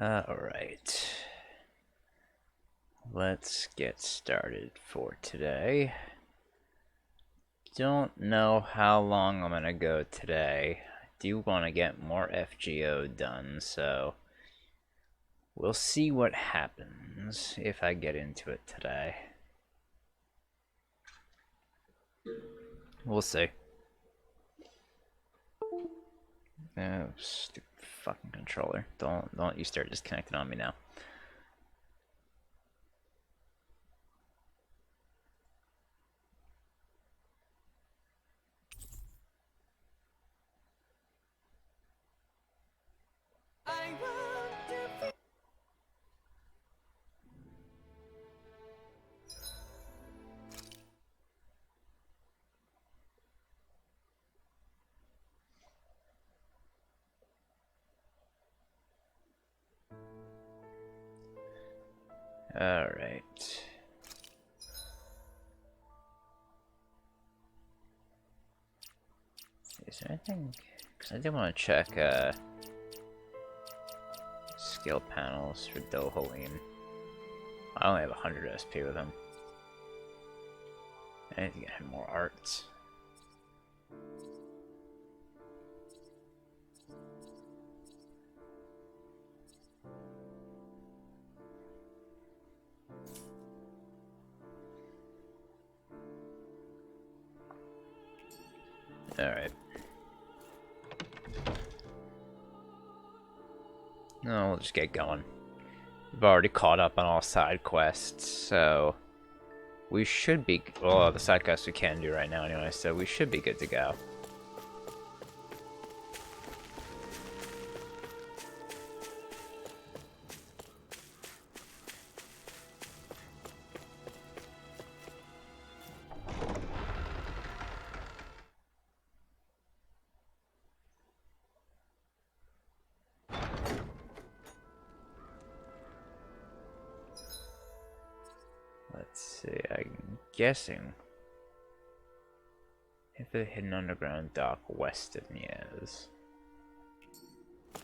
Alright. Let's get started for today. Don't know how long I'm gonna go today. I do want to get more FGO done, so we'll see what happens if I get into it today. We'll see. Oh, stupid fucking controller. Don't you start disconnecting on me now. Alright. Is there anything? Because I did want to check skill panels for Dohalim. I only have 100 SP with him. I need to get him more arts. Alright. No, we'll just get going. We've already caught up on all side quests, so we should be, well, the side quests we can do right now anyway, so we should be good to go. Let's see, I'm guessing if a hidden underground dock west of Niez.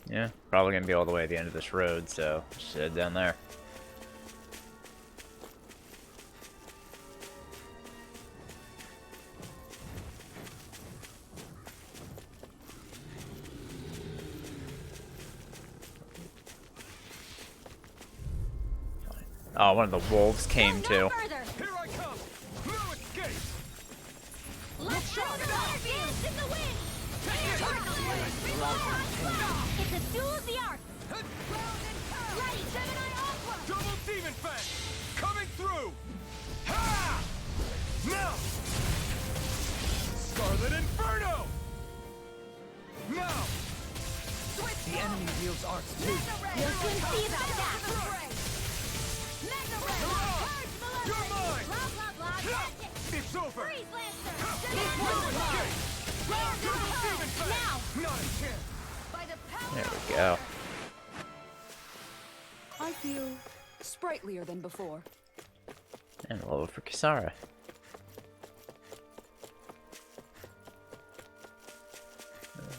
Yeah, probably gonna be all the way at the end of this road, so just head down there. Oh, one of the wolves came too. Here I come! No escape! Let's show the battlefield in the wind! It's a duel of the arts! Ready, Gemini Aqua! Double Demon Fang! Coming through! Ha! Now! Scarlet Inferno! Now! The enemy wields arts too. We'll soon see about that! You're mine! Blah, blah, blah, that's it! It's over! Freeze Lancer! No escape! Double Demon Fang! Now! Not a chance! By the power There of we go. I feel sprightlier than before. And a level for Kisara.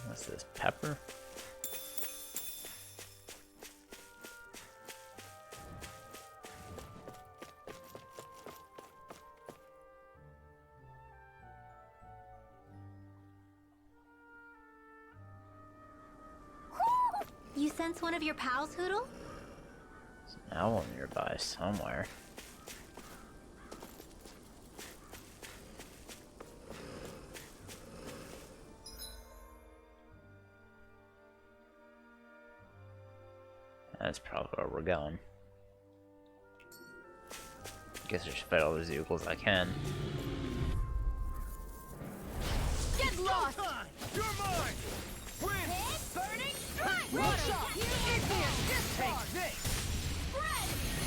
What's this? Pepper? You sense one of your pals, Hoodle? There's an owl nearby somewhere. That's probably where we're going. Guess I should fight all the Zeugles I can. Get lost! Time! You're mine! Win! Burning strike! Look sharp! Take this! Spread!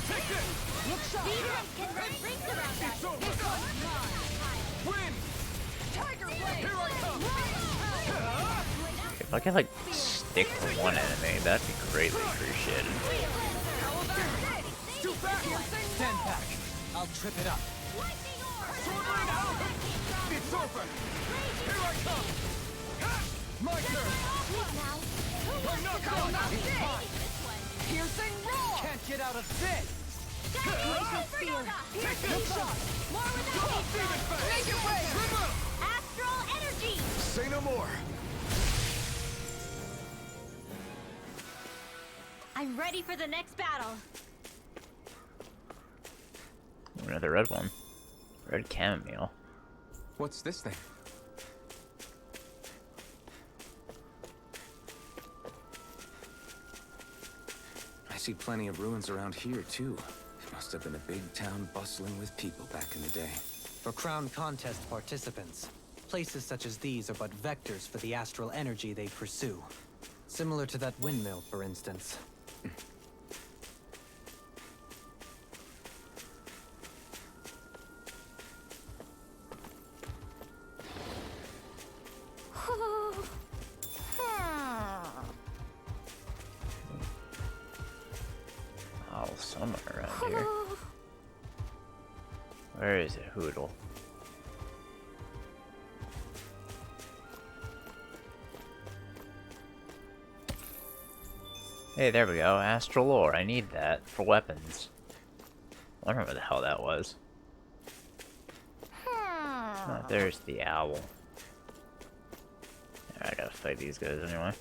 Take this! Look sharp! These rings can run rings around us! It's over! This one's mine! Win! Tiger Blade! Here I come! If I could, like, stick to one enemy, that'd be greatly appreciated. Too fast! Stand back. I'll trip it up. Lightning Orb! Swordline out! It's over! Here I come! Ha! My turn! Now, who I'm wants not to go done! about It's this? mine! This one. Piercing roar! Can't get out of this! Glacial Spear. Piercing shot! More with the Double Demon Fang! Make it rain! Remove! Astral Energy. Say no more! I'm ready for the next battle. Another red one. Red chamomile. What's this thing? I see plenty of ruins around here, too. It must have been a big town bustling with people back in the day. For Crown Contest participants, places such as these are but vectors for the astral energy they pursue. Similar to that windmill, for instance. Oh, somewhere around here. Where is it, Hoodle? Hey, there we go. Astral ore. I need that for weapons. I wonder what the hell that was. Oh, there's the owl. I gotta fight these guys anyway.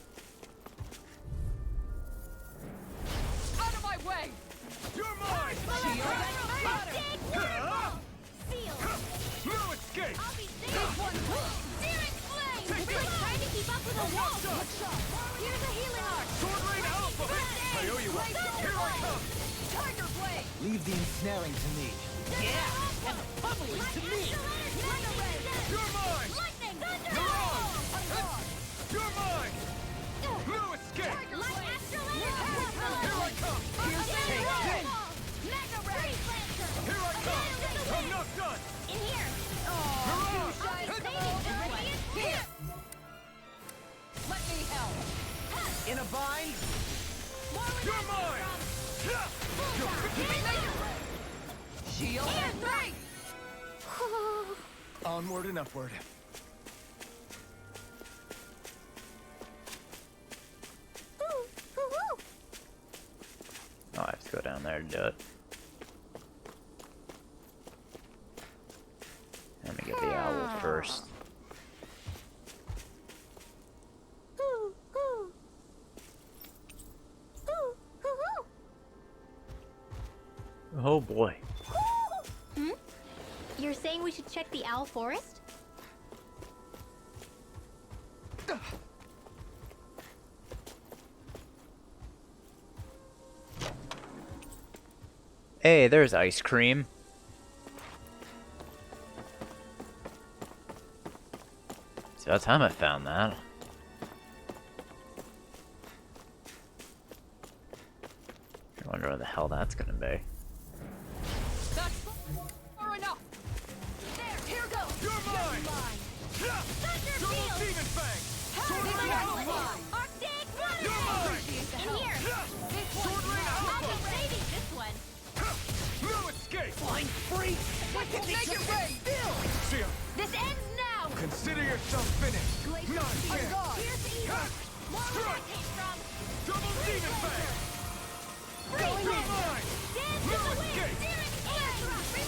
Out of my way! You're mine! No escape! I'll be safe. Searing Flame. It's like trying to keep up with a wall. Here's a healing arc. Sword Rain Alpha! I owe you one. Here I come! Tiger Blade! Leave the ensnaring to me. Yeah! And the pummeling to me! You're mine! Lightning. You're mine! No escape! Light Astral Energy. Here I come! Take this. Here I come! I'm not done! In here. Mirage! I'll be saving this radiant here. Let me help! In a bind? You're mine! Shield and break! Onward and upward. Oh, I have to go down there to do it. Let me get the owl first. Oh boy. You're saying we should check the Owl Forest? Hey, there's ice cream. It's about time I found that. I wonder what the hell that's gonna be. That's far enough! There, here goes. You're mine! Thunder Double Field. Demon Fang! Sword Take Rain it Alpha! out. Arctic You're Fire. mine! In here. Sword Rain I'll be Alpha! saving this one. No escape! Flying free! Make it rain! See ya! This ends now. Consider yourself finished! Not a chance! Here's the evil. More where that Strike! came from. Double Demon Fang! You're mine! Dance No to the wind. escape! Searing Flame.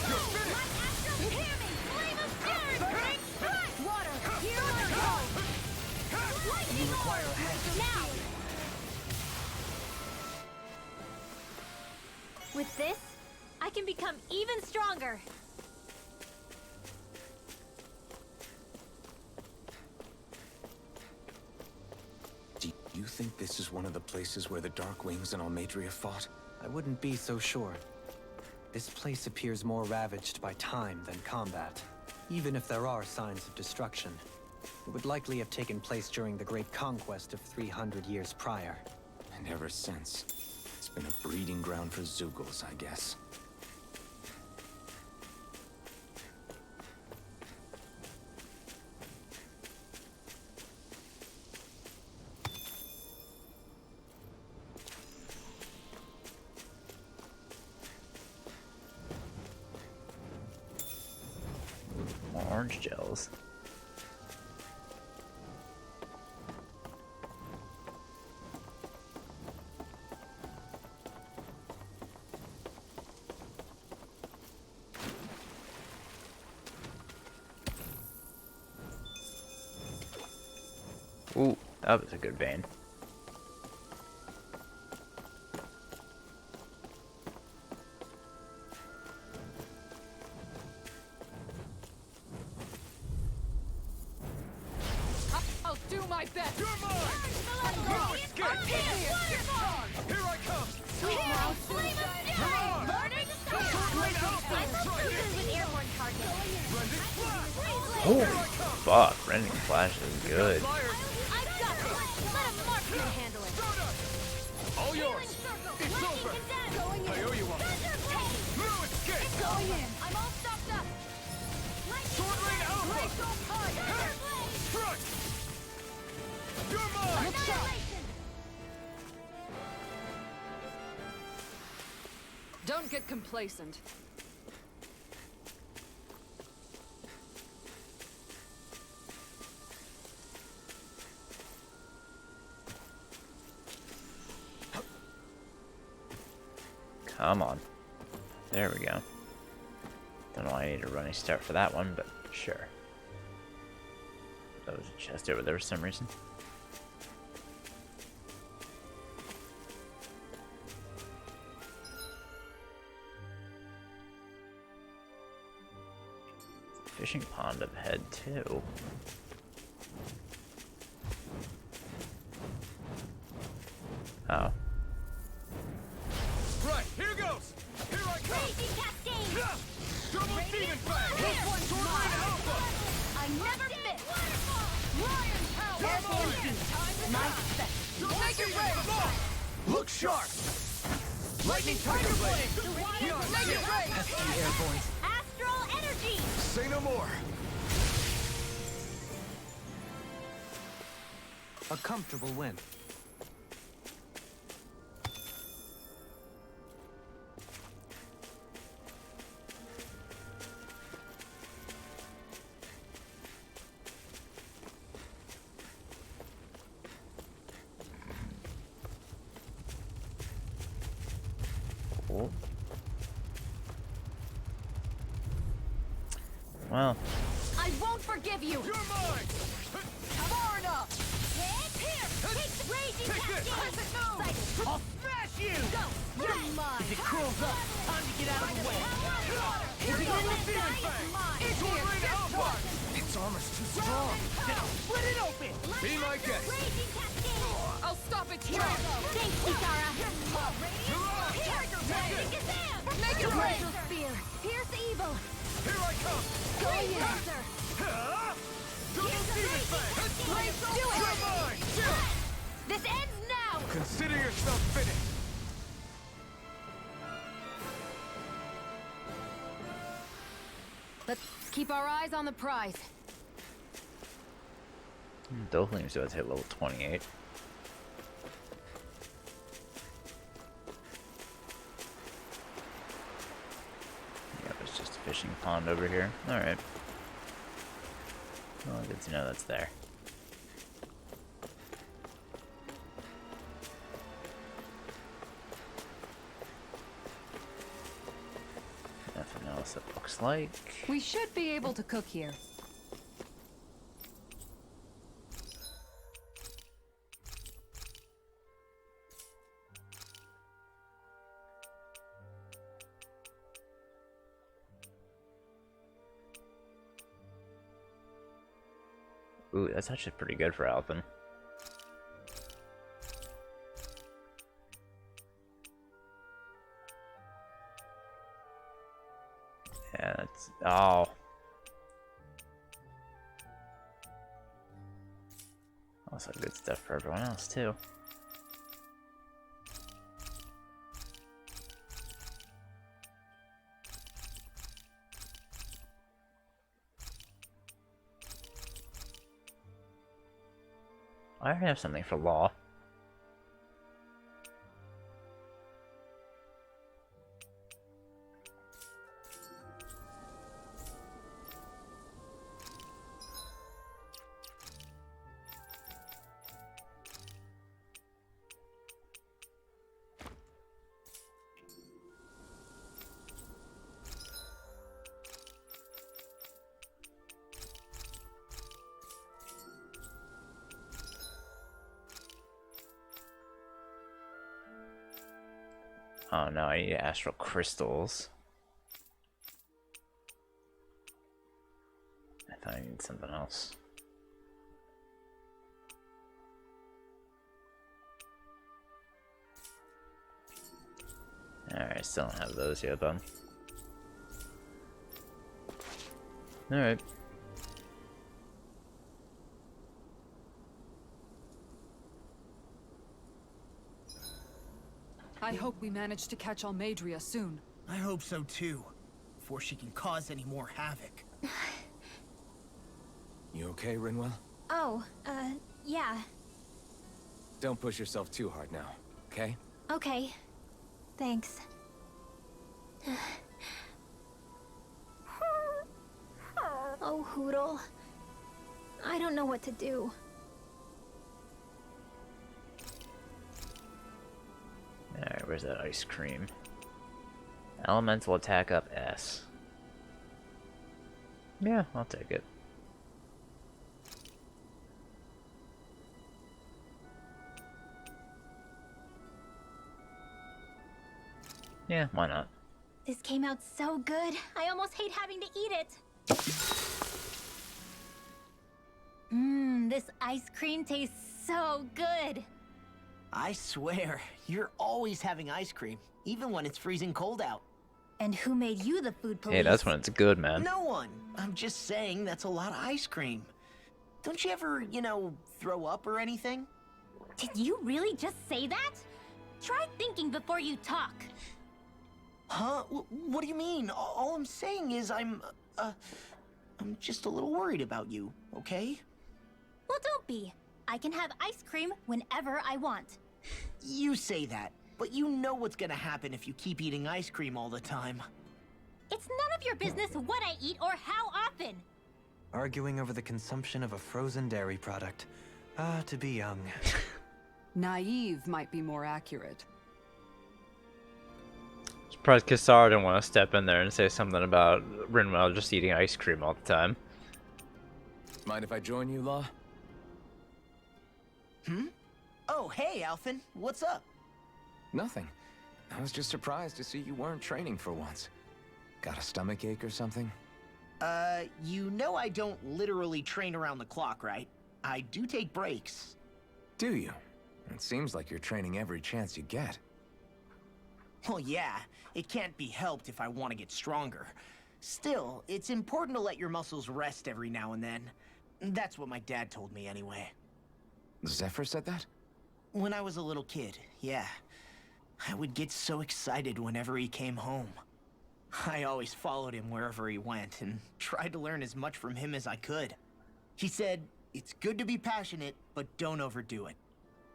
You're Reload. finished. Light Astral. Hear me. Flame of Fury. Great strike. Water. Here we go. Lightning require a hand. now. With this, I can become even stronger. Do you think this is one of the places where the Dark Wings and Almadria fought? I wouldn't be so sure. This place appears more ravaged by time than combat. Even if there are signs of destruction, it would likely have taken place during the Great Conquest of 300 years prior. And ever since, it's been a breeding ground for Zeugles, I guess. More orange gels. Ooh, that was a good vein. I'll do my best. You're mine! Go! Escape! Here I come! Now, Burning Fire! With airborne targets. Rending Flash! Oh, fuck. Rending Flash is good. I've got this! Let a marksman handle it! All yours! It's over! Going in! I owe you one. No escape! Going in! I'm all stopped up! Sword Rain Alpha! Blaze on high! Strike! You're mine! Annihilation! Don't get complacent. Come on. There we go. Don't know why I need a running start for that one, but sure. That was a chest over there for some reason. Fishing pond up ahead too. Oh. Right, here goes! Here I come! Raging Cascade! Double Demon Fang! Sword Rain Alpha! I never miss! Lion Power! My spec. Make it rain! Look sharp! Lightning Tiger Blade! Make it rain! Pesky airborne. Astral Energy! Say no more. A comfortable win. Cool. Well, I won't forgive you! You're mine! Far enough! Here! Take the Raging Cascade! Sighted. I'll smash you! Go! You're mine! If it curls up, time to get out of the way. Here Here goes goes the Demon Giant Fang! Mine! It's Here, Rain this Alpha! one. Its armor's too strong. Then I'll split it open! Be my guest. Raging Cascade! I'll stop its Here I tracks! go! Thanks, Kitara! Tiger Blade! Gazam! Make it rain! Razor Spear! Pierce evil! Here I come. Going in! Razor! Double Demon Fang. Let's do You're it! mine. This ends now! Consider yourself finished. Let's keep our eyes on the prize. Dofling's about to hit level 28. Yeah, it's just a fishing pond over here. Alright. Well, good to know that's there. Nothing else it looks like. We should be able to cook here. Ooh, that's actually pretty good for Alphen. Yeah, that's... Oh. Also good stuff for everyone else, too. I already have something for law. Oh no, I need astral crystals. I thought I needed something else. Alright, still don't have those yet, though. Alright. I hope we manage to catch Almadria soon. I hope so too, before she can cause any more havoc. You okay, Rinwell? Oh, yeah. Don't push yourself too hard now, okay? Okay. Thanks. Oh, Hootle. I don't know what to do. Alright, where's that ice cream? Elemental attack up S. Yeah, I'll take it. Yeah, why not? This came out so good. I almost hate having to eat it. This ice cream tastes so good. I swear, you're always having ice cream, even when it's freezing cold out. And who made you the food police? Hey, that's when it's good, man. No one. I'm just saying that's a lot of ice cream. Don't you ever, throw up or anything? Did you really just say that? Try thinking before you talk. Huh? What do you mean? All I'm saying is I'm just a little worried about you, okay? Well, don't be. I can have ice cream whenever I want. You say that, but you know what's gonna happen if you keep eating ice cream all the time. It's none of your business what I eat or how often. Arguing over the consumption of a frozen dairy product. Ah, to be young. Naive might be more accurate. Surprised Kassar didn't want to step in there and say something about Rinwell just eating ice cream all the time. Mind if I join you, Law? Oh, hey, Alphen. What's up? Nothing. I was just surprised to see you weren't training for once. Got a stomach ache or something? You know I don't literally train around the clock, right? I do take breaks. Do you? It seems like you're training every chance you get. Well, yeah, it can't be helped if I want to get stronger. Still, it's important to let your muscles rest every now and then. That's what my dad told me anyway. Zephyr said that? When I was a little kid, yeah. I would get so excited whenever he came home. I always followed him wherever he went and tried to learn as much from him as I could. He said, it's good to be passionate, but don't overdo it.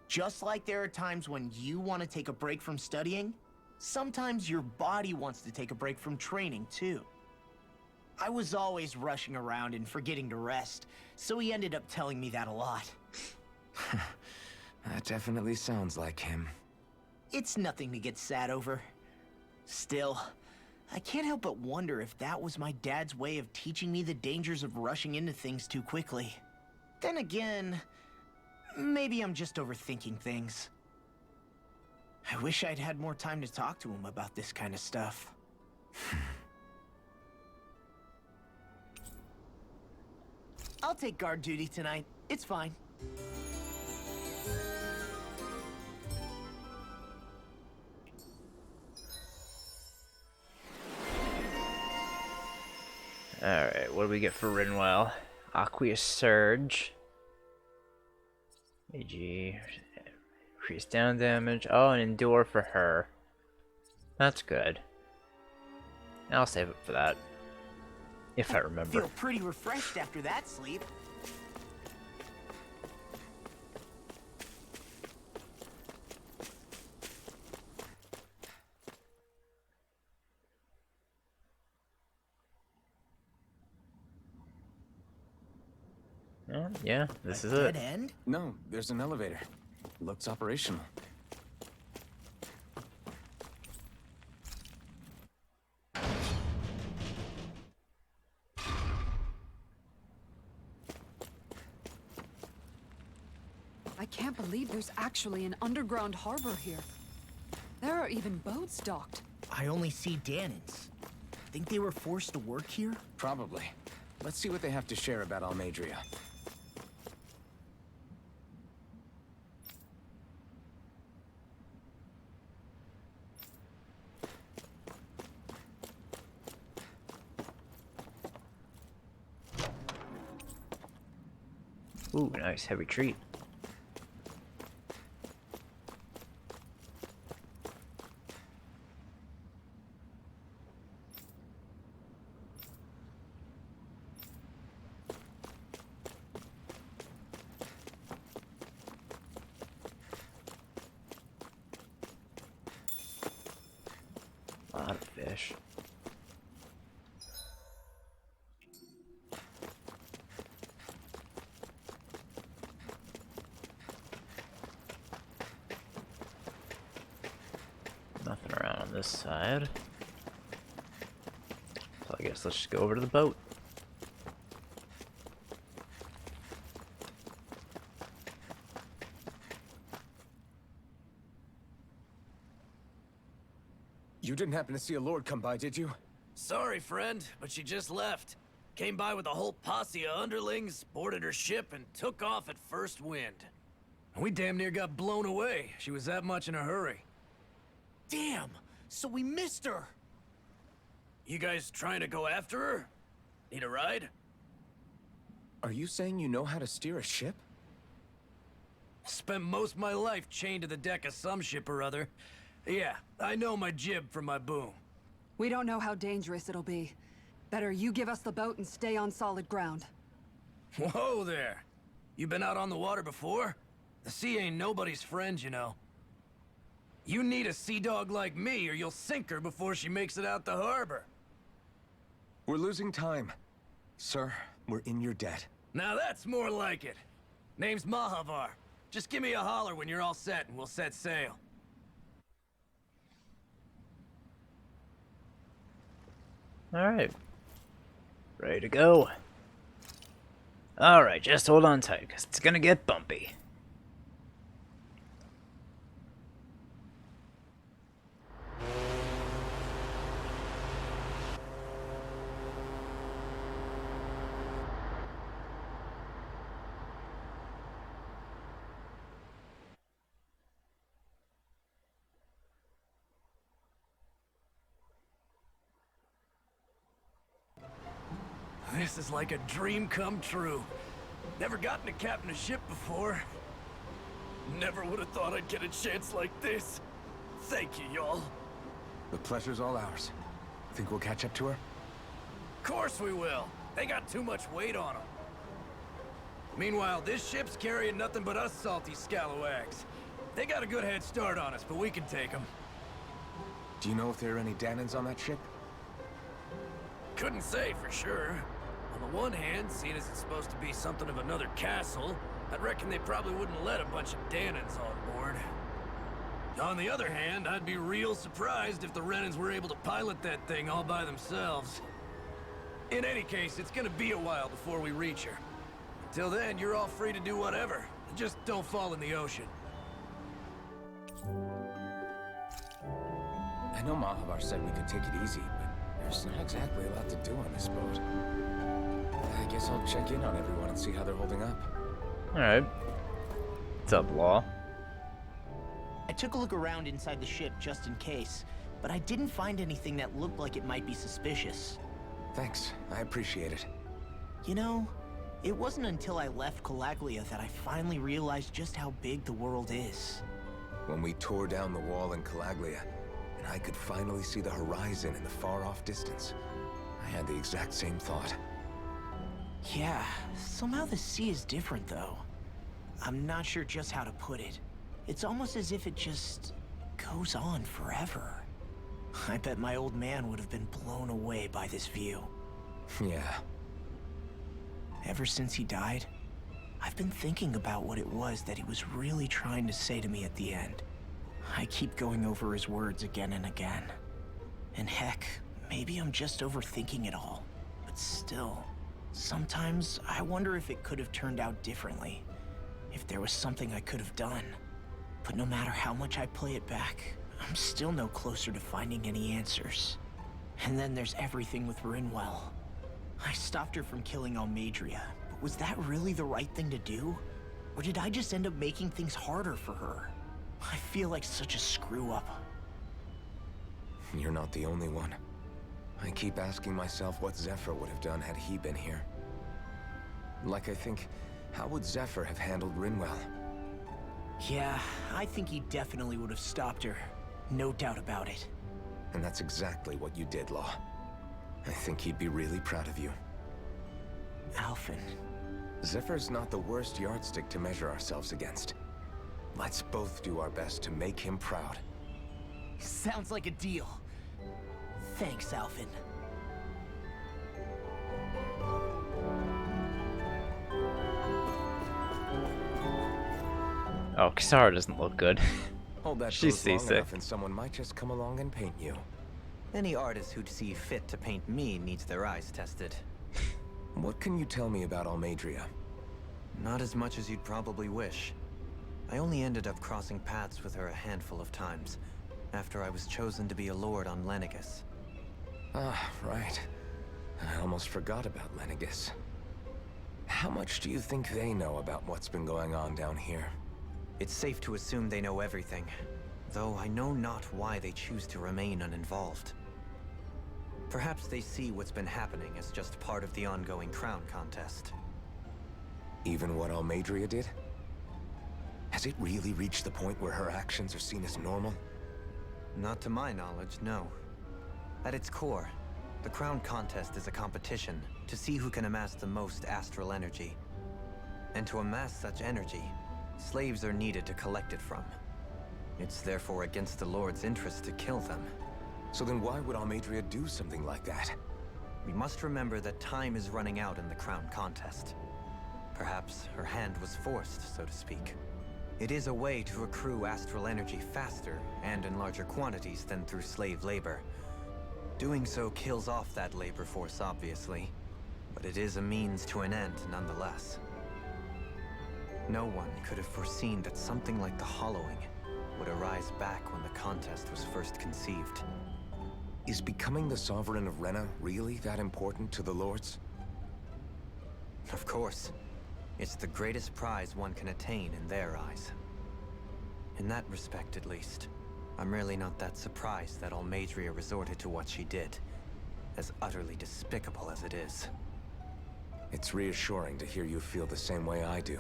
Just like there are times when you want to take a break from studying, sometimes your body wants to take a break from training too. I was always rushing around and forgetting to rest, so he ended up telling me that a lot. That definitely sounds like him. It's nothing to get sad over. Still, I can't help but wonder if that was my dad's way of teaching me the dangers of rushing into things too quickly. Then again, maybe I'm just overthinking things. I wish I'd had more time to talk to him about this kind of stuff. I'll take guard duty tonight. It's fine. Alright, what do we get for Rinwell? Aqueous Surge. AG. Increase down damage. Oh, and Endure for her. That's good. I'll save it for that. If I remember. Feel pretty refreshed after that sleep. Yeah, this is Dead it. end? No, there's an elevator. Looks operational. I can't believe there's actually an underground harbor here. There are even boats docked. I only see Danans. Think they were forced to work here? Probably. Let's see what they have to share about Almadria. Ooh, nice heavy treat. A lot of fish. Nothing around on this side. So I guess let's just go over to the boat. You didn't happen to see a lord come by, did you? Sorry, friend, but she just left. Came by with a whole posse of underlings, boarded her ship, and took off at first wind. We damn near got blown away. She was that much in a hurry. Damn! So we missed her! You guys trying to go after her? Need a ride? Are you saying you know how to steer a ship? Spent most of my life chained to the deck of some ship or other. Yeah, I know my jib from my boom. We don't know how dangerous it'll be. Better you give us the boat and stay on solid ground. Whoa there! You been out on the water before? The sea ain't nobody's friend, you know. You need a sea dog like me, or you'll sink her before she makes it out the harbor. We're losing time. Sir, we're in your debt. Now that's more like it. Name's Mahavar. Just give me a holler when you're all set and we'll set sail. Alright. Ready to go. Alright, just hold on tight, because it's gonna get bumpy. This is like a dream come true. Never gotten to captain a ship before. Never would have thought I'd get a chance like this. Thank you, y'all. The pleasure's all ours. Think we'll catch up to her? Of course we will. They got too much weight on them. Meanwhile, this ship's carrying nothing but us salty scalawags. They got a good head start on us, but we can take them. Do you know if there are any Danans on that ship? Couldn't say for sure. On the one hand, seeing as it's supposed to be something of another castle, I'd reckon they probably wouldn't let a bunch of Danans on board. On the other hand, I'd be real surprised if the Renans were able to pilot that thing all by themselves. In any case, it's gonna be a while before we reach her. Until then, you're all free to do whatever. Just don't fall in the ocean. I know Mahavar said we could take it easy, but there's not exactly a lot to do on this boat. I guess I'll check in on everyone and see how they're holding up. Alright. What's up, Law? I took a look around inside the ship just in case, but I didn't find anything that looked like it might be suspicious. Thanks, I appreciate it. You know, it wasn't until I left Calaglia that I finally realized just how big the world is. When we tore down the wall in Calaglia, and I could finally see the horizon in the far-off distance, I had the exact same thought. Yeah, somehow the sea is different though. I'm not sure just how to put it. It's almost as if it just goes on forever. I bet my old man would have been blown away by this view. Yeah. Ever since he died, I've been thinking about what it was that he was really trying to say to me at the end. I keep going over his words again and again. And heck, maybe I'm just overthinking it all. But still, sometimes I wonder if it could have turned out differently. If there was something I could have done. But no matter how much I play it back, I'm still no closer to finding any answers. And then there's everything with Rinwell. I stopped her from killing Almadria, but was that really the right thing to do? Or did I just end up making things harder for her? I feel like such a screw-up. You're not the only one. I keep asking myself what Zephyr would have done had he been here. Like, I think, how would Zephyr have handled Rinwell? Yeah, I think he definitely would have stopped her. No doubt about it. And that's exactly what you did, Law. I think he'd be really proud of you. Alphen. Zephyr's not the worst yardstick to measure ourselves against. Let's both do our best to make him proud. Sounds like a deal. Thanks, Alphen. Oh, Kisara doesn't look good. Hold that She's pose long seasick. enough and someone might just come along and paint you. Any artist who'd see fit to paint me needs their eyes tested. What can you tell me about Almadria? Not as much as you'd probably wish. I only ended up crossing paths with her a handful of times, after I was chosen to be a lord on Lenegis. Ah, right. I almost forgot about Lenegis. How much do you think they know about what's been going on down here? It's safe to assume they know everything, though I know not why they choose to remain uninvolved. Perhaps they see what's been happening as just part of the ongoing crown contest. Even what Almadria did? Has it really reached the point where her actions are seen as normal? Not to my knowledge, no. At its core, the crown contest is a competition to see who can amass the most astral energy. And to amass such energy, slaves are needed to collect it from. It's therefore against the Lord's interest to kill them. So then why would Almadria do something like that? We must remember that time is running out in the crown contest. Perhaps her hand was forced, so to speak. It is a way to accrue astral energy faster and in larger quantities than through slave labor. Doing so kills off that labor force, obviously, but it is a means to an end nonetheless. No one could have foreseen that something like the Hollowing would arise back when the contest was first conceived. Is becoming the Sovereign of Rena really that important to the Lords? Of course. It's the greatest prize one can attain in their eyes. In that respect, at least, I'm really not that surprised that Almadria resorted to what she did, as utterly despicable as it is. It's reassuring to hear you feel the same way I do.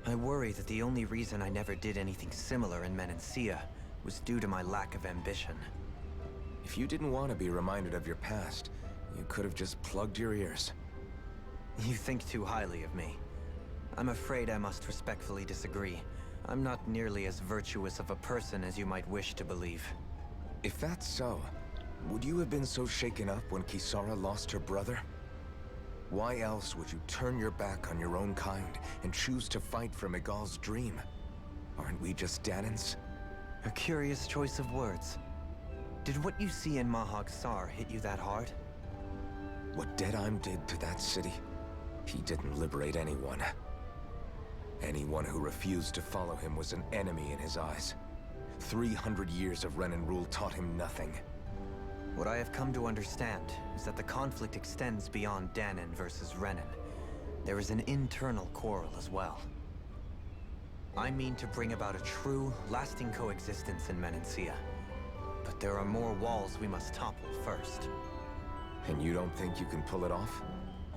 I worry that the only reason I never did anything similar in Menancia was due to my lack of ambition. If you didn't want to be reminded of your past, you could have just plugged your ears. You think too highly of me. I'm afraid I must respectfully disagree. I'm not nearly as virtuous of a person as you might wish to believe. If that's so, would you have been so shaken up when Kisara lost her brother? Why else would you turn your back on your own kind and choose to fight for Miguel's dream? Aren't we just Danans? A curious choice of words. Did what you see in Mahag Sar hit you that hard? What Deadheim did to that city, he didn't liberate anyone. Anyone who refused to follow him was an enemy in his eyes. 300 years of Renan rule taught him nothing. What I have come to understand is that the conflict extends beyond Danan versus Renan. There is an internal quarrel as well. I mean to bring about a true, lasting coexistence in Menancia. But there are more walls we must topple first. And you don't think you can pull it off?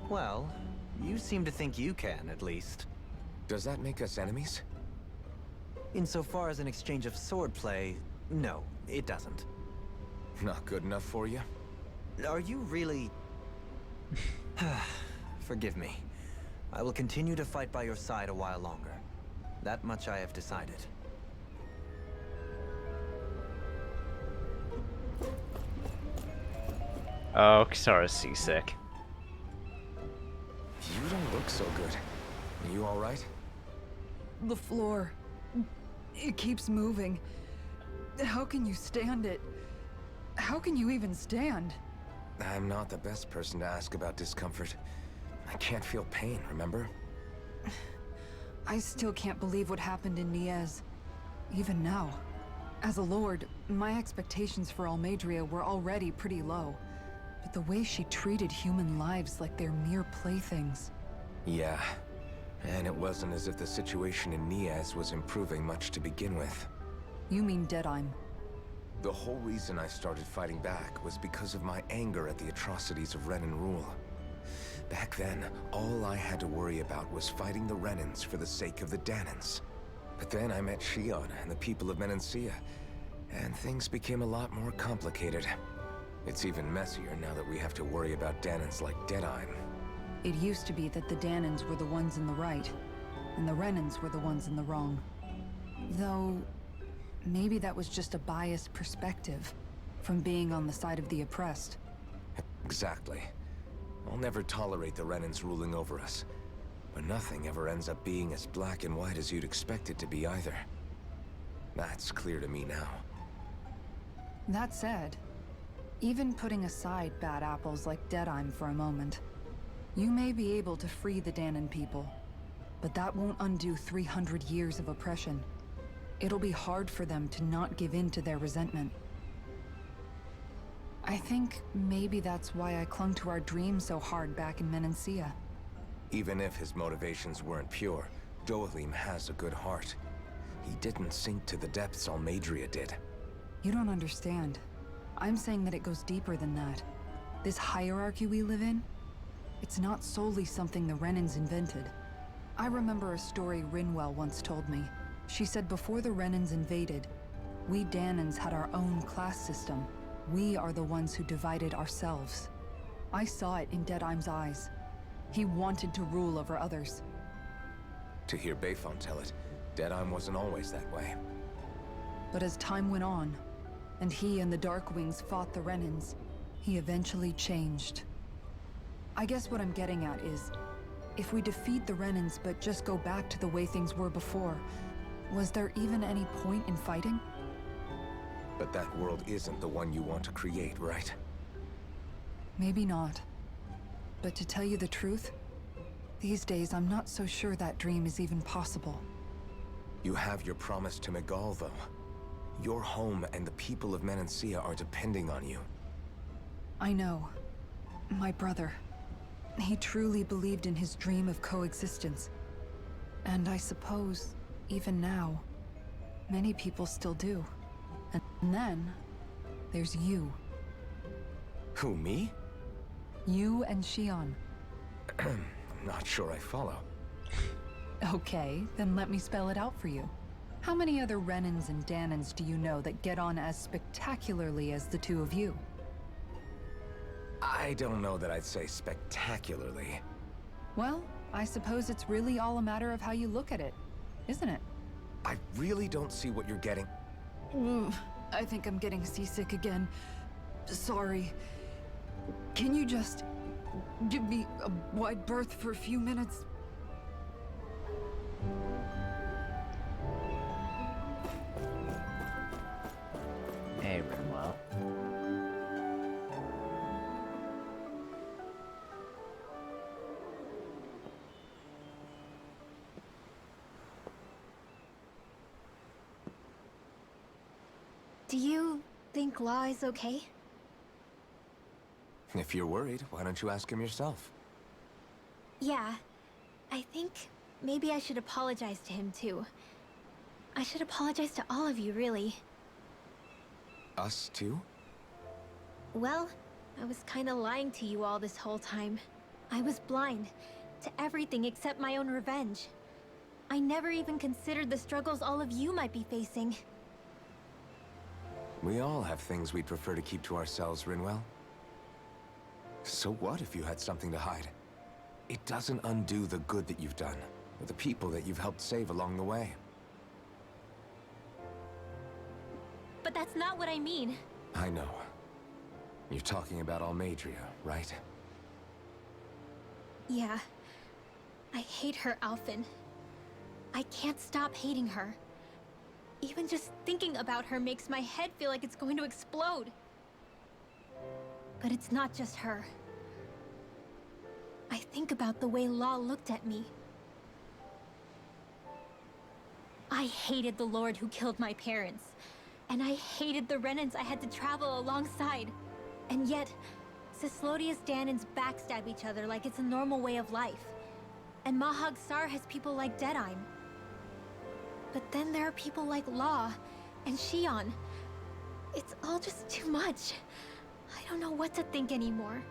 Well, you seem to think you can, at least. Does that make us enemies? Insofar as an exchange of swordplay, no, it doesn't. Not good enough for you? Are you really... Forgive me. I will continue to fight by your side a while longer. That much I have decided. Oh, Kisara's seasick. You don't look so good. Are you alright? The floor. It keeps moving. How can you stand it? How can you even stand? I'm not the best person to ask about discomfort. I can't feel pain, remember? I still can't believe what happened in Niez. Even now. As a lord, my expectations for Almeidrea were already pretty low. But the way she treated human lives like they're mere playthings. Yeah. And it wasn't as if the situation in Niaz was improving much to begin with. You mean Deadheim? The whole reason I started fighting back was because of my anger at the atrocities of Renan rule. Back then, all I had to worry about was fighting the Renans for the sake of the Danans. But then I met Shion and the people of Menancia, and things became a lot more complicated. It's even messier now that we have to worry about Danans like Deadheim. It used to be that the Danans were the ones in the right, and the Renans were the ones in the wrong. Though, maybe that was just a biased perspective from being on the side of the oppressed. Exactly. I'll never tolerate the Renans ruling over us. But nothing ever ends up being as black and white as you'd expect it to be either. That's clear to me now. That said, even putting aside bad apples like Deadheim for a moment, you may be able to free the Danan people, but that won't undo 300 years of oppression. It'll be hard for them to not give in to their resentment. I think maybe that's why I clung to our dream so hard back in Menancia. Even if his motivations weren't pure, Dohalim has a good heart. He didn't sink to the depths Almeidrea did. You don't understand. I'm saying that it goes deeper than that. This hierarchy we live in, it's not solely something the Renans invented. I remember a story Rinwell once told me. She said before the Renans invaded, we Danans had our own class system. We are the ones who divided ourselves. I saw it in Deadheim's eyes. He wanted to rule over others. To hear Bayfon tell it, Deadheim wasn't always that way. But as time went on, and he and the Darkwings fought the Renans, he eventually changed. I guess what I'm getting at is, if we defeat the Renans but just go back to the way things were before, was there even any point in fighting? But that world isn't the one you want to create, right? Maybe not. But to tell you the truth, these days I'm not so sure that dream is even possible. You have your promise to Megal, though. Your home and the people of Menancia are depending on you. I know. My brother. He truly believed in his dream of coexistence. And I suppose, even now, many people still do. And then, there's you. Who, me? You and Shion. I'm not sure I follow. Okay, then let me spell it out for you. How many other Renans and Danans do you know that get on as spectacularly as the two of you? I don't know that I'd say spectacularly. Well, I suppose it's really all a matter of how you look at it, isn't it? I really don't see what you're getting. Ugh, I think I'm getting seasick again. Sorry. Can you just give me a wide berth for a few minutes? Hey, Rinwell. Do you think Law is okay? If you're worried, why don't you ask him yourself? Yeah. I think maybe I should apologize to him too. I should apologize to all of you, really. Us too? Well, I was kinda lying to you all this whole time. I was blind to everything except my own revenge. I never even considered the struggles all of you might be facing. We all have things we'd prefer to keep to ourselves, Rinwell. So what if you had something to hide? It doesn't undo the good that you've done, or the people that you've helped save along the way. But that's not what I mean. I know. You're talking about Almeidrea, right? Yeah. I hate her, Alphen. I can't stop hating her. Even just thinking about her makes my head feel like it's going to explode. But it's not just her. I think about the way Law looked at me. I hated the Lord who killed my parents. And I hated the Renans I had to travel alongside. And yet, Cyslodia's Dahnans backstab each other like it's a normal way of life. And Mahag Saar has people like Deadeye. But then there are people like Law and Shion. It's all just too much. I don't know what to think anymore.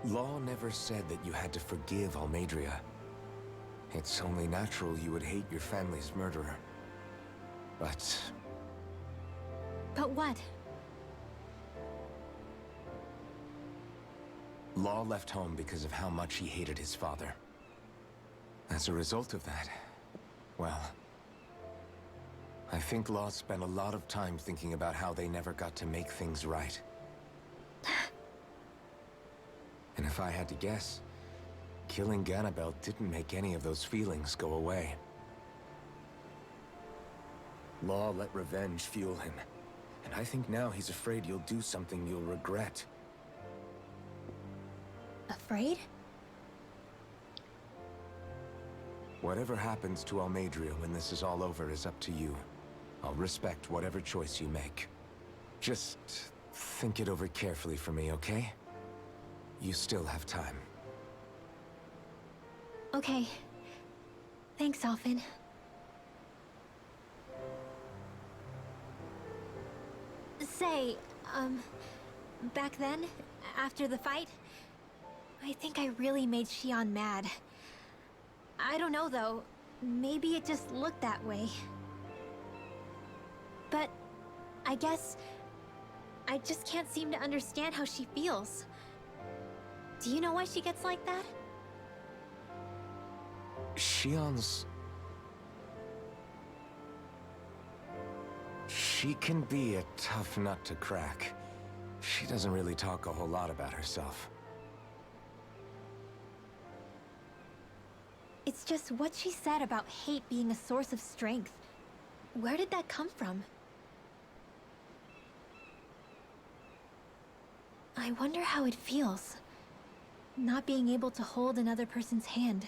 Law never said that you had to forgive Almeidrea. It's only natural you would hate your family's murderer. But But what? Law left home because of how much he hated his father. As a result of that, well, I think Law spent a lot of time thinking about how they never got to make things right. And if I had to guess, killing Ganabel didn't make any of those feelings go away. Law let revenge fuel him, and I think now he's afraid you'll do something you'll regret. Afraid? Whatever happens to Almeidrea when this is all over is up to you. I'll respect whatever choice you make. Just think it over carefully for me, okay? You still have time. Okay. Thanks, Alphen. Say, back then, after the fight, I think I really made Shion mad. I don't know, though. Maybe it just looked that way. But I guess I just can't seem to understand how she feels. Do you know why she gets like that? Shion's... She can be a tough nut to crack. She doesn't really talk a whole lot about herself. It's just what she said about hate being a source of strength. Where did that come from? I wonder how it feels, not being able to hold another person's hand.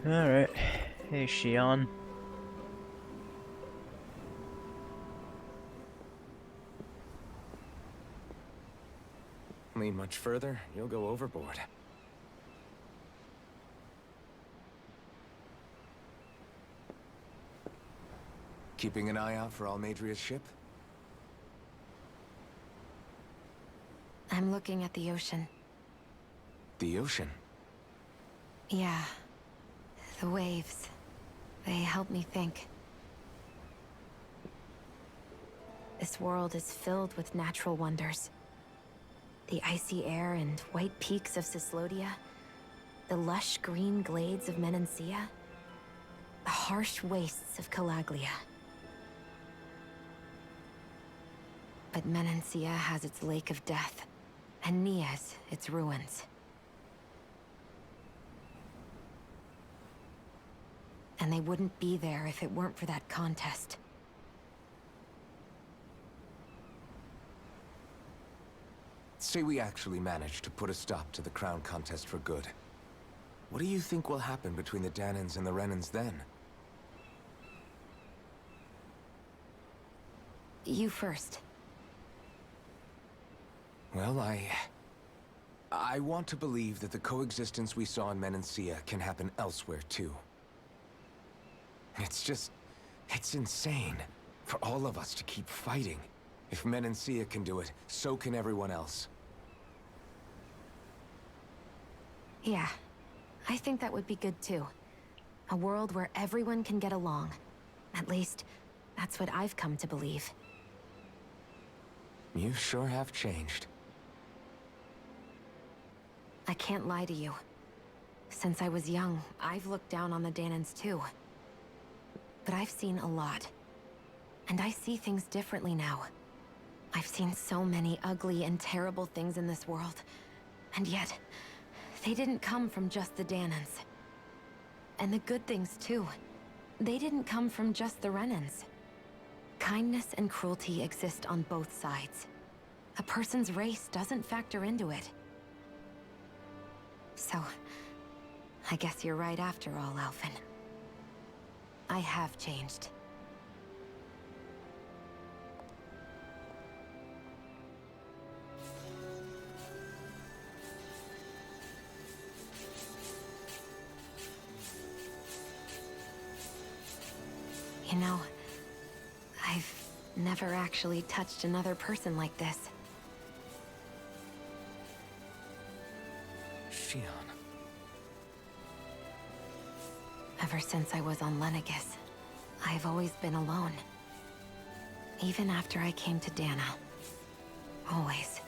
Alright. Hey, Shion. Lean much further, you'll go overboard. Keeping an eye out for Almeidrea's ship? I'm looking at the ocean. The ocean? Yeah. The waves. They help me think. This world is filled with natural wonders. The icy air and white peaks of Cyslodia. The lush green glades of Menancia. The harsh wastes of Calaglia. But Menancia has its Lake of Death, and Nias its ruins. And they wouldn't be there if it weren't for that contest. Say we actually manage to put a stop to the crown contest for good. What do you think will happen between the Dahnans and the Renans then? You first. Well, I want to believe that the coexistence we saw in Menancia can happen elsewhere, too. It's insane for all of us to keep fighting. If Menancia can do it, so can everyone else. Yeah, I think that would be good too. A world where everyone can get along. At least, that's what I've come to believe. You sure have changed. I can't lie to you. Since I was young, I've looked down on the Dahnans too. But I've seen a lot. And I see things differently now. I've seen so many ugly and terrible things in this world. And yet, they didn't come from just the Dahnans. And the good things too. They didn't come from just the Renans. Kindness and cruelty exist on both sides. A person's race doesn't factor into it. So, I guess you're right after all, Alphen. I have changed. You know, I've never actually touched another person like this. Shion. Ever since I was on Lenegis, I've always been alone. Even after I came to Dana. Always.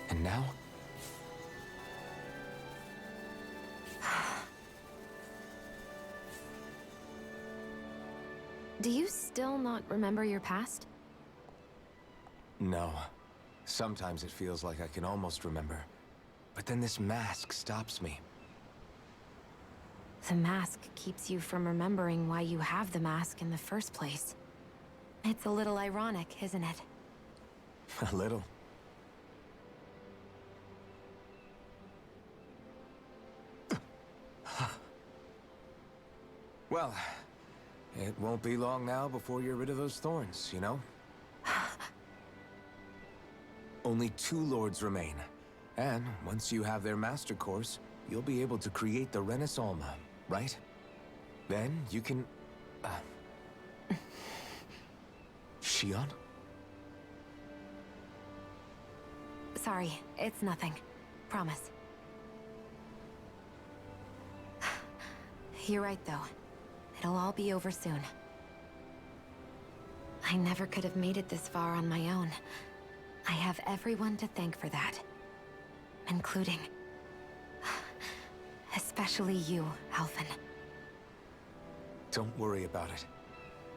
And now? Do you still not remember your past? No. Sometimes it feels like I can almost remember. But then this mask stops me. The mask keeps you from remembering why you have the mask in the first place. It's a little ironic, isn't it? A little. Well, it won't be long now before you're rid of those thorns, you know? Only 2 lords remain. And once you have their master course, you'll be able to create the Renis Alma, right? Then you can... Shion? Sorry, it's nothing. Promise. You're right, though. It'll all be over soon. I never could have made it this far on my own. I have everyone to thank for that. Including... especially you, Alphen. Don't worry about it.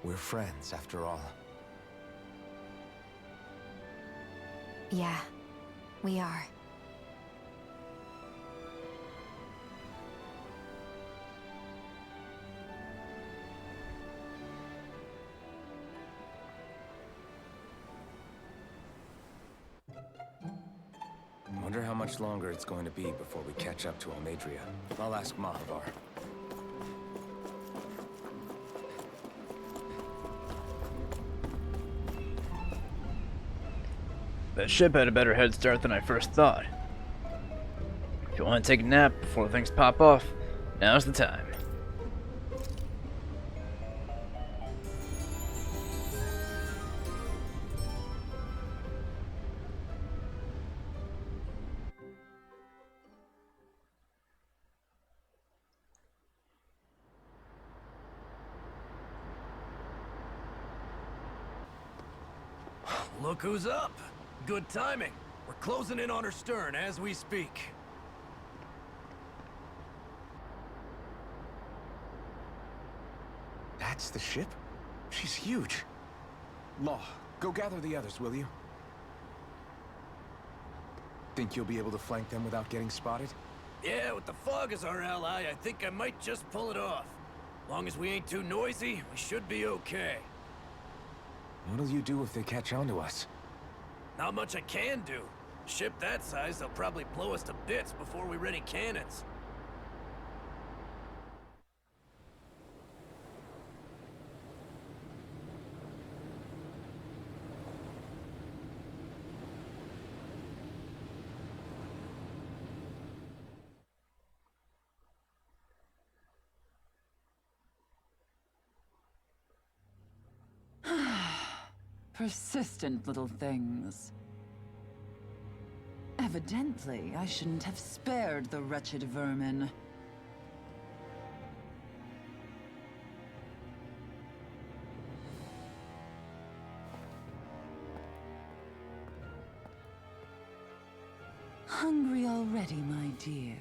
We're friends, after all. Yeah, we are. Wonder how much longer it's going to be before we catch up to Almeidrea. I'll ask Mahavar. That ship had a better head start than I first thought. If you want to take a nap before things pop off, now's the time. Look who's up! Good timing. We're closing in on her stern as we speak. That's the ship? She's huge. Law, go gather the others, will you? Think you'll be able to flank them without getting spotted? Yeah, with the fog as our ally, I think I might just pull it off. Long as we ain't too noisy, we should be okay. What'll you do if they catch on to us? Not much I can do. Ship that size, they'll probably blow us to bits before we ready cannons. Persistent little things. Evidently, I shouldn't have spared the wretched vermin. Hungry already, my dear?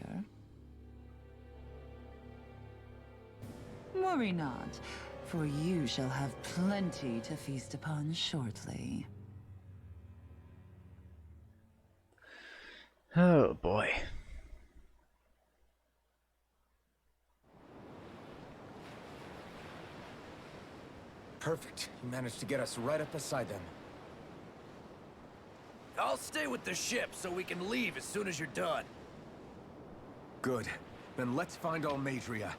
Worry not, for you shall have plenty to feast upon shortly. Oh boy. Perfect. You managed to get us right up beside them. I'll stay with the ship so we can leave as soon as you're done. Good. Then let's find Almadria.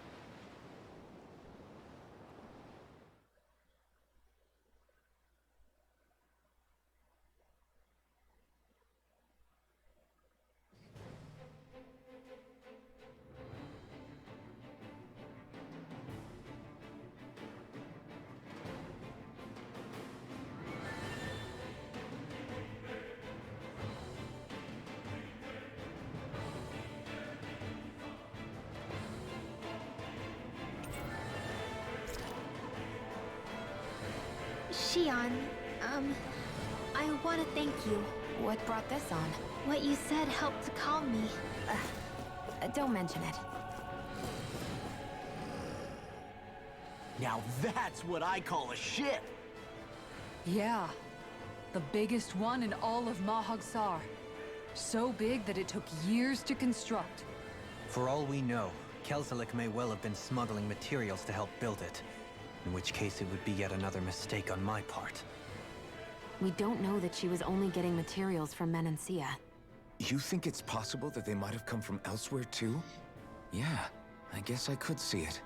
Shion, I want to thank you. What brought this on? What you said helped to calm me. Don't mention it. Now that's what I call a ship! Yeah. The biggest one in all of Mahag Saar. So big that it took years to construct. For all we know, Kelzelik may well have been smuggling materials to help build it. In which case it would be yet another mistake on my part. We don't know that she was only getting materials from Menancia. You think it's possible that they might have come from elsewhere too? Yeah, I guess I could see it.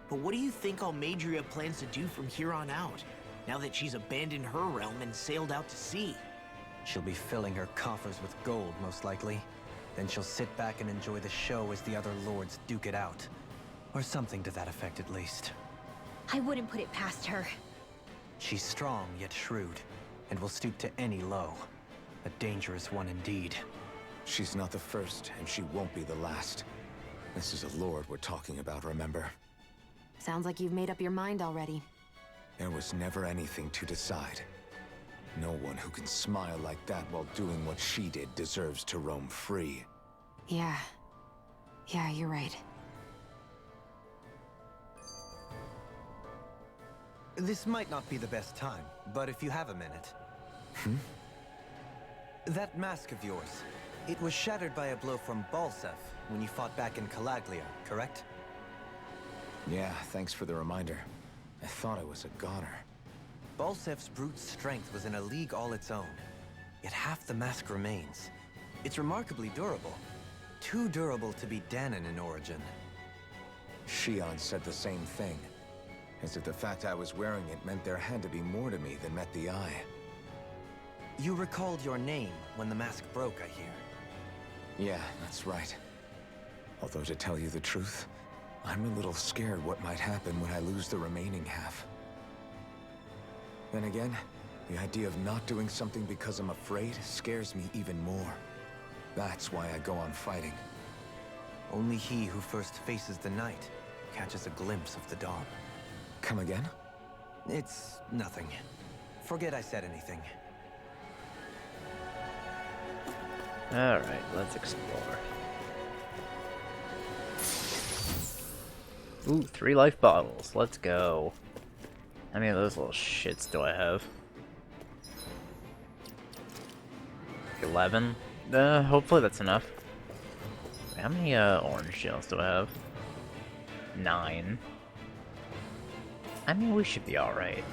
But what do you think Almadria plans to do from here on out, now that she's abandoned her realm and sailed out to sea? She'll be filling her coffers with gold, most likely. Then she'll sit back and enjoy the show as the other lords duke it out. Or something to that effect, at least. I wouldn't put it past her. She's strong, yet shrewd, and will stoop to any low. A dangerous one indeed. She's not the first, and she won't be the last. This is a lord we're talking about, remember? Sounds like you've made up your mind already. There was never anything to decide. No one who can smile like that while doing what she did deserves to roam free. Yeah, you're right. This might not be the best time, but if you have a minute. That mask of yours, it was shattered by a blow from Balsef when you fought back in Calaglia, correct? Yeah, thanks for the reminder. I thought I was a goner. Balsef's brute strength was in a league all its own, yet half the mask remains. It's remarkably durable. Too durable to be Dahnan in origin. Shion said the same thing. As if the fact I was wearing it meant there had to be more to me than met the eye. You recalled your name when the mask broke, I hear. Yeah, that's right. Although to tell you the truth, I'm a little scared what might happen when I lose the remaining half. Then again, the idea of not doing something because I'm afraid scares me even more. That's why I go on fighting. Only he who first faces the night catches a glimpse of the dawn. Come again? It's nothing. Forget I said anything. Alright, let's explore. Ooh, 3 life bottles. Let's go. How many of those little shits do I have? 11? Hopefully that's enough. How many orange gels do I have? 9. I mean, we should be alright.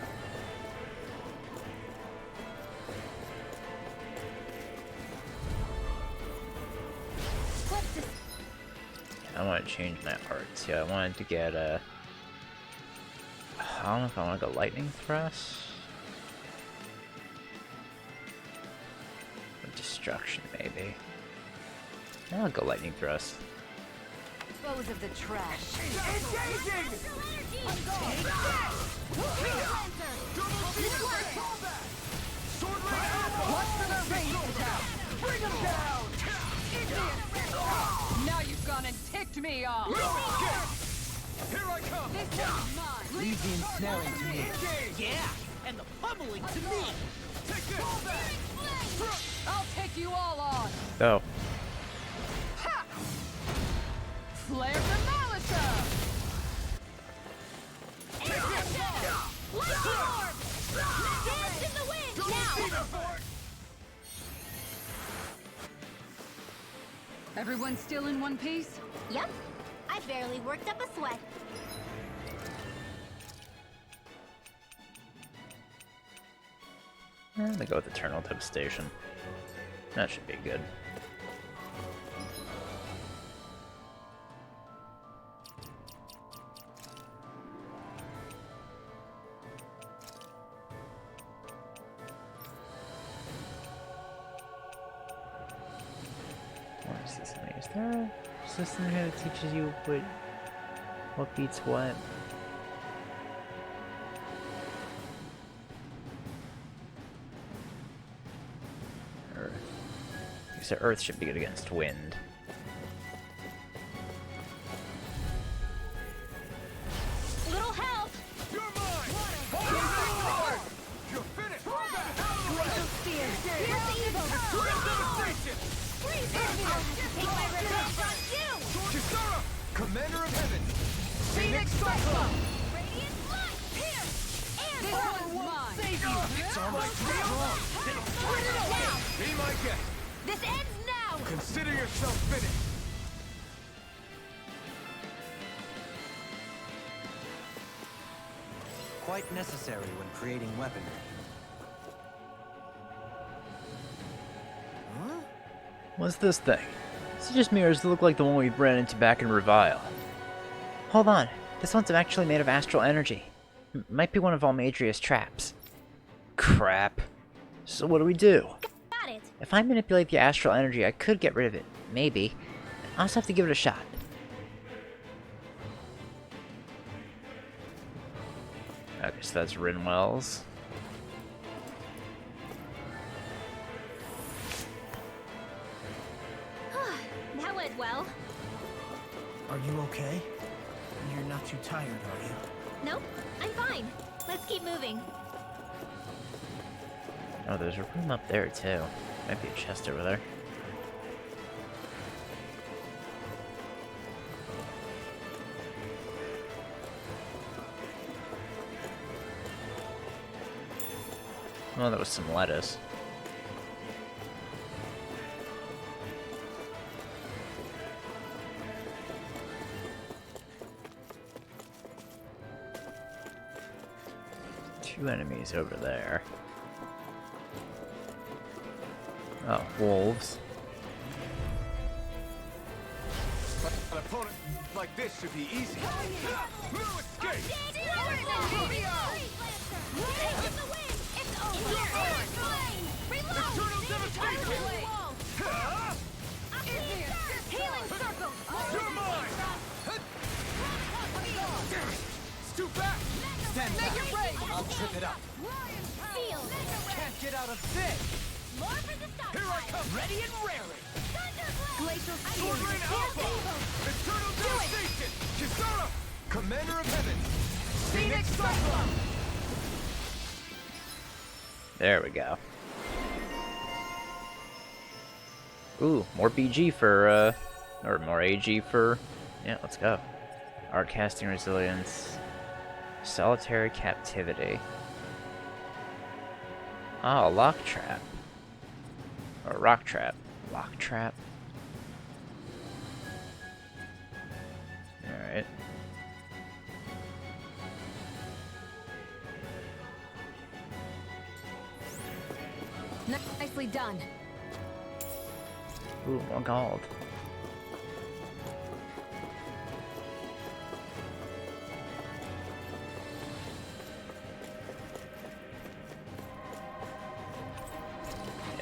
I want to change my arts. Yeah, I wanted to get a... I don't know if I want to go lightning thrust. Or destruction, maybe. I'll go lightning thrust. Dispose of the trash. Now you've gone and ticked me off. Here I come! This one's mine. Leave the ensnaring to me. Yeah, and the pummeling to me! Take this! I'll take you all on. Oh. Flare the Malisa! Dance in the wind! Now! Everyone still in one piece? Yep. I barely worked up a sweat. They go with Eternal Devastation. That should be good. What is this? Is there a system here that teaches you what beats what? So Earth should be good against wind. Little help! You're mine! Water! You're finished! Spear! Here's the evil! Freeze! I'll take my revenge on you! Kisara! Commander of Heaven! Phoenix Cyclone! Radiant light! Here! And this one's mine! Save you! It's all my Now! Be my guest! This ends now! Consider yourself finished! Quite necessary when creating weaponry. What's this thing? This just mirrors that look like the one we ran into back in Revile. Hold on, this one's actually made of astral energy. Might be one of Almadria's traps. Crap. So what do we do? Got it! If I manipulate the astral energy, I could get rid of it. Maybe. I'll just have to give it a shot. Okay, so that's Rinwell's. That went well. Are you okay? You're not too tired, are you? Nope, I'm fine. Let's keep moving. Oh, there's a room up there too. Might be a chest over there. Oh, that was some lettuce. Two enemies over there. Oh, wolves. An opponent like this should be easy. No escape! Eternal devastation! Healing circle! You're mine! It's too fast! Stand back. I'll trip it up. Feel! Can't get out of this. More for the stop! Here I come! Ready and raring. Glacial Sword Rain Alpha! Eternal devastation! Kisara! Commander of Heaven! Phoenix Cyclone! There we go. Ooh, more BG for, or more AG for, yeah, let's go. Art casting resilience. Solitary captivity. Oh, lock trap. Or rock trap. Lock trap. Alright. Nicely done. Ooh, more gold.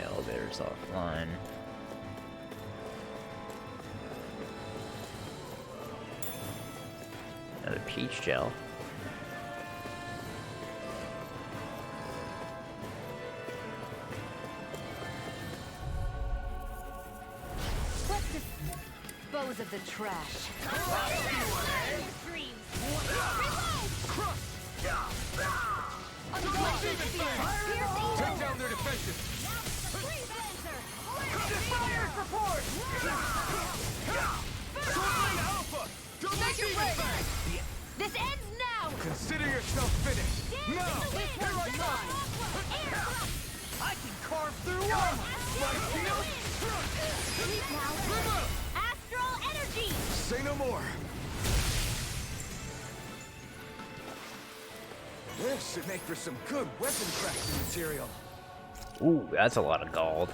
Elevator's offline. Another peach gel. Let's dispose of the trash. Take down their defenses! Fire support! Sword Rain Alpha! Double Demon Fang! This ends now! Consider yourself finished! Now! Here I come! I can carve through armor. My shield! Astral energy! Say no more! This should make for some good weapon crafting material. Ooh, that's a lot of gold.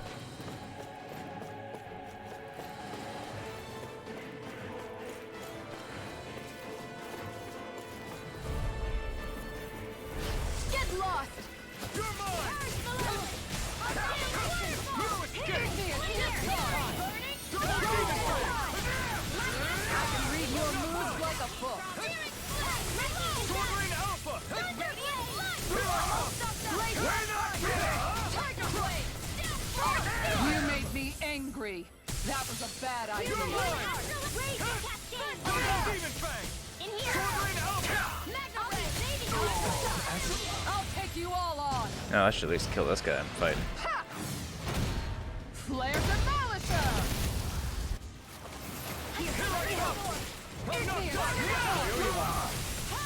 Get lost! You're mine! Sword Alpha! You made me angry. That was a bad idea. Demon Fang! I'll take you all on. No, I should at least kill this guy I'm fighting. Flare Demolisher!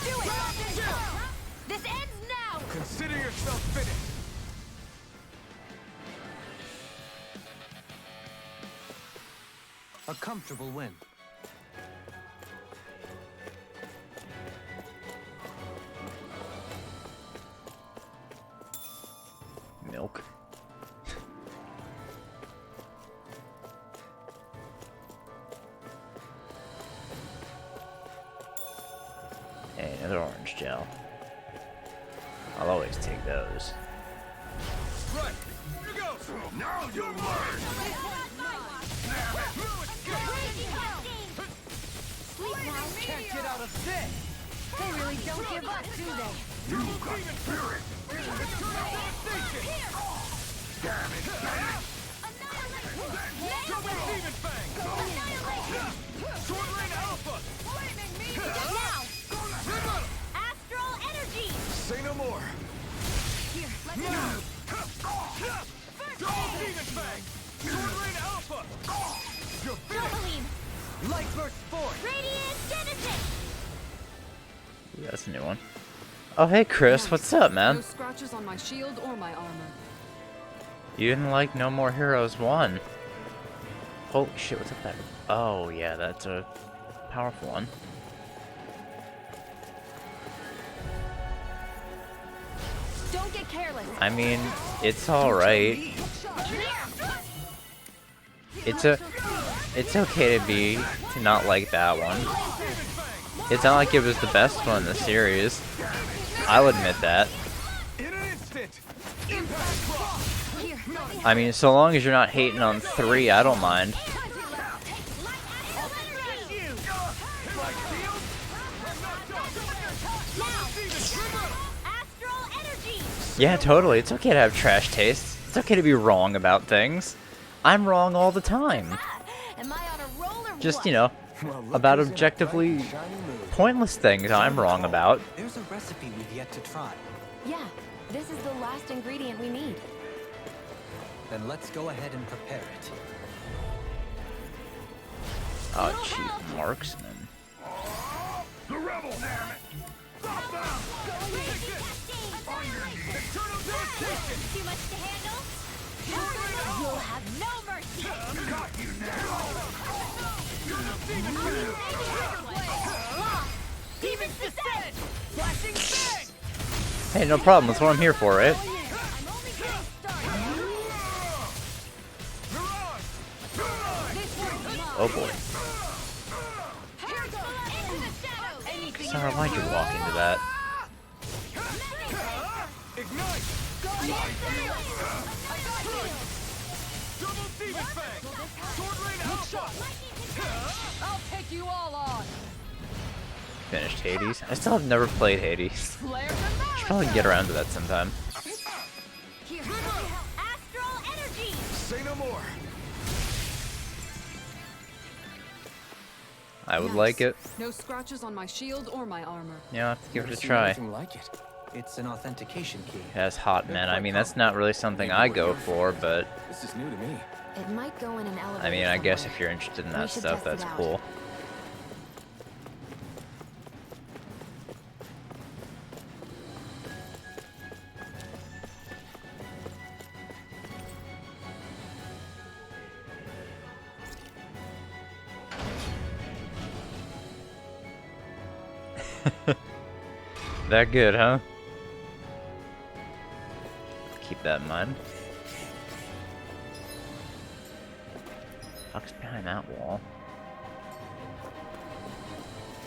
Do it! This ends now! Consider yourself finished. A comfortable win. Milk. Hey, another orange gel. I'll always take those. Right! You go! Now you'll learn! Can't get out of this! They really don't give up, do they? You got spirit! Double Demon Fang! Sword Rain Alpha! Now! Astral energy! Say no more. Here, let me know. Double Demon Fang! Sword Rain Alpha! You're finished! Doubling! Light burst forth! Radiant Genesis! Ooh, that's a new one. Oh, hey Chris, what's up, man? No scratches on my shield or my armor. You didn't like No More Heroes 1. Holy shit, what's up that? Oh, yeah, that's a powerful one. Don't get careless! I mean, it's alright. It's okay to not like that one. It's not like it was the best one in the series. I'll admit that. In an instant. Here, let me I mean, so long as you're not hating on 3, I don't mind. Astral energy! Yeah, totally. It's okay to have trash tastes. It's okay to be wrong about things. I'm wrong all the time. Am I on a roll or Just, what? you know, Well, look about who's in a objectively bright, shiny mood. pointless things I'm wrong about. There's a recipe we've yet to try. Yeah, this is the last ingredient we need. Then let's go ahead and prepare it. Oh, cheap marksman. The rebel, damn it! Stop them! Too much to handle? You'll have no mercy! Got you now! Demons descend! Flashing fang! Hey, no problem. That's what I'm here for, right? I'm only getting started! This one's mine! Oh boy. Here goes! Into the shadows! Anything Sarah, why'd you walk into that? Ignite! I got you! Double Demon Fang! Sword Rain Alpha! I'll take you all on. Finished Hades. I still have never played Hades. Flare Should Demolisher! probably get around to that sometime. Here, astral energy! Say no more. I would Nice. like it. No scratches on my shield or my armor. Yeah, I'll have to give it a Never seen try. anything like it. It's an authentication key. It has hot men. I mean, that's not really something I go for, but This is new to me. It might go in an elevator I mean, I guess somewhere. if you're interested in We that should stuff, test it that's out. cool. That good, huh? Keep that in mind. behind that wall.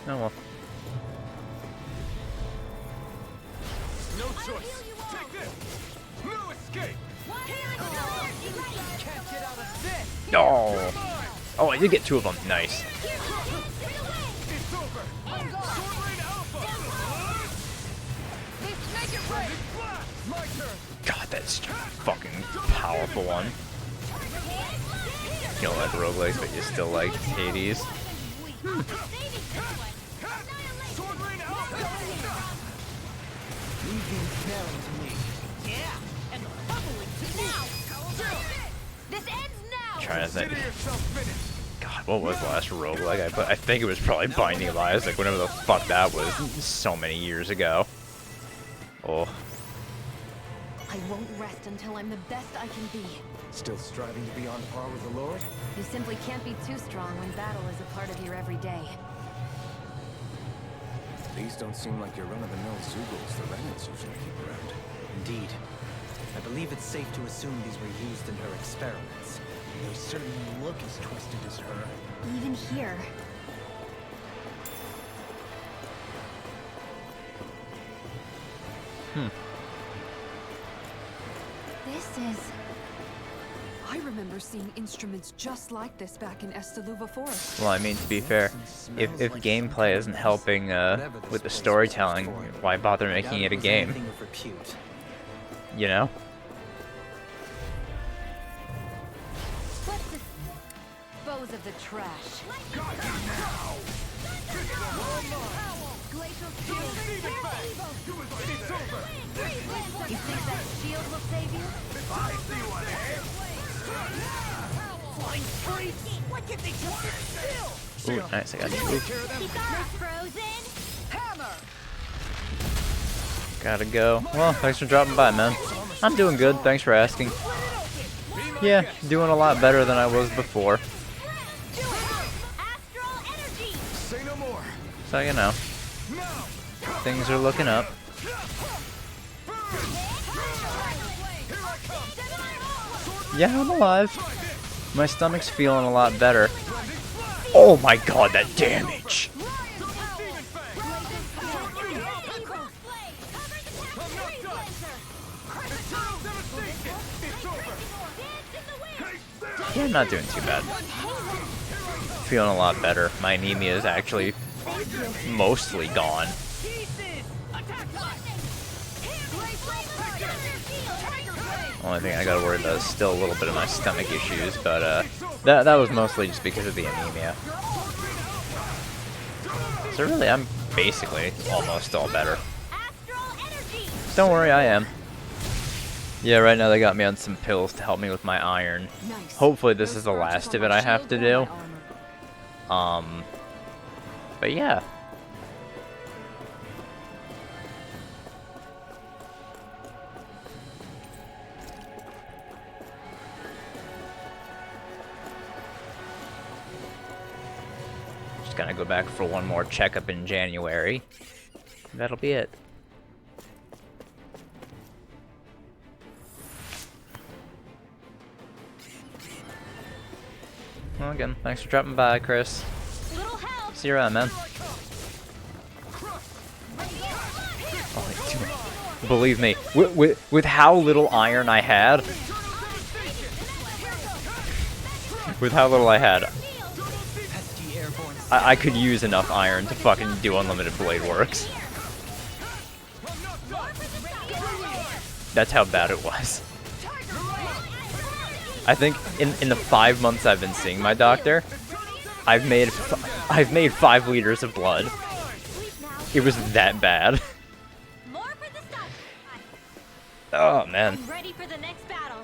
Oh well. No choice. Take this. No escape. Can't get out of this. Oh! Oh, I did get 2 of them. Nice. It's over. Sword Rain Alpha. My turn. God, that's a fucking powerful one. You don't like roguelikes, but you still like Hades. Sword Rain Alpha. Leave the ensnaring to me. Yeah, and the pummeling too. Now. This ends now. Trying to think. Consider yourself finished. God, what was the last roguelike I put? I think it was probably Binding of Isaac, whenever the fuck that was, so many years ago. Oh. I won't rest until I'm the best I can be. Still striving to be on par with the Lord? You simply can't be too strong when battle is a part of your everyday. These don't seem like your run-of-the-mill Zeugles the Renans usually keep around. Indeed. I believe it's safe to assume these were used in her experiments. They certainly look as twisted as her. Even here. This is... I remember seeing instruments just like this back in Estaluva Forest. Well, I mean, to be fair, if gameplay isn't helping with the storytelling, why bother making it a game? Anything of repute. You know? Let's dispose of the trash. Glacial shield. You think that shield will save you? Flying freaks. Why can't they just sit still? Ooh, nice, I got 2. Frozen. Hammer. Gotta go. Well, thanks for dropping by, man. I'm doing good, thanks for asking. Yeah, doing a lot better than I was before. Astral energy. Say no more. So, you know, things are looking up. Yeah, I'm alive. My stomach's feeling a lot better. Oh my god, that damage! Yeah, I'm not doing too bad. Feeling a lot better. My anemia is actually mostly gone. Only thing I gotta worry about is still a little bit of my stomach issues, but that was mostly just because of the anemia. So really, I'm basically almost all better. Don't worry, I am. Yeah, right now they got me on some pills to help me with my iron. Hopefully this is the last of it I have to do. But yeah. Just gonna go back for one more checkup in January. That'll be it. Well, again, thanks for dropping by, Chris. See you around, man. Oh, dude, believe me, with how little iron I had, I could use enough iron to fucking do unlimited blade works. That's how bad it was. I think in the 5 months I've been seeing my doctor, I've made 5 liters of blood. It was that bad. Oh man. Ready for the next battle.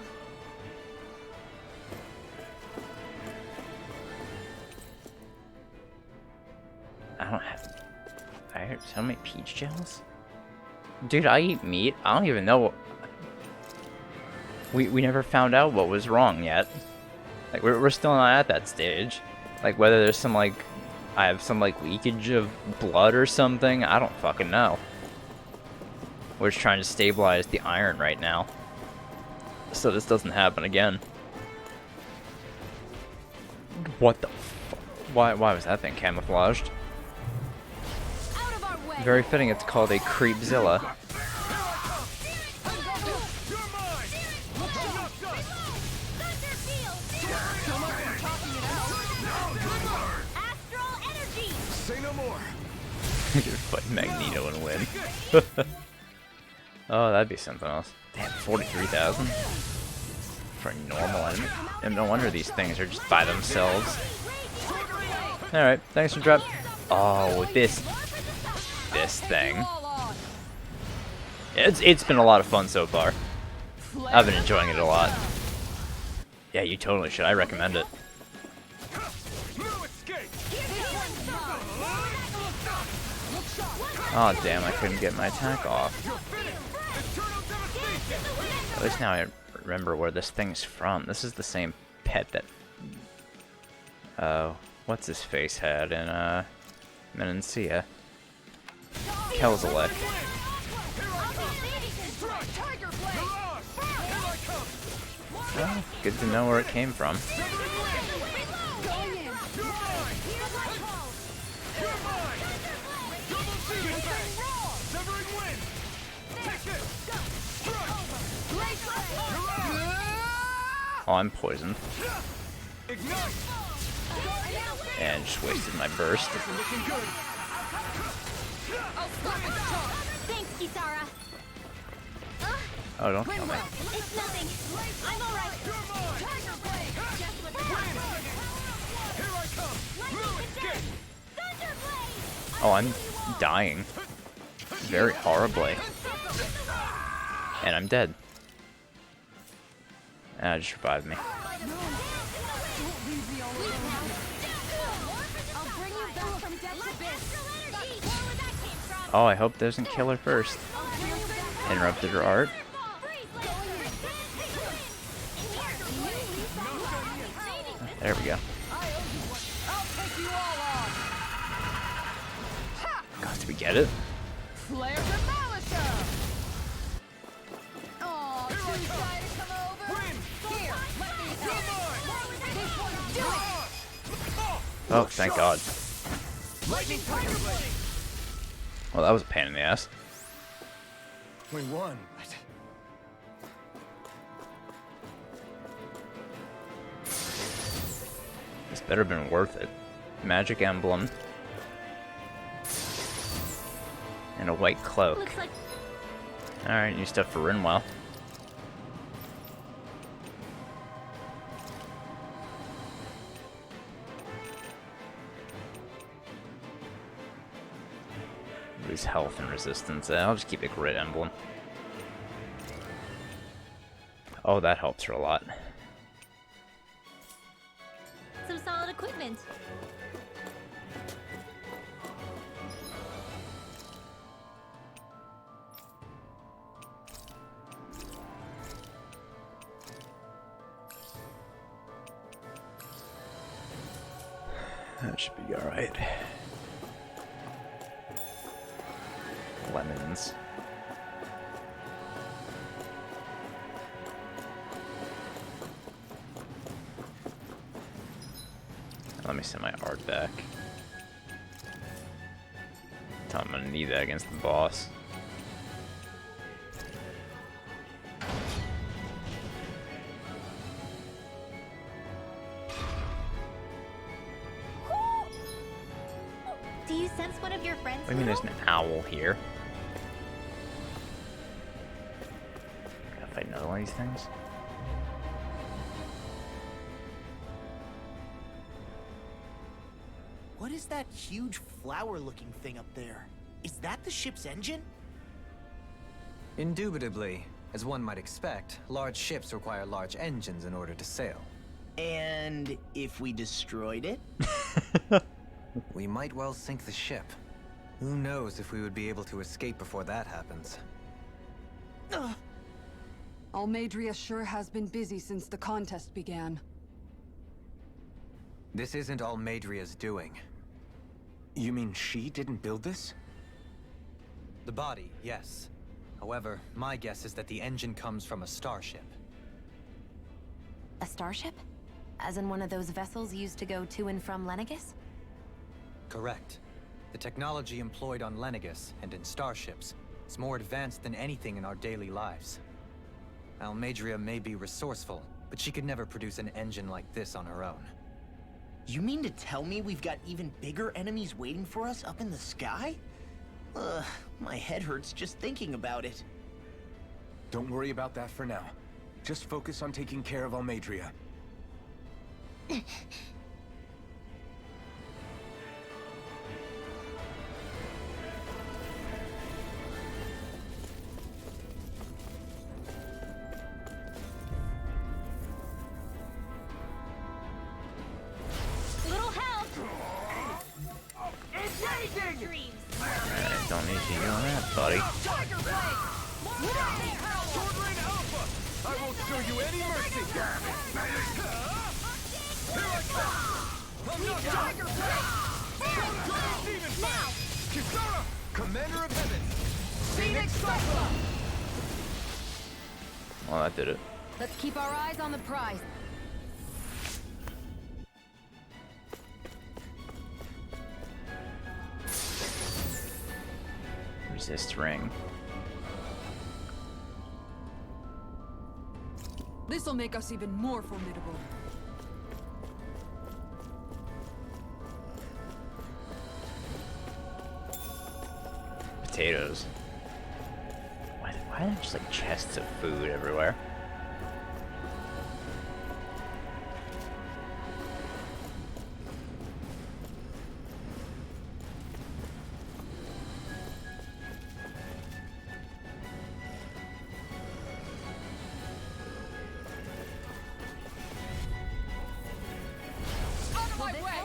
I don't have. I heard so many peach gels. Dude, I eat meat. I don't even know what. We never found out what was wrong yet. Like we're still not at that stage. Like whether there's some like I have some like leakage of blood or something. I don't fucking know. We're just trying to stabilize the iron right now, so this doesn't happen again. What the why was that thing camouflaged? Out of our way. Very fitting it's called a Creepzilla. Astral energy. Say no more. Just fight Magneto and win. Oh, that'd be something else. Damn, 43,000? For a normal enemy? And no wonder these things are just by themselves. Alright, thanks for drop. Oh, with this thing. It's been a lot of fun so far. I've been enjoying it a lot. Yeah, you totally should. I recommend it. Oh damn, I couldn't get my attack off. At least now I remember where this thing's from. This is the same pet that what's his face had in Menancia. Kelzalek. Well, good to know where it came from. Oh, I'm poisoned. And just wasted my burst. Thanks, Kisara. Oh, don't kill me. It's nothing. I'm alright. Tiger Blade. Just what the Here I come. Thunder Blade. Oh, I'm dying. Very horribly. And I'm dead. Just revive me. I'll bring you back from death's abyss. Where that came from. Oh, I hope doesn't kill her first. Interrupted her art. There we go. God, did we get it? Flare Demolisher! Aw, too shy to come over? Here, let me help. This one, do it! Oh, thank God. Well, that was a pain in the ass. We won, but This better have been worth it. Magic emblem. And a white cloak. Looks like Alright, new stuff for Rinwell. Lose health and resistance. I'll just keep a grid emblem. Oh, that helps her a lot. some solid equipment. That should be alright. Lemons. Let me send my art back. I'm gonna need that against the boss. Do you sense one of your friends? What do you mean there's an owl here? Gotta fight another one of these things? What is that huge flower-looking thing up there? Is that the ship's engine? Indubitably. As one might expect, large ships require large engines in order to sail. And if we destroyed it? We might well sink the ship. Who knows if we would be able to escape before that happens. Almadria sure has been busy since the contest began. This isn't Almadria's doing. you mean she didn't build this? The body, yes. However, my guess is that the engine comes from a starship. A starship? As in one of those vessels used to go to and from Lenegis? Correct. The technology employed on Lenegis and in starships is more advanced than anything in our daily lives. Almadria may be resourceful, but she could never produce an engine like this on her own. You mean to tell me we've got even bigger enemies waiting for us up in the sky? My head hurts just thinking about it. Don't worry about that for now. Just focus on taking care of Almadria. Little help! Engaging! Dreams! I don't need you doing that, buddy. Tiger Blade! Sword Rain Alpha! I won't show you any mercy! Damn it! Here I come! I'm not Tiger Blade! Demon Fang! Kisara! Commander of Heaven! Phoenix Cyclone! Well, that did it. Let's keep our eyes on the prize. Resist ring. This'll make us even more formidable. Potatoes. Why are there just like chests of food everywhere? Out of my way!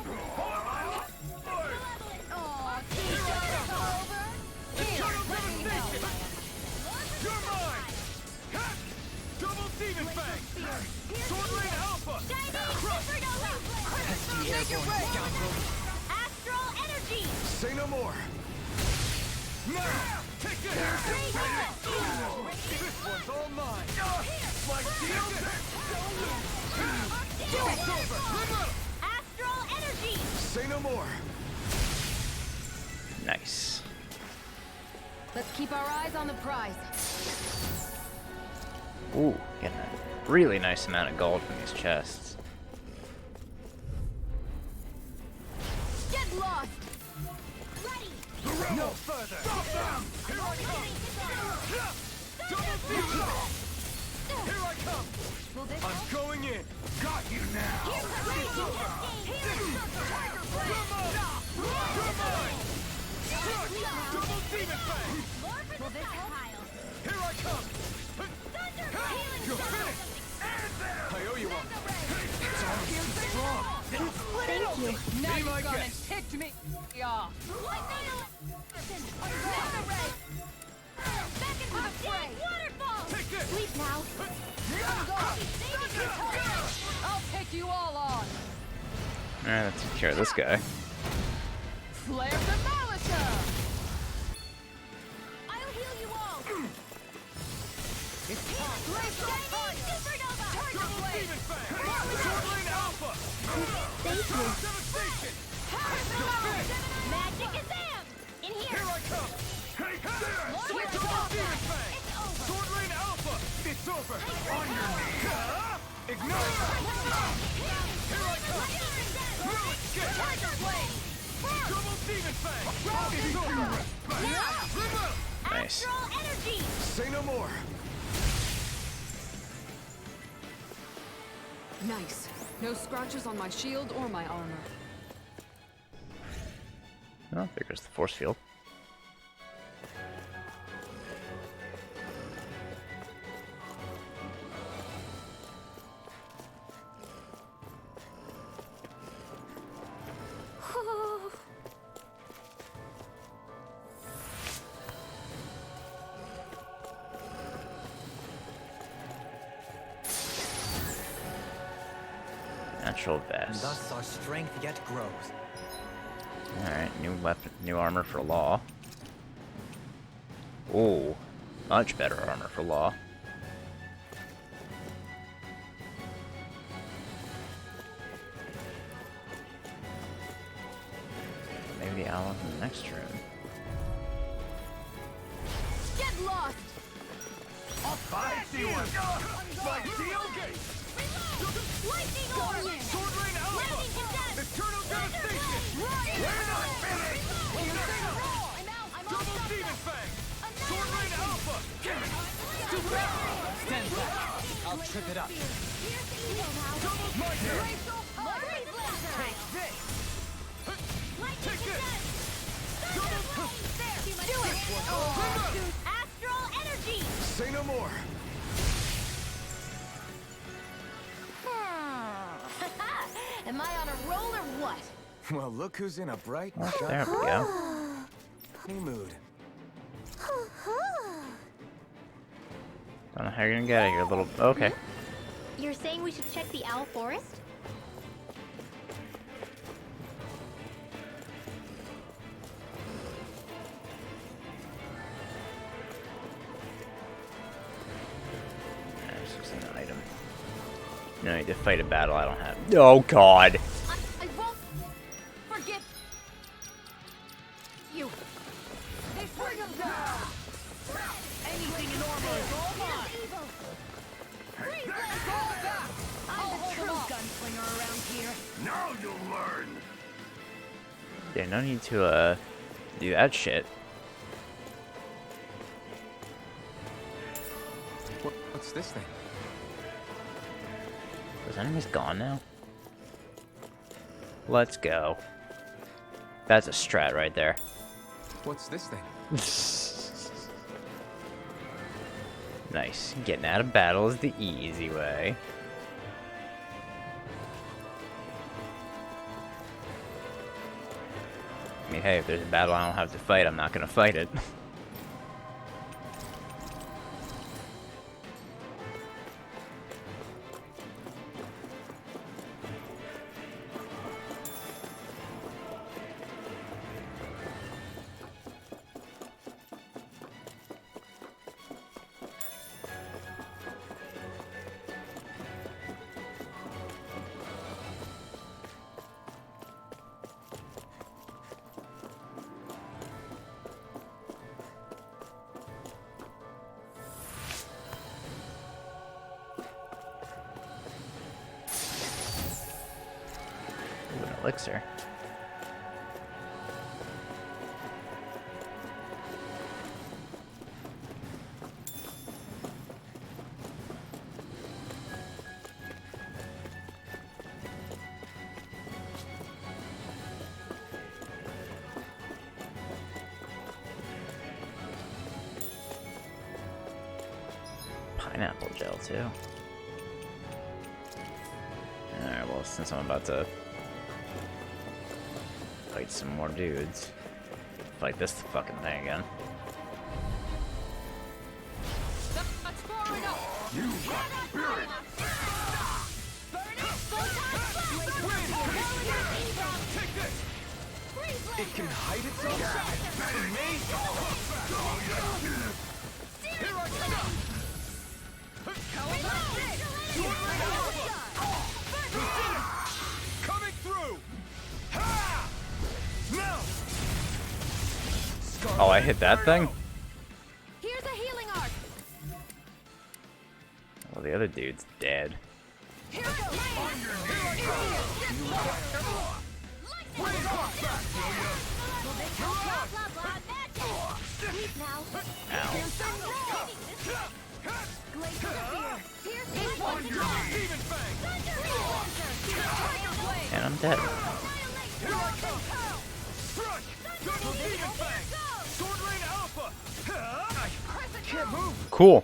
Aw, Keisha, over! Here, let me help! You're mine! Heck! Double Demon Fang! Sword Rain Alpha! Astral energy! Say no more! Now! Take this! This one's all mine! My deal? It's over! Astral energy! Say no more! Nice. Let's keep our eyes on the prize. Ooh, getting a really nice amount of gold from these chests. Get lost! Ready! No further! Stop them! Here I come! Double Demon Fang! Here I come! Will this I'm going in! Got you now! Here's the raging cascade! Tiger Blade! You're mine! Double Demon Fang! More for the pile! Here I come! Thunder! You're finished! I owe you one! Thank you. Now you've gone and Ticked me off. Back into the fray! Waterfall! Take this! Sleep now! I'll take you all on. Alright, let's take care of this guy. Flare the Malika! I'll heal you all! It's Supernova! Double Demon Fang! Sword Rain Alpha! Thank you. Devastation! Magic Azam! In here! Here I come! Hey, there! Switch Double off! Demon Fang! It's over! Sword Rain Alpha! It's over! On your knees! Ignite! Here I come! Through it! Get! Tiger Blade! Double Demon Fang! It's over! Now! Nice. Astral energy! Say no more! Nice. No scratches on my shield or my armor. Oh, there goes the force field. Natural And vest. thus our strength yet grows. Alright, new weapon, new armor for Law. Ooh, much better armor for Law. maybe owl in the next room. Get lost! I see one! Fight deal gate! Lightning orb! Sword Rain Alpha! Lightning condensed! Eternal devastation! We're not finished! Double Demon Fang! Sword Rain Alpha! Stand back. I'll trip it up. Double Mighty! Take this! Take this! Do it! Astral energy! Say no more. Am I on a roll or what? Well, look who's in a bright and Oh, there we go. shiny mood. Don't know how you're gonna get out of here, little. Okay. You're saying we should check the Owl Forest? That's just an item. No need to fight a battle I don't have. Oh God. I won't forgive you. They bring him down. Anything in armor is all mine. I'm the true gunslinger around here. Now you'll learn! Yeah, no need to do that shit. What's this thing? Those enemies gone now? Let's go. That's a strat right there. What's this thing? Nice. Getting out of battle is the easy way. I mean, hey, if there's a battle I don't have to fight, I'm not gonna fight it. Ooh, an elixir. Pineapple gel too. Alright, well, since I'm about to fight some more dudes, fight this fucking thing again. That's far enough. You got spirit! Take this! It can hide itself? Better me! Here I come! Coming through! Ha! Now! Oh, I hit that thing? Here's a healing arc. Well, the other dude's dead. Here it goes. And I'm dead. Cool.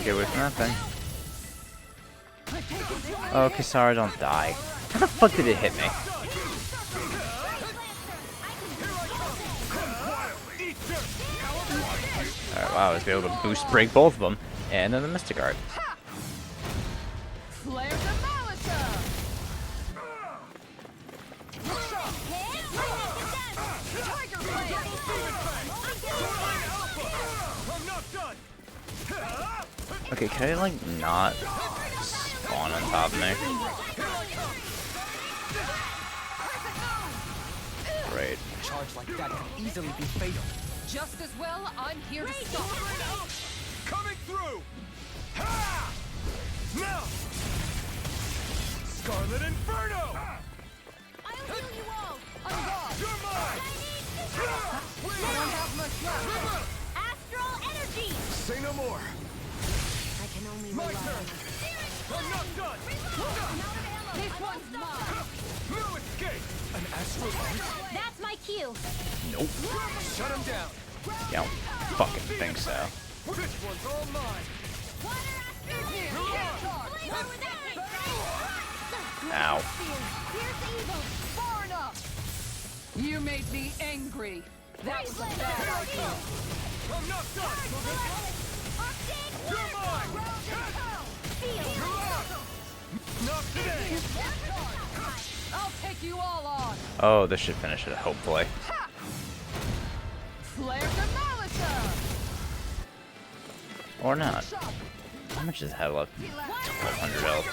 Get away from that thing. Oh, Kisara, don't die. How the fuck did it hit me? Alright, wow, I was able to boost break both of them. And then the Mystic Art. Flare Demolitor! Tiger Blade! I'm not done. Okay, can I like not spawn on top of me? Great. A charge like that can easily be fatal. Just as well, I'm here to stop. Coming through. Ha! Now. Scarlet Inferno. I'll heal you all. On guard! You're mine. I don't have much left. Astral energy. Say no more. I can only My rely on turn. I'm not done. This one's mine! No escape. An astral arc? That's my cue. Nope. Shut him down. Yeah, I don't fucking think so. This one's all mine. Ow. Here's evil. Far enough! You made me angry. That was a bad idea. I'm not done. You're mine. You're out. Not today. I'll take you all on. Oh, this should finish it, hopefully. Flare Demolitor! Or not. How much does it have left? 1200 health.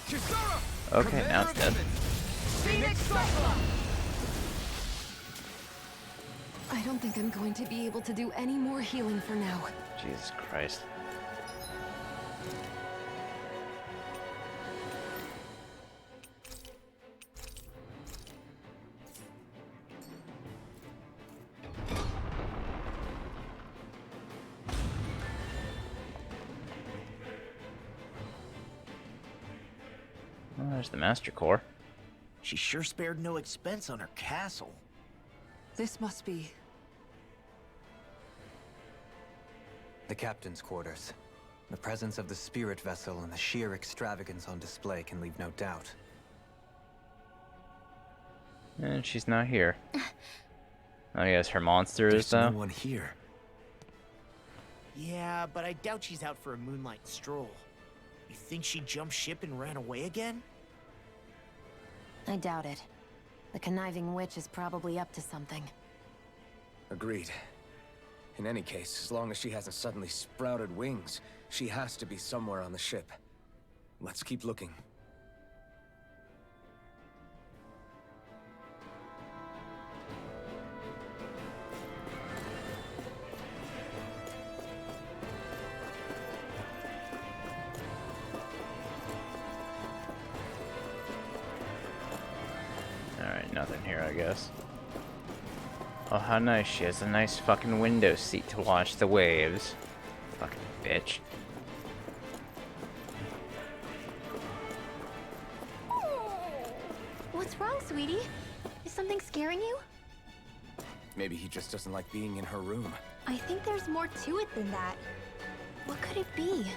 Kisara. Okay, now it's dead. Phoenix Cyclone! I don't think I'm going to be able to do any more healing for now. Jesus Christ. Well, there's the Master Core. She sure spared no expense on her castle. This must be... The captain's quarters. The presence of the spirit vessel and the sheer extravagance on display can leave no doubt. And she's not here. Oh yes, her monster There's is though. no one here. Yeah, but I doubt she's out for a moonlight stroll. You think she jumped ship and ran away again? I doubt it. The conniving witch is probably up to something. Agreed. In any case, as long as she hasn't suddenly sprouted wings, she has to be somewhere on the ship. Let's keep looking. Alright, nothing here, I guess. Oh, how nice. She has a nice fucking window seat to watch the waves. Fucking bitch. What's wrong, sweetie? Is something scaring you? Maybe he just doesn't like being in her room. I think there's more to it than that. What could it be?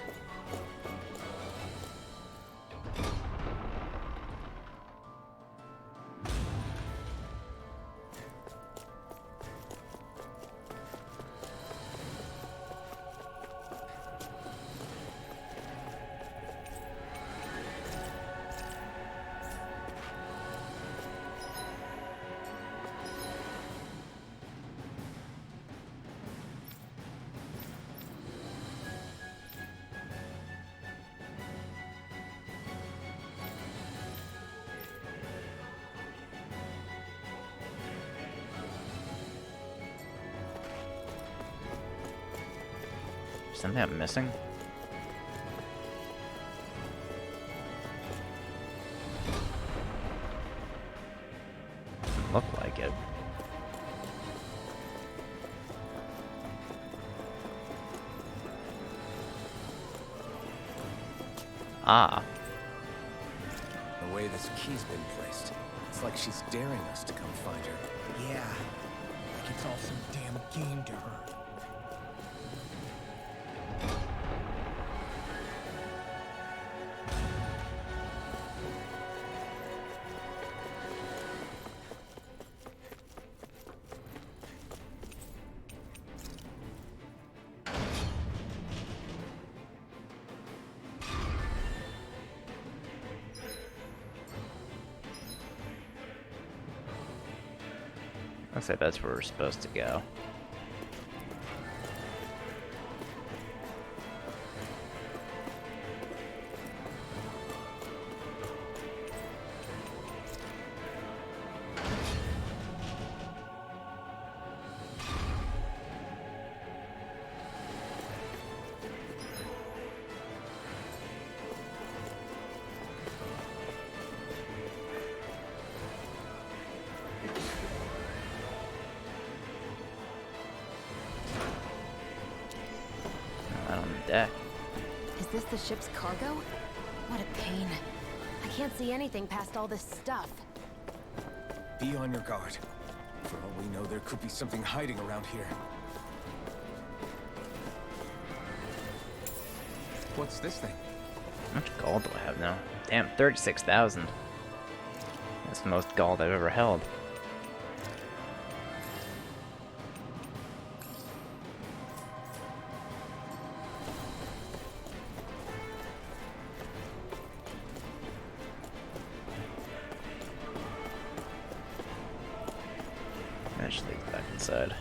Something I'm missing? Doesn't look like it. Ah. The way this key's been placed, it's like she's daring us to come find her. Yeah, like it's all some damn game to her. Looks like that's where we're supposed to go. Deck. Is this the ship's cargo? What a pain. I can't see anything past all this stuff. Be on your guard. For all we know, there could be something hiding around here. What's this thing? How much gold do I have now? Damn, 36,000. That's the most gold I've ever held. I should leave it back inside.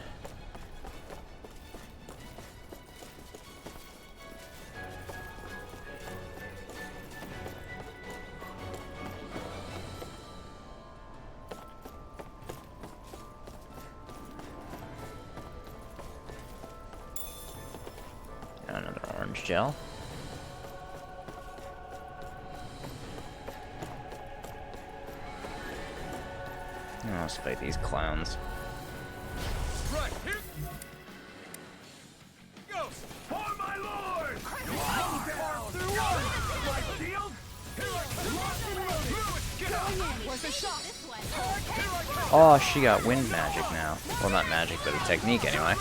Another orange gel. Oh, let's fight these clowns. Right, here goes! For my lord! You all down! Through one! My shield! Here I come! Get out! Where's the shot? Oh, she got wind magic now. Well, not magic, but a technique anyway.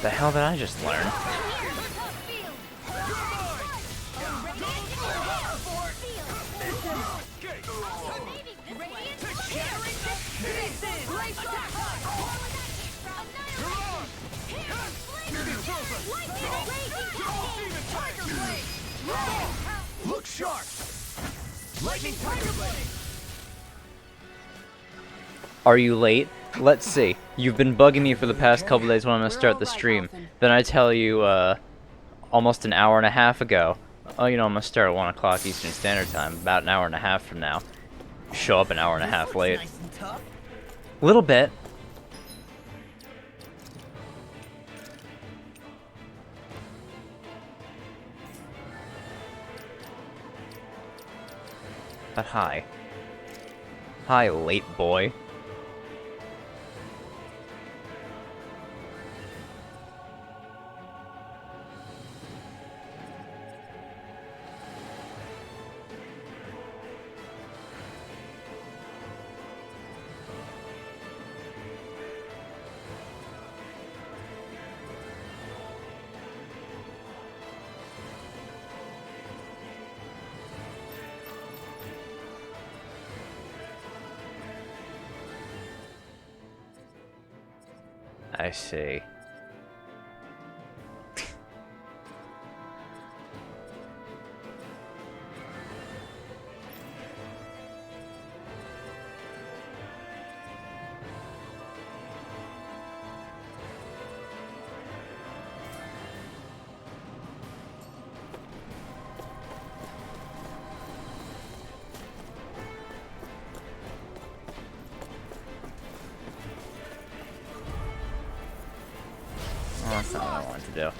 The hell did I just learn? Look sharp! Lightning Tiger Blade! Are you late? Let's see. You've been bugging me for the past couple days when I'm gonna start the stream. Then I tell you, almost an hour and a half ago, oh, you know, I'm gonna start at 1 o'clock Eastern Standard Time, about an hour and a half from now. Show up an hour and a half late. Nice and tough. Little bit. But hi. Hi, late boy. I see. Oh, that's not what I wanted to do.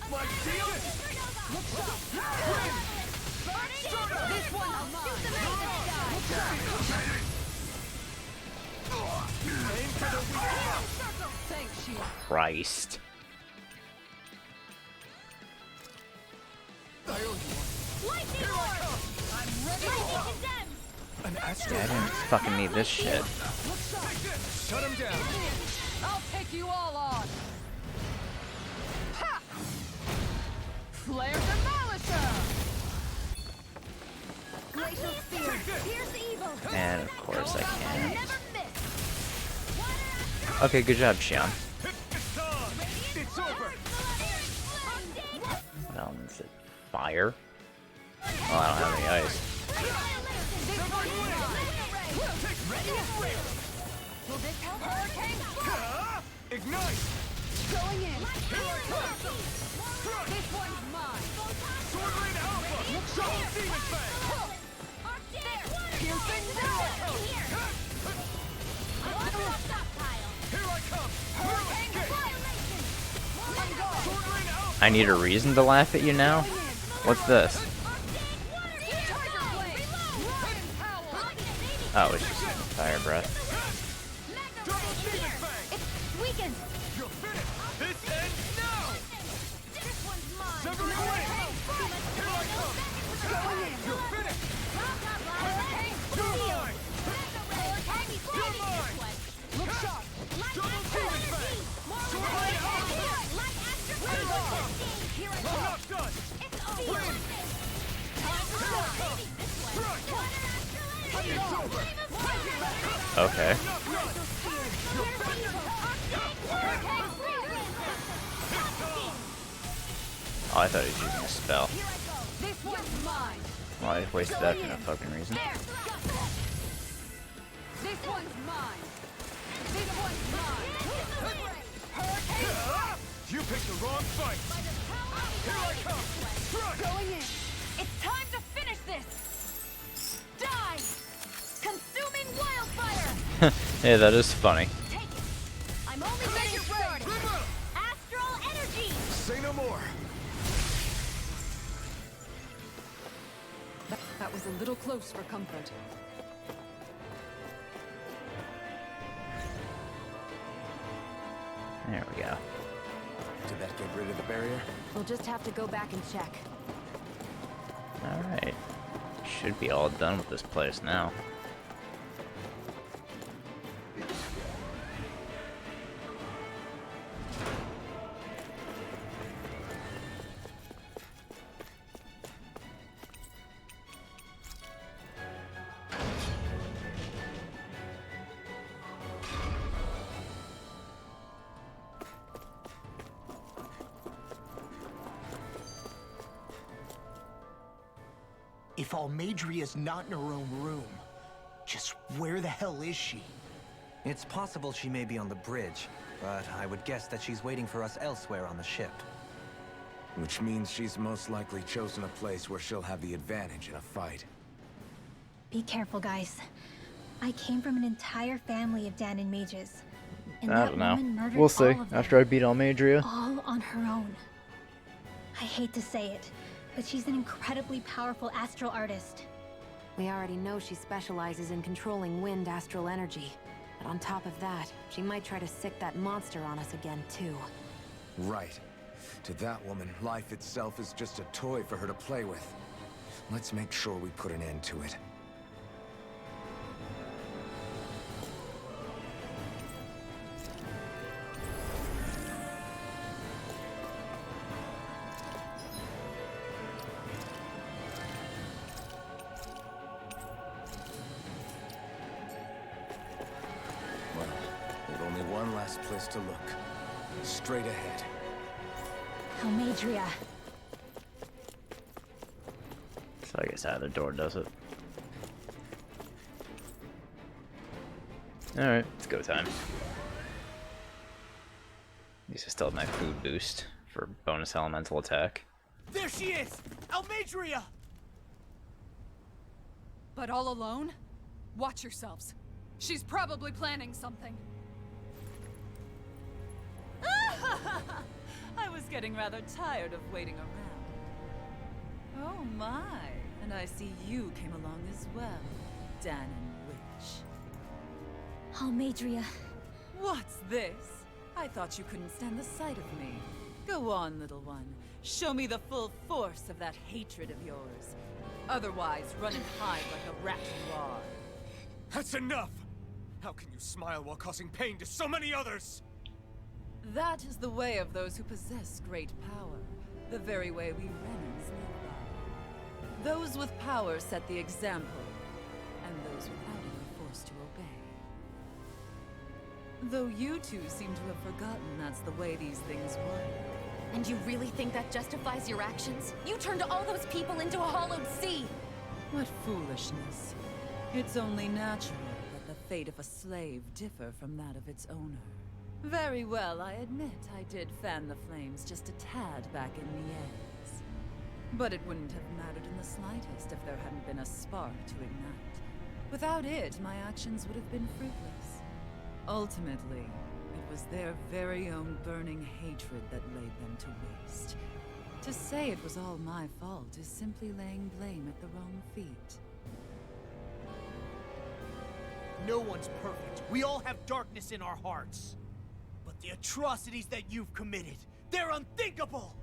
My shield! This one's mine. Aim for the weak. Thanks, Shield. Christ. I owe you one. Lightning Orb! I'm ready. Lightning condemns. An astro. Yeah, I didn't fucking need this shit. Shut him down. I'll take you all on. Ha! Flare Demolisher! Glacial Spear. Here's the evil. And of course I can. Okay, good job, Xion. It's over. What element is it? Fire? Well, I don't have any ice. Ignite. Going in. This one's mine. Sword Rain Alpha. Double Demon Fang. Piercing Here I come. Sword Rain Alpha. I need a reason to laugh at you now? What's this? Oh, it's just fire breath. Double Demon Fang. Weakened. You're finished. This ends now. This one's mine. Severing Wing. Here I come. You're finished. You're mine. You're mine. Look sharp. Double Demon Fang. Sword Rain Alpha. Here I come. I'm not done. Win. Here I come. Crush. It's over. Okay. Oh, I thought he was using a spell. This one's mine. Well, I wasted that for no fucking reason. This one's mine. This one's mine. You picked the wrong fight. Here I come. Crush. Going in. It's time to finish this. Die. Consuming wildfire. Yeah, that is funny. Take it. I'm only getting started. Astral energy. Say no more. That was a little close for comfort. There we go. Did that get rid of the barrier? We'll just have to go back and check. Alright. Should be all done with this place now. If Almadria's not in her own room, just where the hell is she? It's possible she may be on the bridge, but I would guess that she's waiting for us elsewhere on the ship. Which means she's most likely chosen a place where she'll have the advantage in a fight. Be careful, guys. I came from an entire family of Danon mages. And I that don't know. woman murdered We'll see. all of them, After I beat Almadria. all on her own. I hate to say it, but she's an incredibly powerful astral artist. We already know she specializes in controlling wind astral energy. But on top of that, she might try to sick that monster on us again, too. Right. To that woman, life itself is just a toy for her to play with. Let's make sure we put an end to it. Well, with only one last place to look. Straight ahead. Almadria. So I guess either door does it. Alright, it's go time. At least I still have my food boost for bonus elemental attack. There she is! Almadria! But all alone? Watch yourselves. She's probably planning something. I was getting rather tired of waiting around. Oh my, and I see you came along as well, Danon Witch. Almadria. What's this? I thought you couldn't stand the sight of me. Go on, little one. Show me the full force of that hatred of yours. Otherwise, run and hide like a rat you are. That's enough! How can you smile while causing pain to so many others? That is the way of those who possess great power. The very way we Renans live by. Those with power set the example, and those without Though you two seem to have forgotten that's the way these things work. And you really think that justifies your actions? You turned all those people into a hollowed sea! What foolishness. It's only natural that the fate of a slave differ from that of its owner. Very well, I admit I did fan the flames just a tad back in Niez. But it wouldn't have mattered in the slightest if there hadn't been a spark to ignite. Without it, my actions would have been fruitless. Ultimately, it was their very own burning hatred that laid them to waste. To say it was all my fault is simply laying blame at the wrong feet. No one's perfect. We all have darkness in our hearts. But the atrocities that you've committed, they're unthinkable!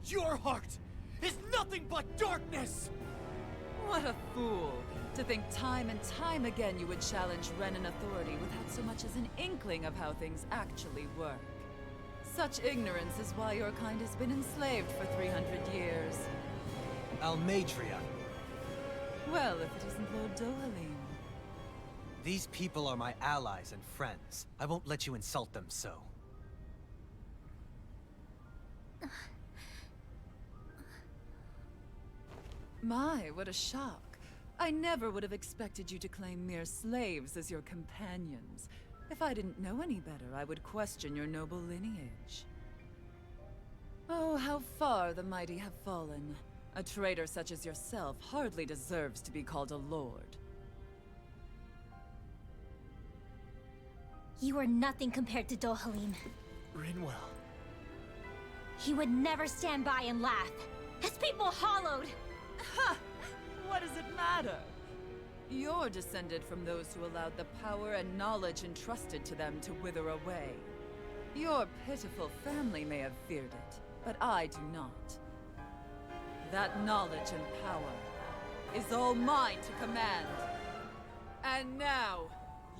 Your heart is nothing but darkness! What a fool! To think time and time again you would challenge Renan authority without so much as an inkling of how things actually work. Such ignorance is why your kind has been enslaved for 300 years. Almeidrea. Well, if it isn't Lord Dohalim. These people are my allies and friends. I won't let you insult them so. My, what a shock. I never would have expected you to claim mere slaves as your companions. If I didn't know any better, I would question your noble lineage. Oh, how far the mighty have fallen. A traitor such as yourself hardly deserves to be called a lord. You are nothing compared to Dohalim. Rinwell. He would never stand by and laugh. His people hollowed! Ha! What does it matter? You're descended from those who allowed the power and knowledge entrusted to them to wither away. Your pitiful family may have feared it, but I do not. That knowledge and power is all mine to command. And now,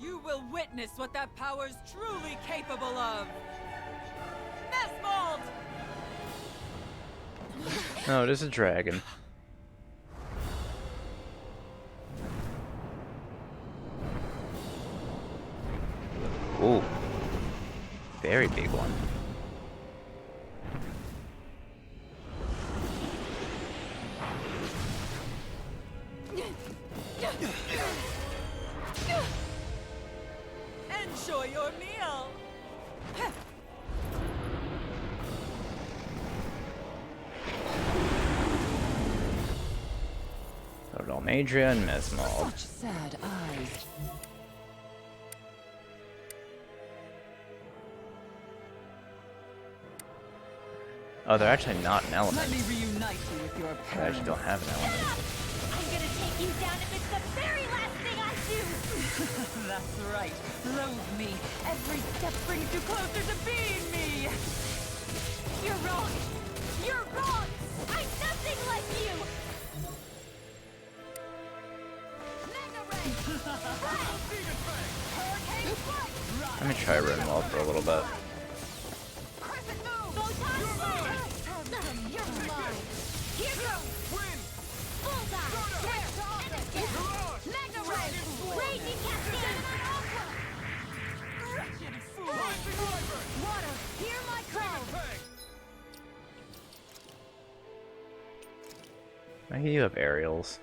you will witness what that power's truly capable of. Nesmold! No, it is a dragon. Ooh. Very big one. Enjoy your meal! Lord Almeidrea and Mesmal. Such sad eyes. Oh, they're actually not an Let element. me reunite you with your They parents. actually don't have an element. I'm gonna take you down if it's the very last thing I do! That's right. Loathe me. Every step brings you closer to being me. You're wrong! You're wrong! I'm nothing like you! Mega Ray! Hurricane Strike! Let me try Rinwell for a little bit. Crescent move! Photon Slayer! You're mine! Here goes! Bullseye! There! Mega Ray! Raging Cascade! Water! Hear my cry! I think you have aerials.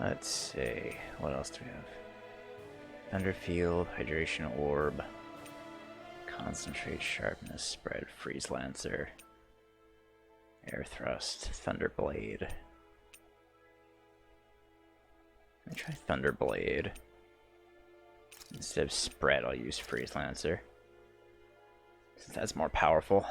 Let's see. What else do we have? Thunderfield, Hydration Orb, Concentrate, Sharpness, Spread, Freeze Lancer, Air Thrust, Thunderblade. Let me try Thunderblade. Instead of Spread, I'll use Freeze Lancer, since that's more powerful.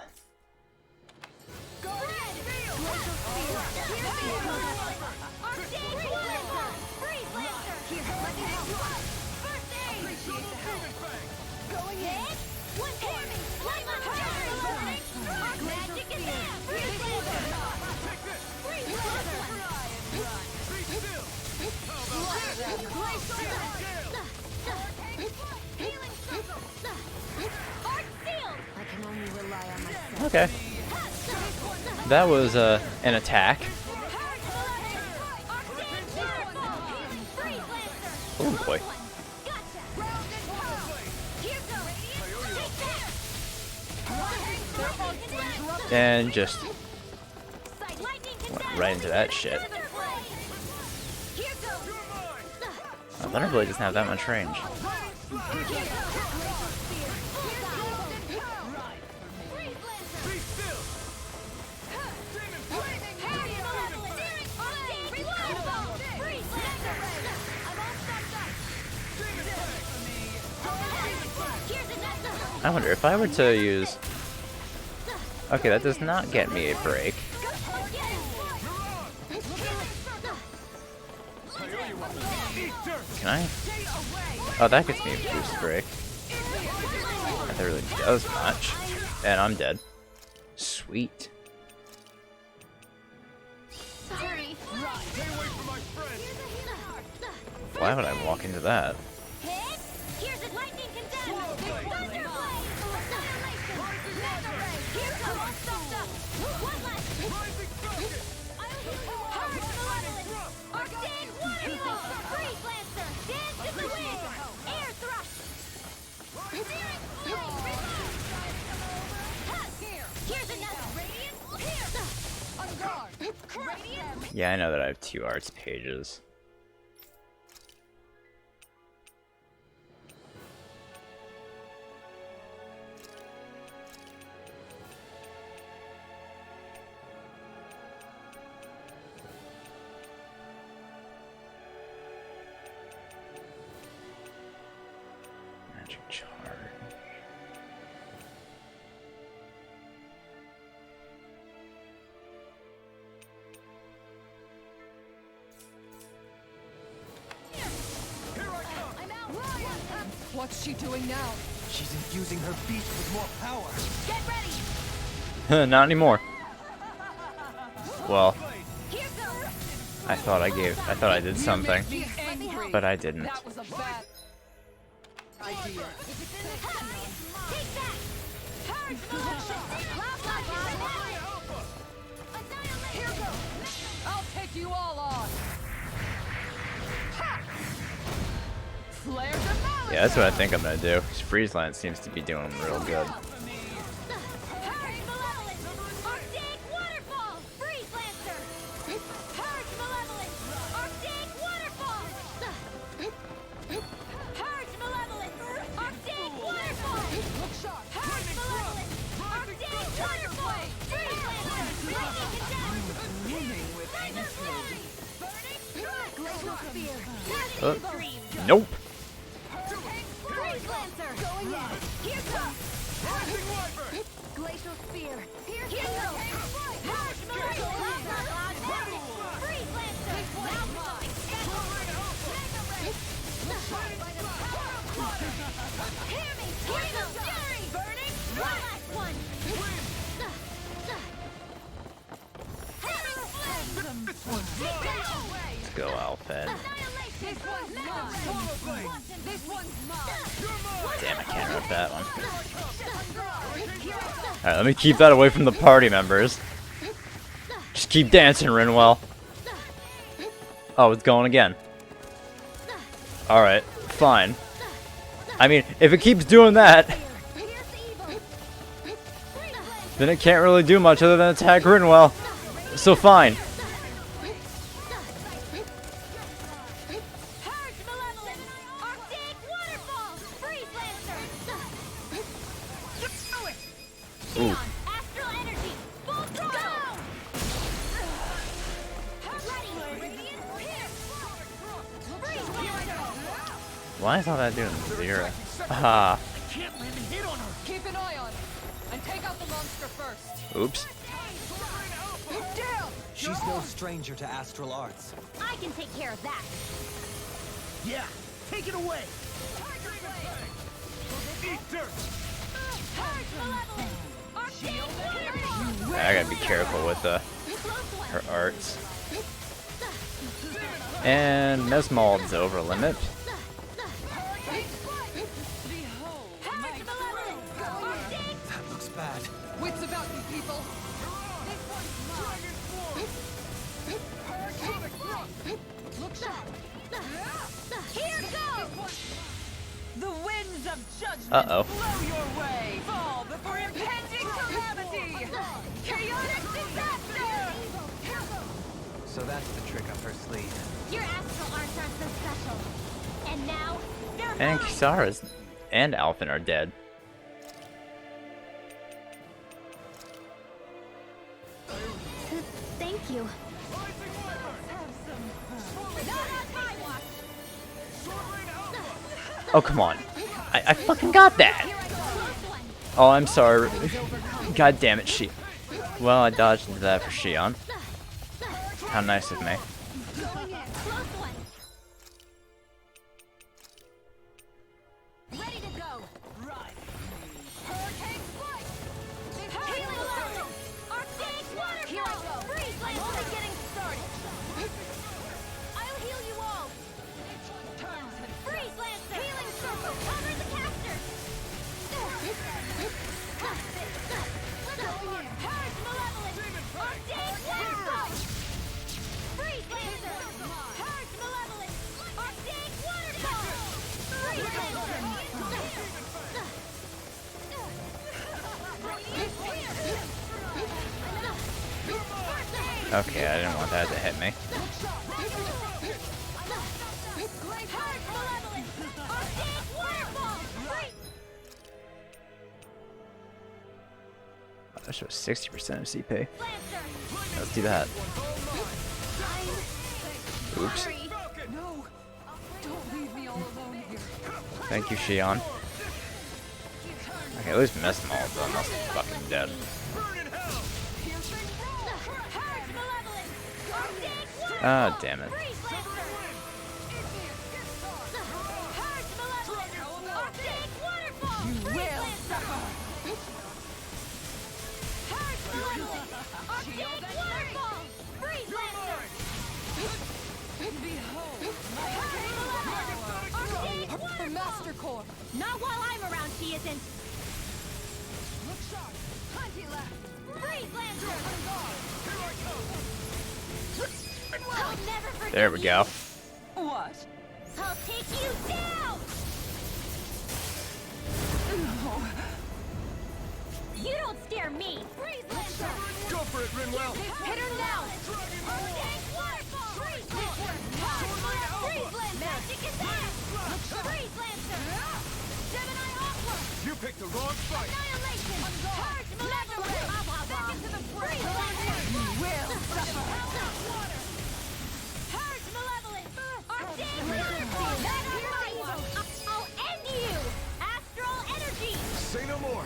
I can only rely on myself. Okay. That was an attack. boy. And just went right into that shit. Thunderblade doesn't have that much range. I wonder if I were to use... Okay, that does not get me a break. Can I? Oh, that gets me a boost break. That really does much. And I'm dead. Sweet. Why would I walk into that? Yeah, I know that I have 2 arts pages. Magic charge. What's she doing now? She's infusing her beast with more power. Get ready. Not anymore. Well, I thought I did something, but I didn't. That was a bad idea. Take that. I'll take you all on. Flare the malice. Yeah, that's what I think I'm gonna do. 'Cause Friesland seems to be doing real good. Nope. Glacial Spear. Here goes. Let's go, Alfed. Damn, I can't rip that one. Alright, let me keep that away from the party members. Just keep dancing, Rinwell. Oh, it's going again. Alright, fine. I mean, if it keeps doing that, then it can't really do much other than attack Rinwell. So fine. Ooh. Why is all that doing 0? Ah. Keep an eye on it and take out the monster first. Oops. She's no stranger to astral arts. I can take care of that. Yeah, take it away. Eat dirt. I gotta be careful with her arts. And Mesmold's over limit. That looks bad. Wits about you, people. Look sharp. Here goes. The winds of judgment Uh-oh. blow your way. Fall before impending calamity. Chaotic disaster. So that's the trick up her sleeve. Your astral arms aren't so special. And now, they're And mine! Kisara's and Alphen are dead. Thank you. Oh, come on. I fucking got that! Oh, I'm sorry. God damn it, She. Well, I dodged into that for Shion. How nice of me. Ready to go. Right. Hurricane strike. Healing element. Arctic waterfall. Here I go. Freeze land. Only getting started. I'll heal you all. Freeze lancer. Healing circle. Cover the caster. Purge malevolence. Arctic waterfall. Freeze lancer. Purge malevolence. Arctic waterfall. Freeze lancer. Okay, I didn't want that to hit me. That shows 60% of CP. Let's do that. Oops. No! Don't leave me all alone here. Thank you, Shion. Okay, at least missed them all, but I'm almost fucking dead. Ah, damn it. You will suffer. The Master Core! Not while I'm around, she isn't. Look sharp! Hunty left! Freeze Lancer! I'll never forget There we go. What? I'll take you down! You don't scare me! Freeze Lancer! Go for it, Rinwell! Hit her now! Hurricane Waterfall! Freeze Lancer! Freeze Lancer! Magic is there! Freeze Lancer! Gemini Aqua! You picked the wrong fight! Annihilation! Purge Malevolence! Back into the Freeze Lancer! You will suffer. Purge Malevolence! Arctic Waterfall! I'll end you! Astral Energy! Say no more!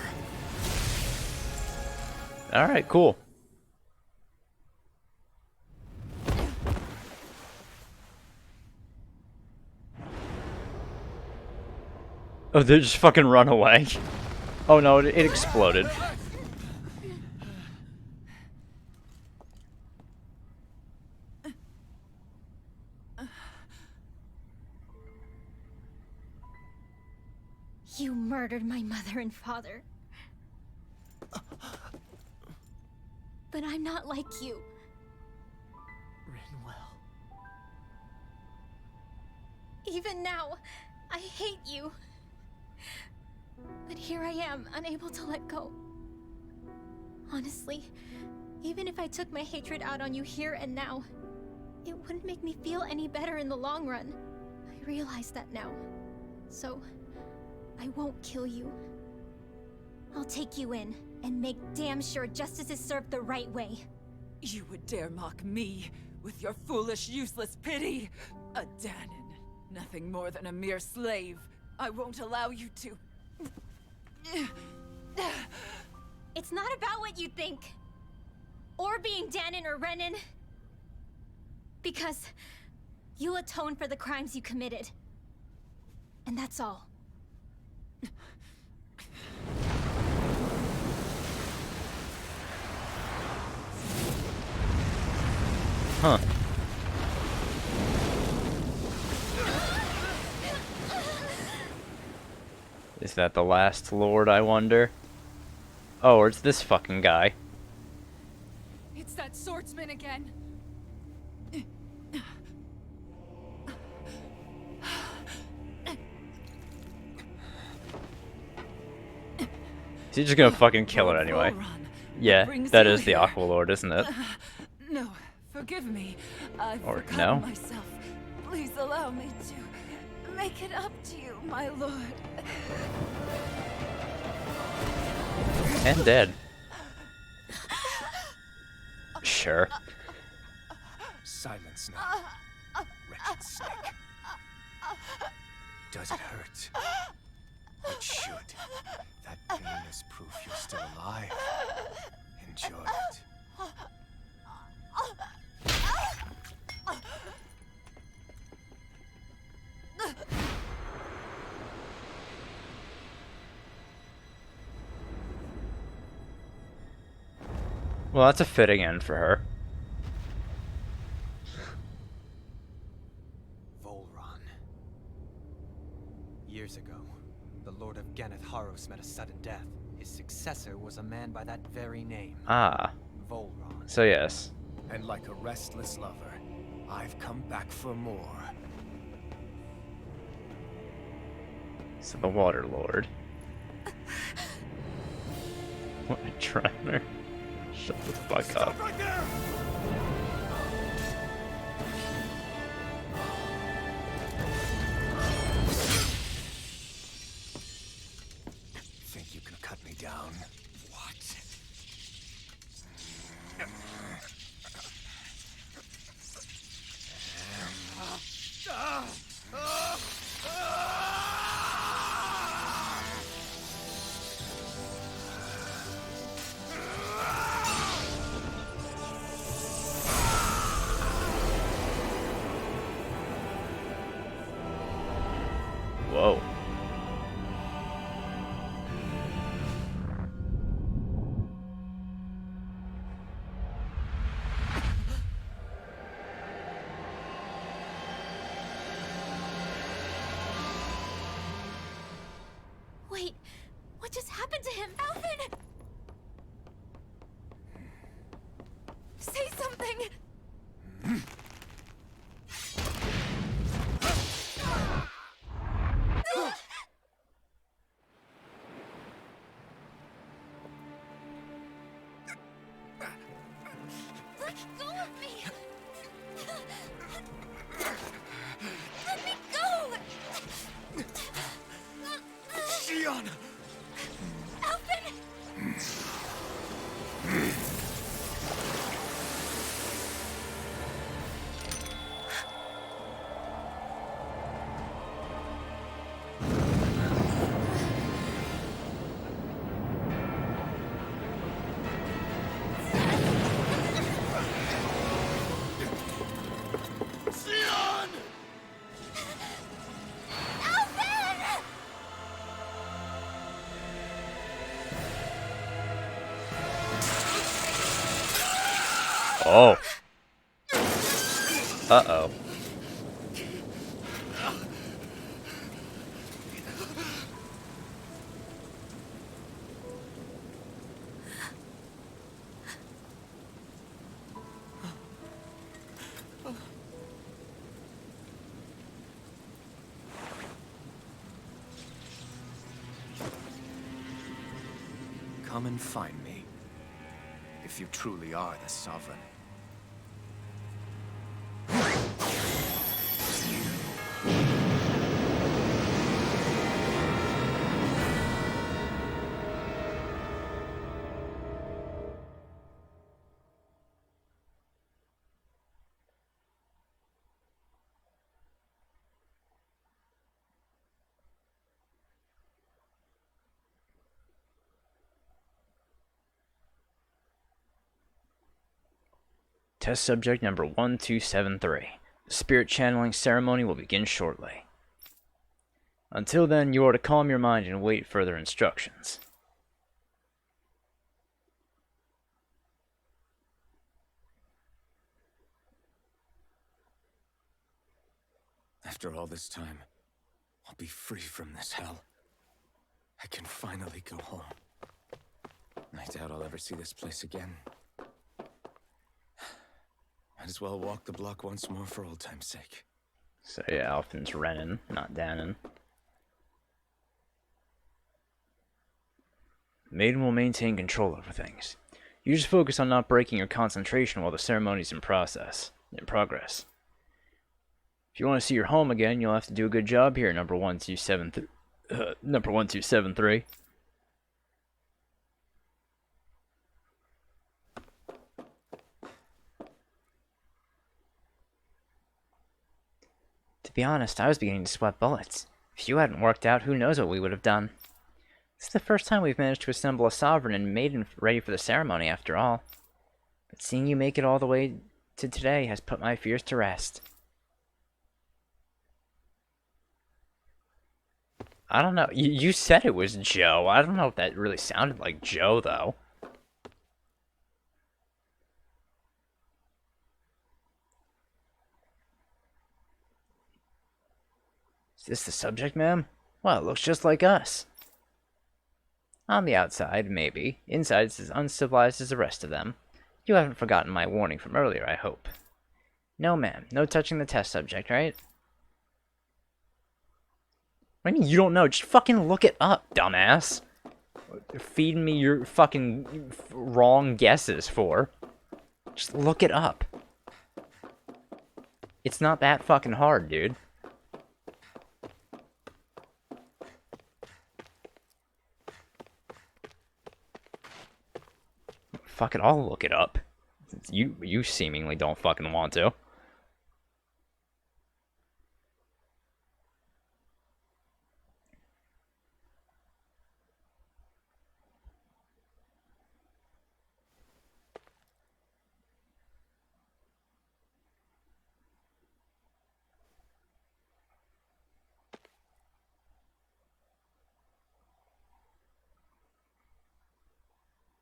Alright, cool. Oh, they just fucking run away. Oh no, it exploded. You murdered my mother and father. But I'm not like you. Rinwell. Even now, I hate you. But here I am, unable to let go. Honestly, even if I took my hatred out on you here and now, it wouldn't make me feel any better in the long run. I realize that now. So, I won't kill you. I'll take you in and make damn sure justice is served the right way. You would dare mock me with your foolish, useless pity? A Danon, nothing more than a mere slave. I won't allow you to. It's not about what you think. Or being Danon or Renan. Because you'll atone for the crimes you committed. And that's all. Huh. Is that the last lord, I wonder? Oh, or it's this fucking guy. It's that swordsman again. Is he just gonna fucking kill it anyway? Volron, Yeah, brings that you is the here? Aqua Lord, isn't it? No, forgive me. I've Or forgotten no? myself. Please allow me to make it up to you, my lord. And dead. Sure. Silence now, wretched snake. Does it hurt? It should. That pain is proof you're still alive. Enjoy it. Well, that's a fitting end for her. Volron. Years ago, the Lord of Ganeth Haros met a sudden death. His successor was a man by that very name, Ah, Volron. so yes. And like a restless lover, I've come back for more. So the Water Lord. What a trainer. Shut the fuck up. Right there! Think you can cut me down? What? Whoa. Wait, what just happened to him? Alvin! Say something! Let go of me! Let me go! Shion! Alvin! Shion! Alvin! Oh. Uh-oh. Come and find me, if you truly are the Sovereign. Test subject number 1273. The spirit channeling ceremony will begin shortly. Until then, you are to calm your mind and wait further instructions. After all this time, I'll be free from this hell. I can finally go home. I doubt I'll ever see this place again. Might as well walk the block once more for old time's sake. So yeah, Alphen's Renan, not Danon. Maiden will maintain control over things. You just focus on not breaking your concentration while the ceremony's in progress. If you want to see your home again, you'll have to do a good job here, number 1273. To be honest, I was beginning to sweat bullets. If you hadn't worked out, who knows what we would have done. This is the first time we've managed to assemble a sovereign and maiden ready for the ceremony, after all. But seeing you make it all the way to today has put my fears to rest. I don't know. You said it was Joe. I don't know if that really sounded like Joe, though. Is this the subject, ma'am? Well, it looks just like us. On the outside, maybe. Inside, it's as uncivilized as the rest of them. You haven't forgotten my warning from earlier, I hope. No, ma'am. No touching the test subject, right? What do you mean you don't know? Just fucking look it up, dumbass. You're feeding me your fucking wrong guesses for. Just look it up. It's not that fucking hard, dude. Fuck it, I'll look it up. You seemingly don't fucking want to.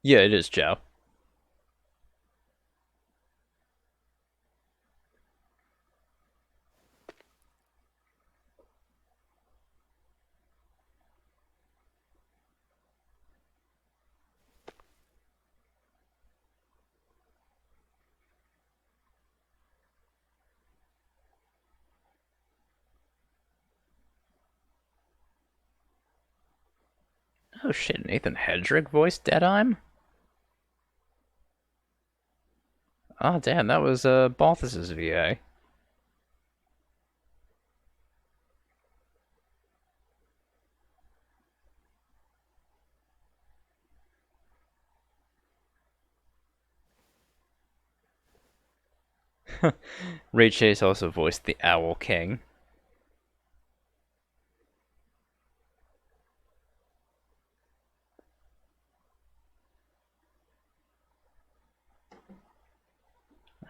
Yeah, it is Joe. Oh shit, Nathan Hedrick voiced Deadime? Oh damn, that was Balthus's VA. Ray Chase also voiced the Owl King.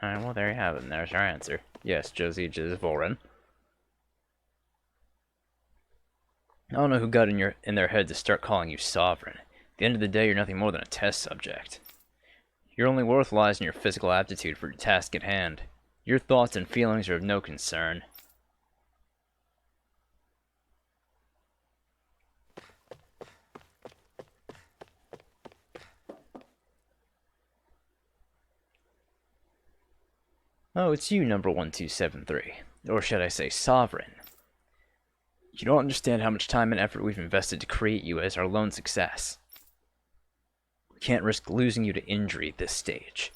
Alright, well there you have it, and there's our answer. Yes, Josie is Vorin. I don't know who got in their head to start calling you sovereign. At the end of the day, you're nothing more than a test subject. Your only worth lies in your physical aptitude for your task at hand. Your thoughts and feelings are of no concern. Oh, it's you, number 1273. Or should I say, Sovereign. You don't understand how much time and effort we've invested to create you as our lone success. We can't risk losing you to injury at this stage.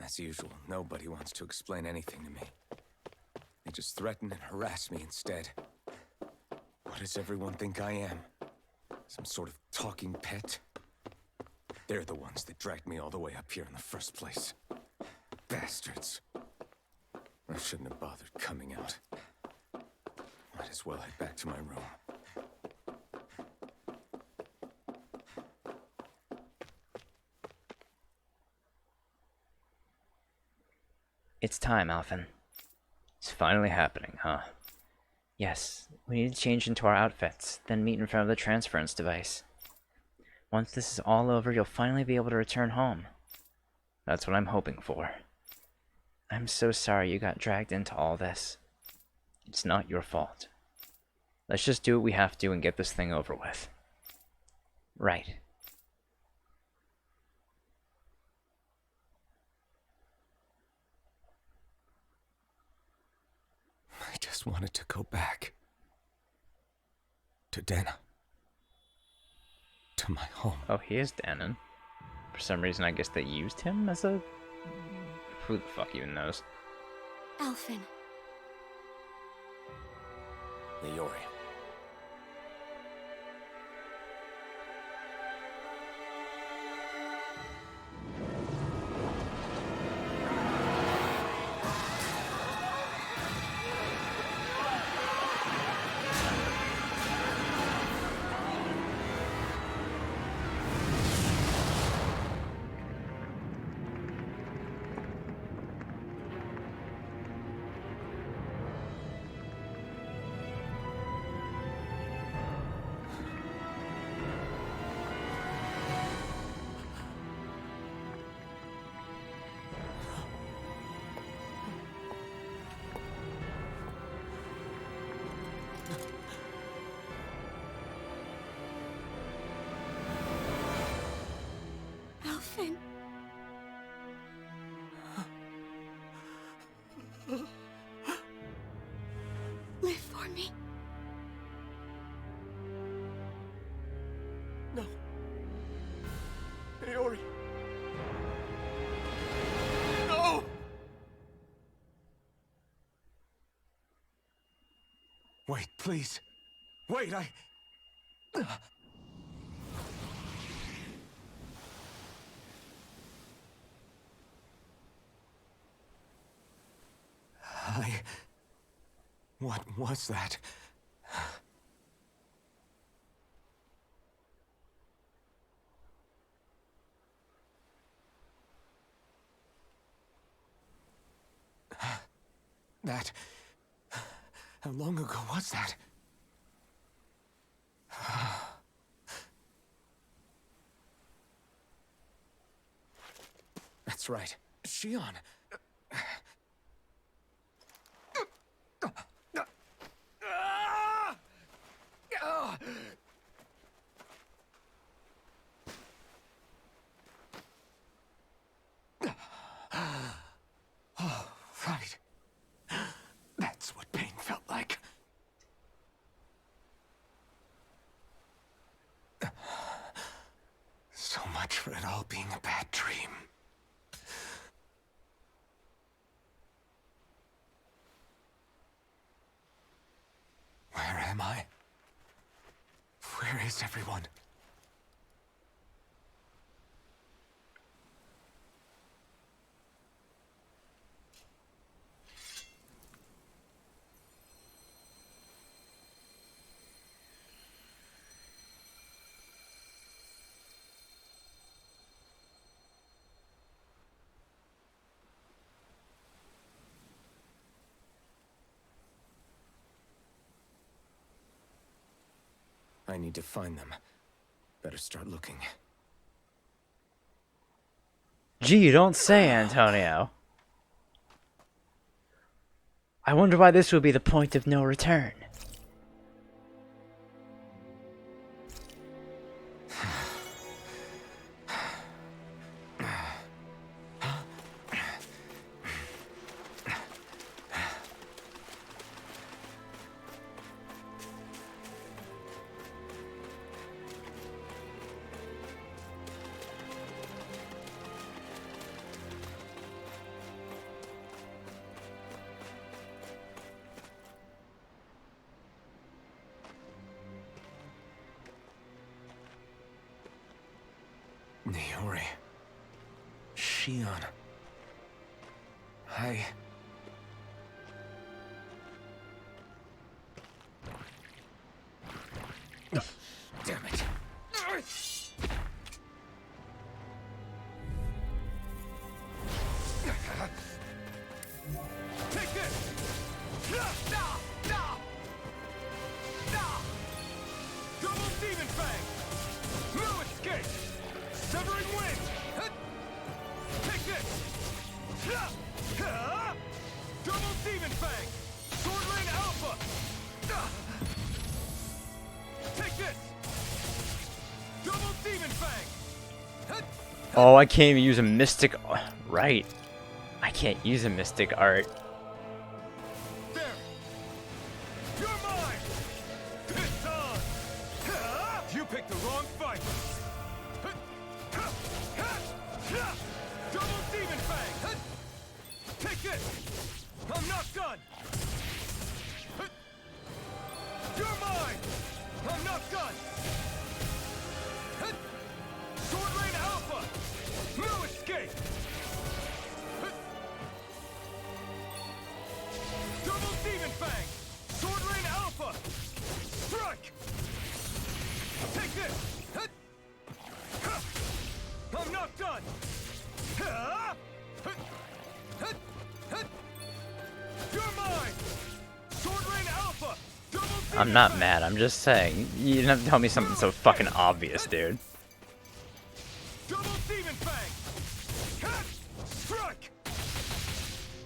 As usual, nobody wants to explain anything to me. They just threaten and harass me instead. What does everyone think I am? Some sort of talking pet? They're the ones that dragged me all the way up here in the first place. Bastards. I shouldn't have bothered coming out. Might as well head back to my room. It's time, Alphen. It's finally happening, huh? Yes, we need to change into our outfits, then meet in front of the transference device. Once this is all over, you'll finally be able to return home. That's what I'm hoping for. I'm so sorry you got dragged into all this. It's not your fault. Let's just do what we have to and get this thing over with. Right. I just wanted to go back. To to Dana. To my home. Oh, he is Danon. For some reason, I guess they used him as a... Who the fuck even knows? Alphen. Leori. Alphen. Live for me. No. Leori. No! Wait, please. Wait, What was that? That... How long ago was that? That's right. Shion. Oh, right. That's what pain felt like. So much for it all being a bad dream. Where am I? Where is everyone? I need to find them. Better start looking. Gee, you don't say, Antonio. I wonder why this would be the point of no return. Leori. Shion. Damn it. Take this! Double Demon Fang! No escape! Severing Wind! Take this! Double Demon Fang! Swordland Alpha! Take this! Double Demon Fang! Oh, I can't even use a mystic... Right. I can't use a mystic art. There! You're mine! This time! picked the wrong fight! Double Demon Fang! Take this! I'm not done! You're mine! I'm not done! Sword Rain Alpha! No escape! Double Demon Fang! Sword Rain Alpha! Strike! Take this! I'm not done! You're mine! Sword Rain Alpha! Double Demon I'm not Fang! mad, I'm just saying. You didn't have to tell me something so fucking obvious, dude. Double Demon Fang! Strike!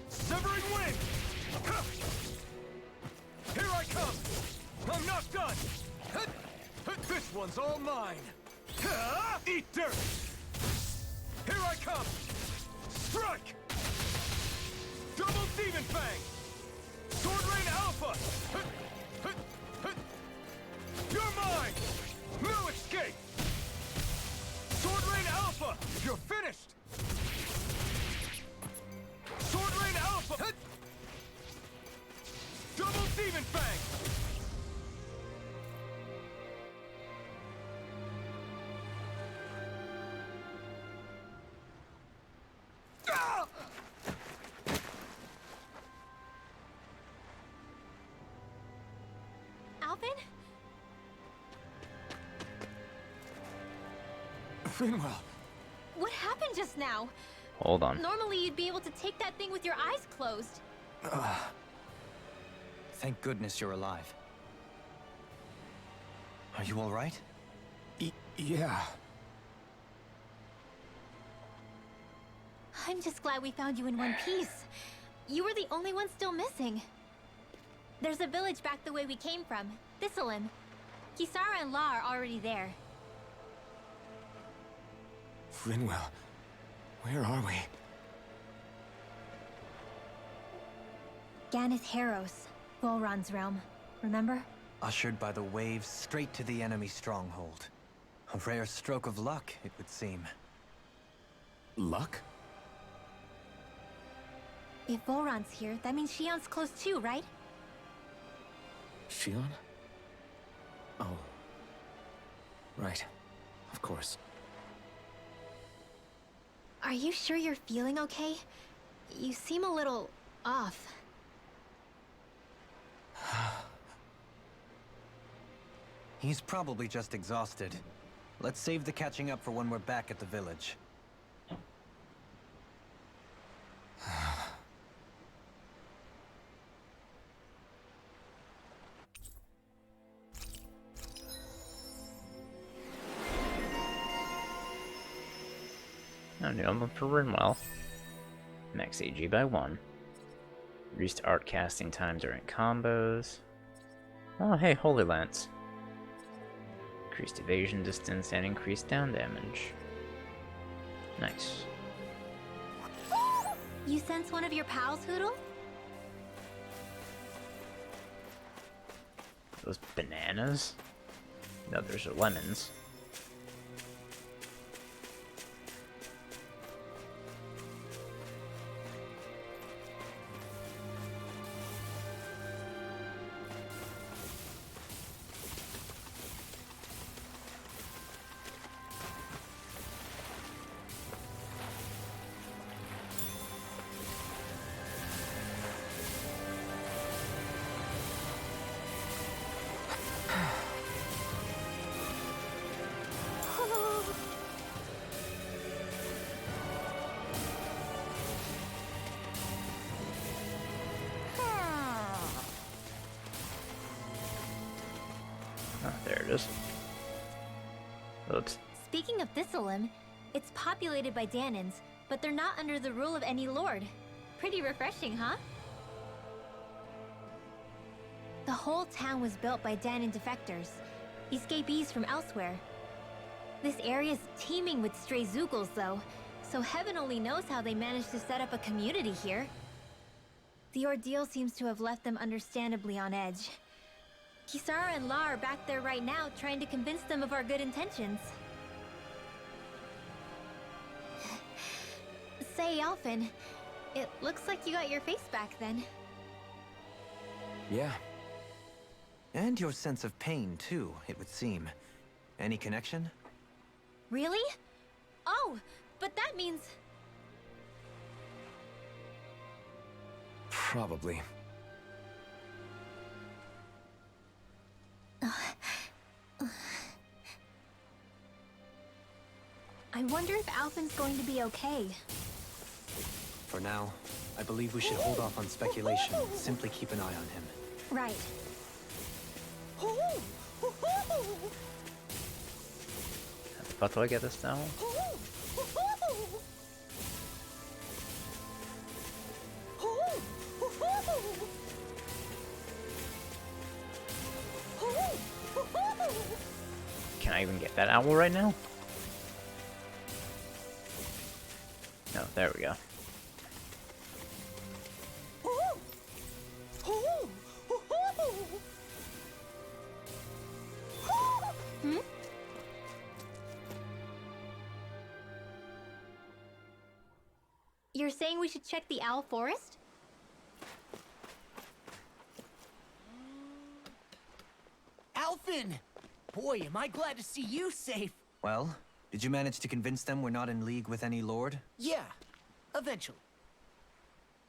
Severing Wing! Here I come! I'm not done! This one's all mine! Eat dirt! Here I come! Strike! Double Demon Fang! Sword Rain Alpha! You're mine! No escape! Sword Rain Alpha! You're finished! Sword Rain Alpha! Double Demon Fang! Ah! Alvin? Finwell! What happened just now? Hold on. Normally you'd be able to take that thing with your eyes closed. Thank goodness you're alive. Are you all right? Yeah. I'm just glad we found you in one piece. You were the only one still missing. There's a village back the way we came from, Thistleim. Kisara and La are already there. Finwell, where are we? Ganeth Haros, Volron's realm. Remember? Ushered by the waves straight to the enemy stronghold. A rare stroke of luck, it would seem. Luck? If Volron's here, that means Shion's close too, right? Shion? Oh. Right. Of course. Are you sure you're feeling okay? You seem a little off. He's probably just exhausted. Let's save the catching up for when we're back at the village. No new album for Rinwell. Max AG by 1. Reduced art casting time during combos. Oh hey, Holy Lance. Increased evasion distance and increased down damage. Nice. You sense one of your pals, Hoodle? Those bananas? No, those are lemons. Oh, there it is. Oops. Speaking of Thistleim, it's populated by Danans, but they're not under the rule of any lord. Pretty refreshing, huh? The whole town was built by Danan defectors, escapees from elsewhere. This area's teeming with stray Zeugles, though, so heaven only knows how they managed to set up a community here. The ordeal seems to have left them understandably on edge. Kisara and La are back there right now trying to convince them of our good intentions. Say, Alphen, it looks like you got your face back then. Yeah, And your sense of pain, too, it would seem. Any connection? Really? Oh, but that means... probably. I wonder if Alphen's going to be okay. For now, I believe we should hold off on speculation. Simply keep an eye on him. Right. How do I get this now? Can I even get that owl right now? No, there we go. Hmm? You're saying we should check the Owl Forest? Alphen! Boy, am I glad to see you safe. Well, did you manage to convince them we're not in league with any lord? Yeah, eventually.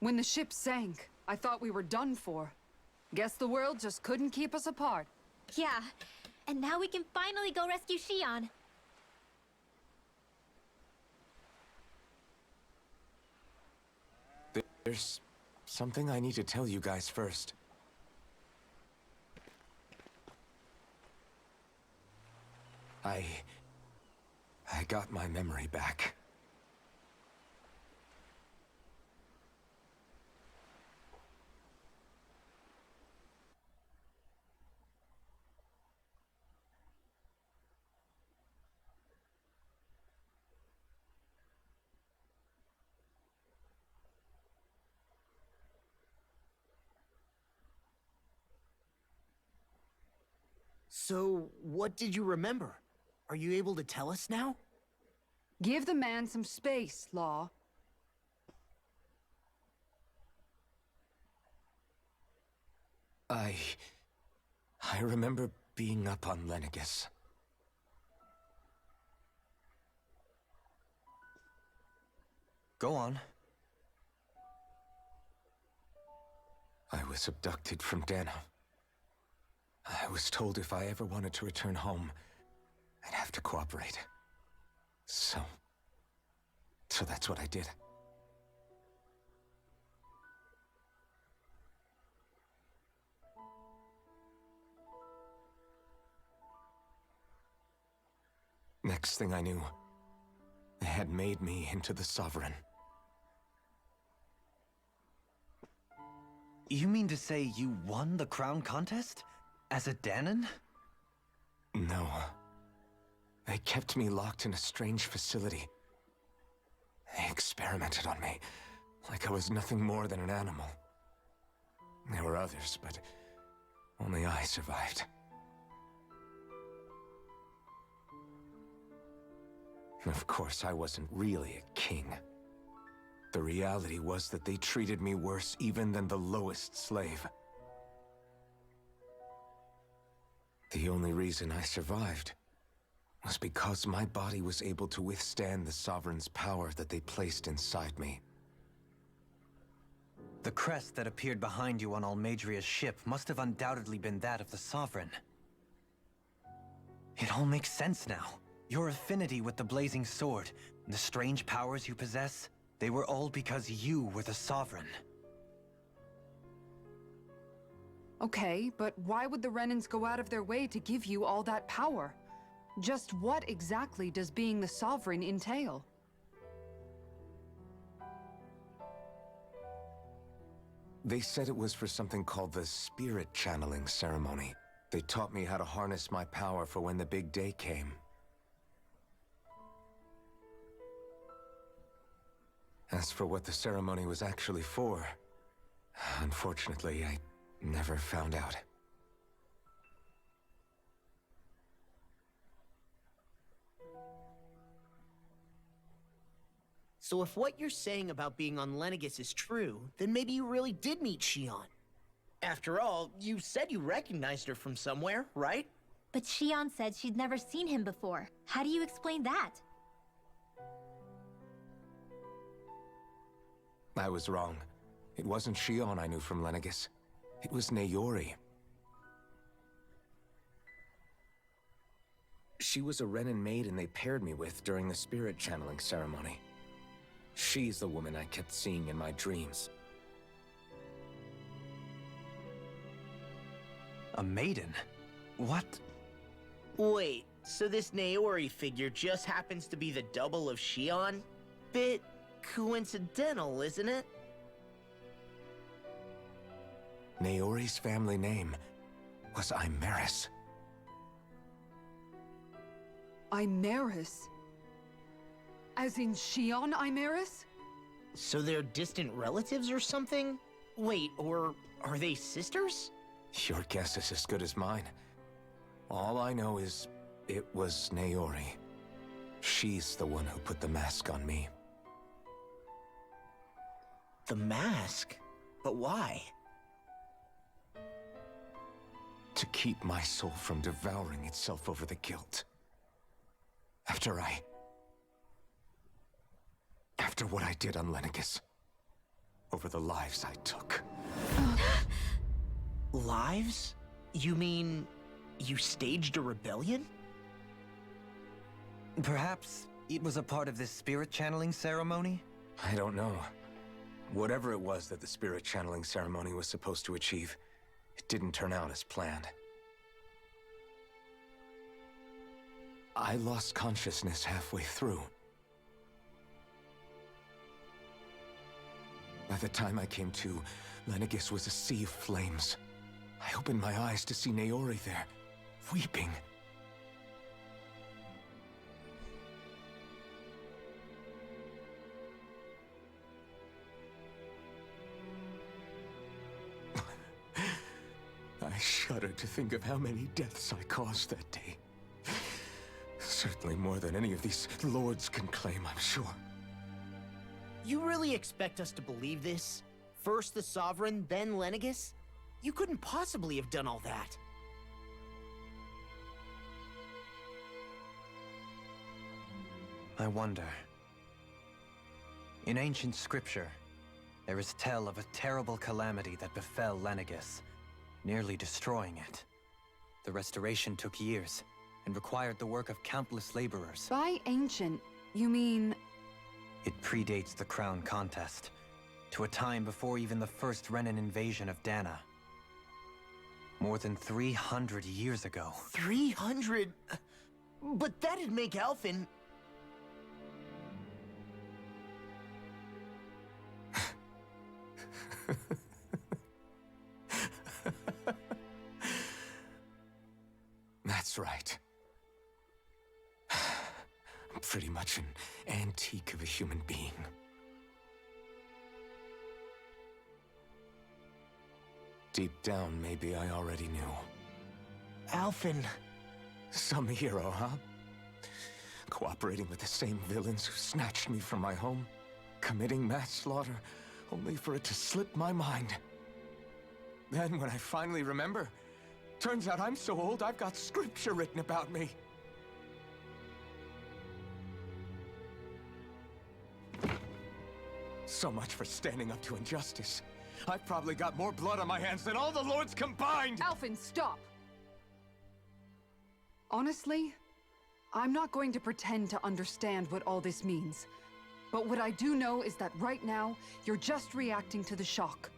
When the ship sank, I thought we were done for. Guess the world just couldn't keep us apart. Yeah, and now we can finally go rescue Shion. There's something I need to tell you guys first. I got my memory back. So, what did you remember? Are you able to tell us now? Give the man some space, Law. I remember being up on Lenegis. Go on. I was abducted from Dana. I was told if I ever wanted to return home, I'd have to cooperate. So that's what I did. Next thing I knew, they had made me into the Sovereign. You mean to say you won the crown contest? As a Danon? No. They kept me locked in a strange facility. They experimented on me, like I was nothing more than an animal. There were others, but only I survived. Of course, I wasn't really a king. The reality was that they treated me worse even than the lowest slave. The only reason I survived was because my body was able to withstand the Sovereign's power that they placed inside me. The crest that appeared behind you on Almadria's ship must have undoubtedly been that of the Sovereign. It all makes sense now. Your affinity with the Blazing Sword, and the strange powers you possess, they were all because you were the Sovereign. Okay, but why would the Renans go out of their way to give you all that power? Just what exactly does being the Sovereign entail? They said it was for something called the Spirit Channeling Ceremony. They taught me how to harness my power for when the big day came. As for what the ceremony was actually for, unfortunately, I never found out. So if what you're saying about being on Lenegis is true, then maybe you really did meet Shion. After all, you said you recognized her from somewhere, right? But Shion said she'd never seen him before. How do you explain that? I was wrong. It wasn't Shion I knew from Lenegis. It was Naori. She was a Renin maiden they paired me with during the spirit channeling ceremony. She's the woman I kept seeing in my dreams. A maiden? What? Wait, so this Naori figure just happens to be the double of Shion? Bit coincidental, isn't it? Naori's family name was Imeris. Imeris? As in Shion Imeris? So they're distant relatives or something? Wait, or are they sisters? Your guess is as good as mine. All I know is it was Naori. She's the one who put the mask on me. The mask? But why? To keep my soul from devouring itself over the guilt. After what I did on Lenegis. Over the lives I took. Lives? You mean you staged a rebellion? Perhaps it was a part of this spirit channeling ceremony? I don't know. Whatever it was that the spirit channeling ceremony was supposed to achieve, it didn't turn out as planned. I lost consciousness halfway through. By the time I came to, Lenegis was a sea of flames. I opened my eyes to see Naori there, weeping. I shudder to think of how many deaths I caused that day. Certainly more than any of these lords can claim, I'm sure. You really expect us to believe this? First the Sovereign, then Lenegis? You couldn't possibly have done all that. I wonder. In ancient scripture, there is tell of a terrible calamity that befell Lenegis, nearly destroying it. The restoration took years, and required the work of countless laborers. By ancient, you mean... It predates the crown contest, to a time before even the first Renin invasion of Dana. More than 300 years ago. 300? But that'd make Alphen... That's right. I'm pretty much an antique of a human being. Deep down, maybe I already knew. Alphen... Some hero, huh? Cooperating with the same villains who snatched me from my home, committing mass slaughter, only for it to slip my mind. Then, when I finally remember, turns out I'm so old I've got scripture written about me. So much for standing up to injustice. I've probably got more blood on my hands than all the lords combined! Alphen, stop! Honestly, I'm not going to pretend to understand what all this means. But what I do know is that right now, you're just reacting to the shock.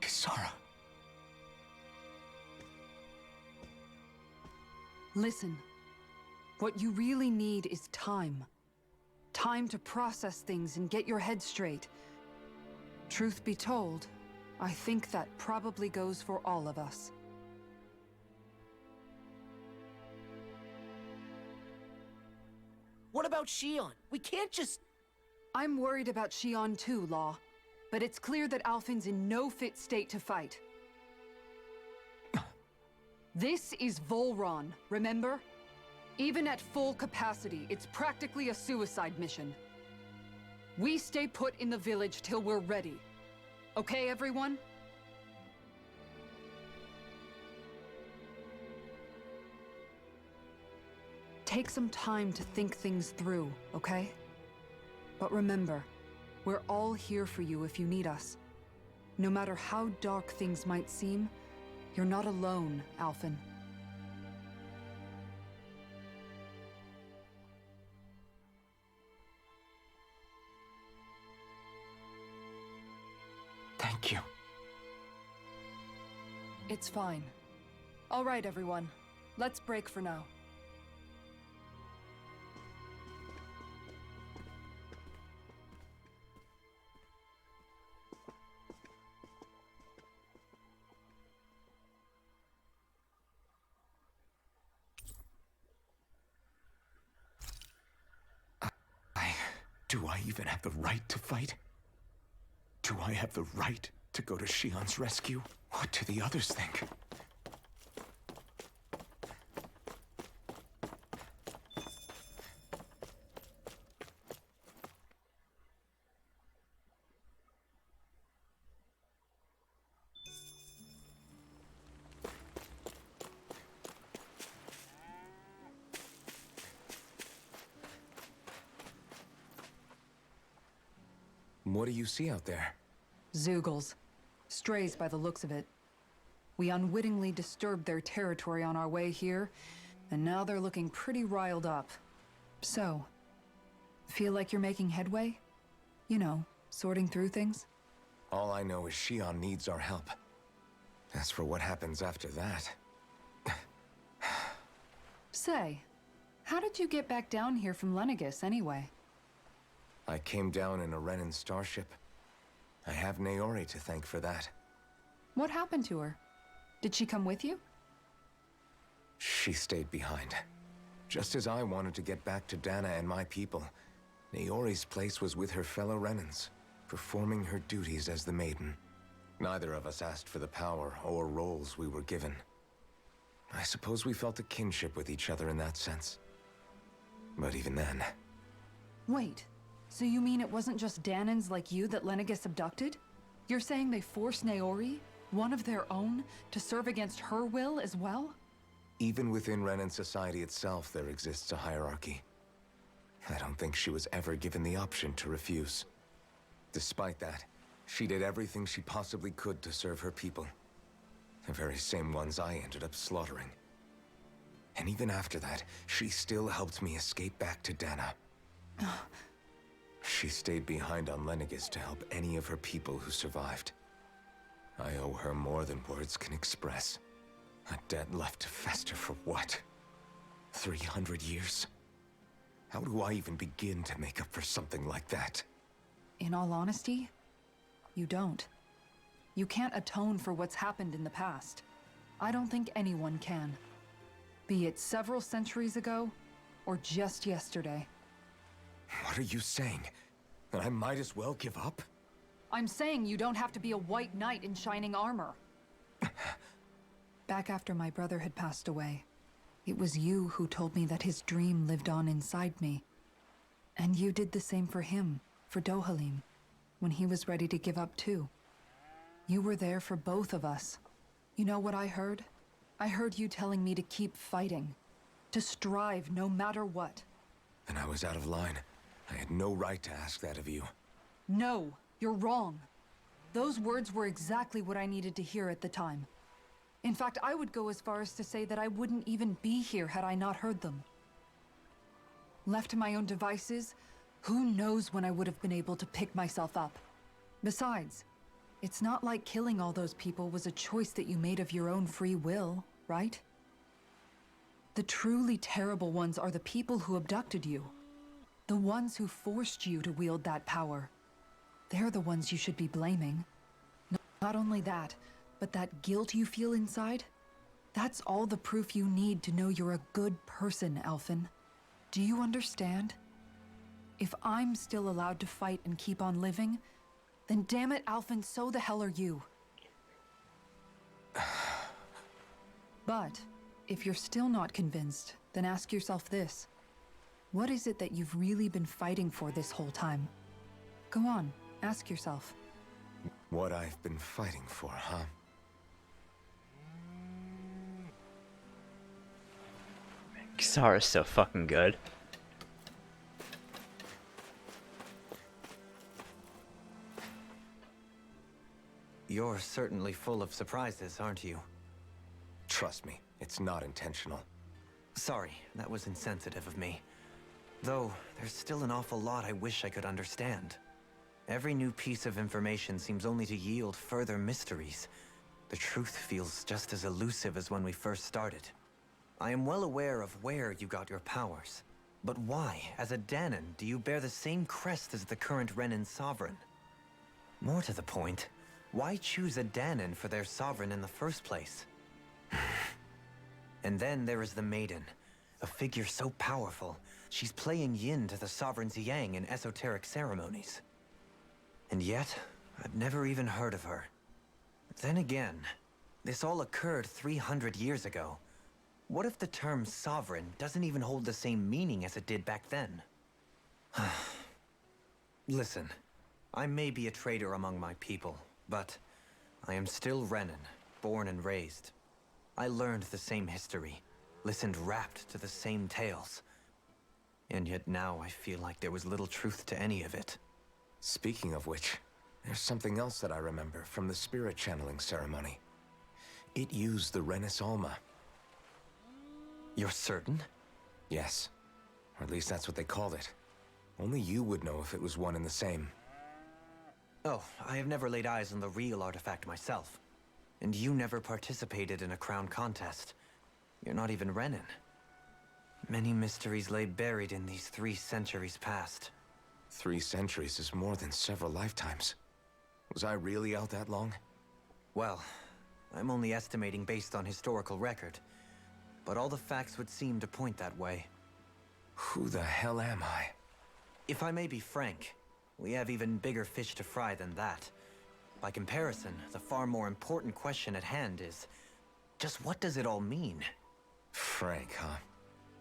Kisara. Listen, what you really need is time. Time to process things and get your head straight. Truth be told, I think that probably goes for all of us. What about about Shion? We can't just... I'm worried about Shion too, Law. But it's clear that Alphen's in no fit state to fight. This is Volron, remember? Even at full capacity, it's practically a suicide mission. We stay put in the village till we're ready. Okay, everyone? Take some time to think things through, okay? But remember, we're all here for you if you need us. No matter how dark things might seem, you're not alone, Alphen. Thank you. It's fine. All right, everyone. Let's break for now. Do I even have the right to fight? Do I have the right to go to Shion's rescue? What do the others think? What do you see out there? Zeugles. Strays by the looks of it. We unwittingly disturbed their territory on our way here, and now they're looking pretty riled up. So, feel like you're making headway? You know, sorting through things? All I know is Shion needs our help. As for what happens after that... Say, how did you get back down here from Lenegis anyway? I came down in a Renan starship. I have Naori to thank for that. What happened to her? Did she come with you? She stayed behind. Just as I wanted to get back to Dana and my people, Naori's place was with her fellow Renans, performing her duties as the Maiden. Neither of us asked for the power or roles we were given. I suppose we felt a kinship with each other in that sense. But even then... Wait, so you mean it wasn't just Danans like you that Lenegis abducted? You're saying they forced Naori, one of their own, to serve against her will as well? Even within Renan society itself, there exists a hierarchy. I don't think she was ever given the option to refuse. Despite that, she did everything she possibly could to serve her people. The very same ones I ended up slaughtering. And even after that, she still helped me escape back to Dana. She stayed behind on Lenegis to help any of her people who survived. I owe her more than words can express. A debt left to fester for what? 300 years? How do I even begin to make up for something like that? In all honesty, you don't. You can't atone for what's happened in the past. I don't think anyone can. Be it several centuries ago, or just yesterday. What are you saying? That I might as well give up? I'm saying you don't have to be a white knight in shining armor. Back after my brother had passed away, it was you who told me that his dream lived on inside me. And you did the same for him, for Dohalim, when he was ready to give up too. You were there for both of us. You know what I heard? I heard you telling me to keep fighting, to strive no matter what. Then I was out of line. I had no right to ask that of you. No, you're wrong. Those words were exactly what I needed to hear at the time. In fact, I would go as far as to say that I wouldn't even be here had I not heard them. Left to my own devices, who knows when I would have been able to pick myself up. Besides, it's not like killing all those people was a choice that you made of your own free will, right? The truly terrible ones are the people who abducted you. The ones who forced you to wield that power. They're the ones you should be blaming. Not only that, but that guilt you feel inside, that's all the proof you need to know you're a good person, Alphen. Do you understand? If I'm still allowed to fight and keep on living, then damn it, Alphen, so the hell are you. But if you're still not convinced, then ask yourself this. What is it that you've really been fighting for this whole time? Go on, ask yourself. What I've been fighting for, huh? Kisara's so fucking good. You're certainly full of surprises, aren't you? Trust me, it's not intentional. Sorry, that was insensitive of me. Though, there's still an awful lot I wish I could understand. Every new piece of information seems only to yield further mysteries. The truth feels just as elusive as when we first started. I am well aware of where you got your powers. But why, as a Dahnan, do you bear the same crest as the current Renan sovereign? More to the point, why choose a Dahnan for their sovereign in the first place? And then there is the Maiden, a figure so powerful, she's playing yin to the sovereign's yang in esoteric ceremonies. And yet, I've never even heard of her. Then again, this all occurred 300 years ago. What if the term sovereign doesn't even hold the same meaning as it did back then? Listen, I may be a traitor among my people, but I am still Renan, born and raised. I learned the same history, listened rapt to the same tales. And yet now I feel like there was little truth to any of it. Speaking of which, there's something else that I remember from the spirit channeling ceremony. It used the Renis Alma. You're certain? Yes. Or at least that's what they called it. Only you would know if it was one and the same. Oh, I have never laid eyes on the real artifact myself. And you never participated in a crown contest. You're not even Renan. Many mysteries lay buried in these 3 centuries past. 3 centuries is more than several lifetimes. Was I really out that long? Well, I'm only estimating based on historical record. But all the facts would seem to point that way. Who the hell am I? If I may be frank, we have even bigger fish to fry than that. By comparison, the far more important question at hand is, just what does it all mean? Frank, huh?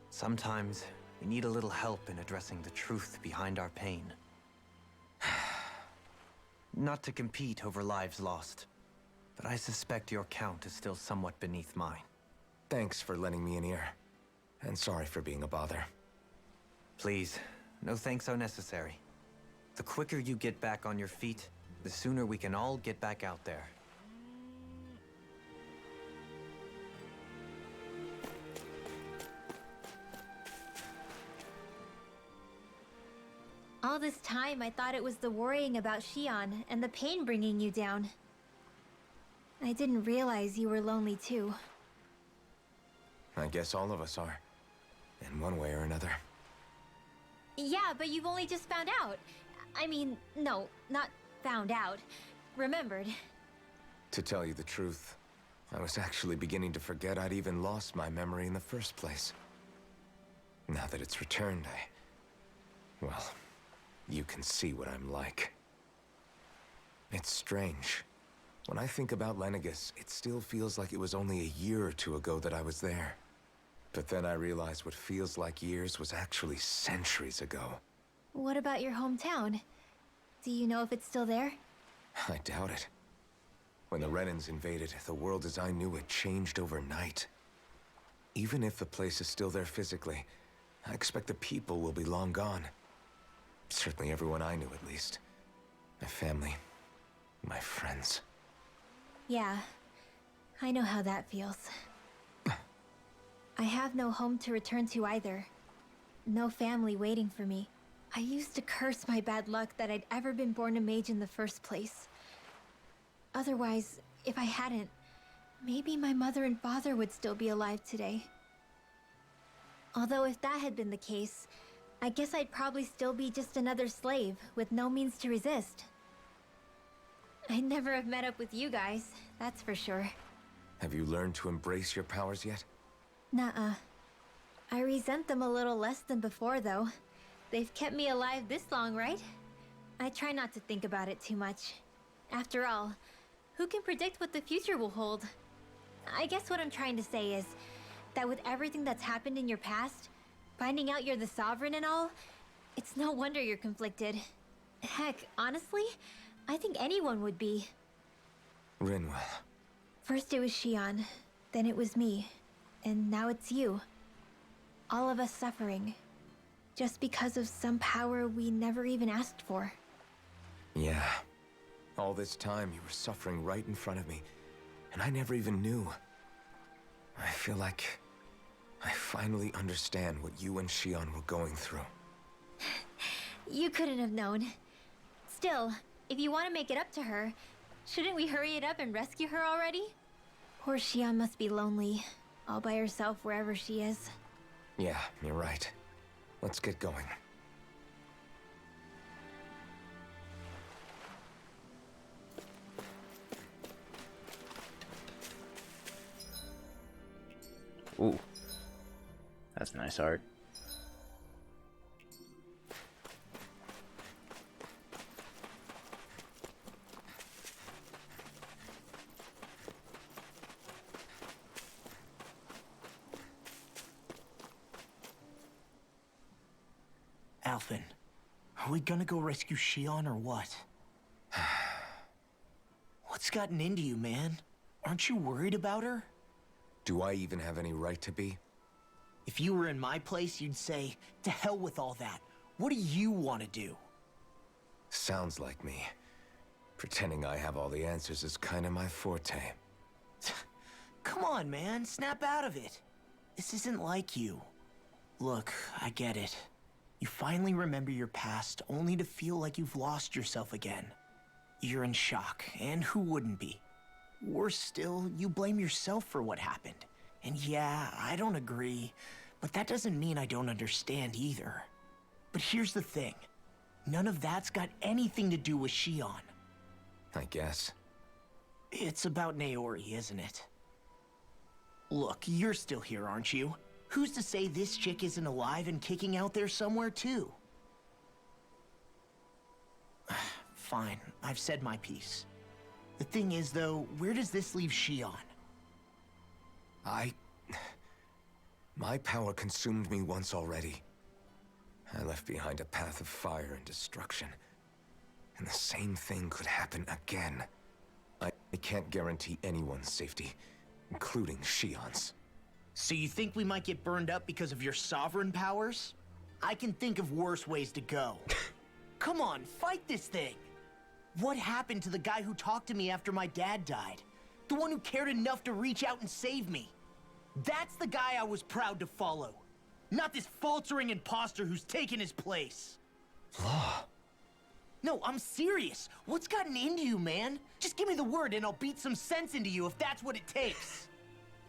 Sometimes, we need a little help in addressing the truth behind our pain. Not to compete over lives lost, but I suspect your count is still somewhat beneath mine. Thanks for lending me an ear. And sorry for being a bother. Please, no thanks are necessary. The quicker you get back on your feet, the sooner we can all get back out there. All this time, I thought it was the worrying about Xion and the pain bringing you down. I didn't realize you were lonely too. I guess all of us are. In one way or another. Yeah, but you've only just found out. I mean, no, not found out. Remembered. To tell you the truth, I was actually beginning to forget I'd even lost my memory in the first place. Now that it's returned, well, you can see what I'm like. It's strange. When I think about Lenegis, it still feels like it was only a year or 2 ago that I was there. But then I realized what feels like years was actually centuries ago. What about your hometown? Do you know if it's still there? I doubt it. When the Renans invaded, the world as I knew it changed overnight. Even if the place is still there physically, I expect the people will be long gone. Certainly everyone I knew, at least. My family, my friends. Yeah, I know how that feels. I have no home to return to either. No family waiting for me. I used to curse my bad luck that I'd ever been born a mage in the first place. Otherwise, if I hadn't, maybe my mother and father would still be alive today. Although if that had been the case, I guess I'd probably still be just another slave with no means to resist. I'd never have met up with you guys, that's for sure. Have you learned to embrace your powers yet? Nuh-uh. I resent them a little less than before, though. They've kept me alive this long, right? I try not to think about it too much. After all, who can predict what the future will hold? I guess what I'm trying to say is that with everything that's happened in your past, finding out you're the Sovereign and all, it's no wonder you're conflicted. Heck, honestly, I think anyone would be. Rinwell. First it was Shion, then it was me, and now it's you. All of us suffering, just because of some power we never even asked for. Yeah. All this time you were suffering right in front of me, and I never even knew. I feel like I finally understand what you and Shion were going through. You couldn't have known. Still, if you want to make it up to her, shouldn't we hurry it up and rescue her already? Poor Shion must be lonely, all by herself wherever she is. Yeah, you're right. Let's get going. Ooh. That's nice art. Alphen, are we gonna go rescue Shion or what? What's gotten into you, man? Aren't you worried about her? Do I even have any right to be? If you were in my place, you'd say, to hell with all that. What do you want to do? Sounds like me. Pretending I have all the answers is kind of my forte. Come on, man. Snap out of it. This isn't like you. Look, I get it. You finally remember your past, only to feel like you've lost yourself again. You're in shock, and who wouldn't be? Worse still, you blame yourself for what happened. And yeah, I don't agree, but that doesn't mean I don't understand either. But here's the thing. None of that's got anything to do with Shion. I guess. It's about Naori, isn't it? Look, you're still here, aren't you? Who's to say this chick isn't alive and kicking out there somewhere, too? Fine, I've said my piece. The thing is, though, where does this leave Shion? My power consumed me once already. I left behind a path of fire and destruction. And the same thing could happen again. I can't guarantee anyone's safety, including Shion's. So you think we might get burned up because of your sovereign powers? I can think of worse ways to go. Come on, fight this thing! What happened to the guy who talked to me after my dad died? The one who cared enough to reach out and save me? That's the guy I was proud to follow. Not this faltering imposter who's taken his place. Law. No, I'm serious. What's gotten into you, man? Just give me the word and I'll beat some sense into you if that's what it takes.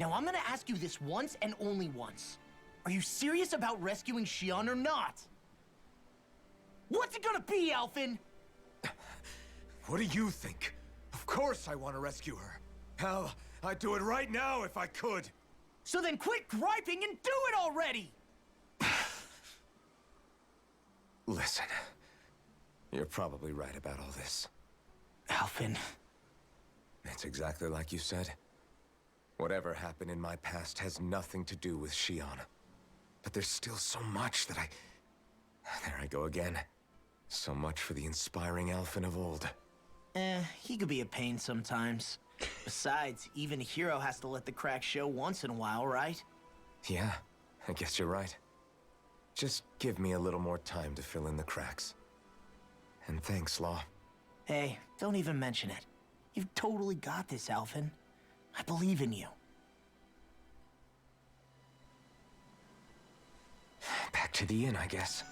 Now, I'm gonna ask you this once and only once. Are you serious about rescuing Shion or not? What's it gonna be, Alphen? What do you think? Of course I want to rescue her. Hell, I'd do it right now if I could. So then quit griping and do it already! Listen, you're probably right about all this. Alphen. It's exactly like you said. Whatever happened in my past has nothing to do with Shion. But there's still so much that There I go again. So much for the inspiring Alphen of old. He could be a pain sometimes. Besides, even a hero has to let the cracks show once in a while, right? Yeah, I guess you're right. Just give me a little more time to fill in the cracks. And thanks, Law. Hey, don't even mention it. You've totally got this, Alphen. I believe in you. Back to the inn, I guess.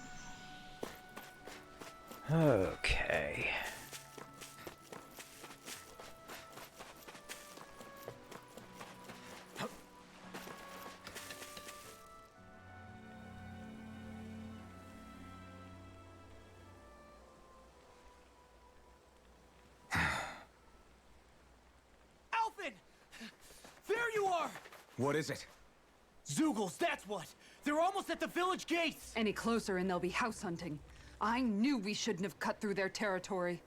Okay. Alphen! There you are! What is it? Zeugles, that's what! They're almost at the village gates! Any closer and they'll be house hunting. I knew we shouldn't have cut through their territory.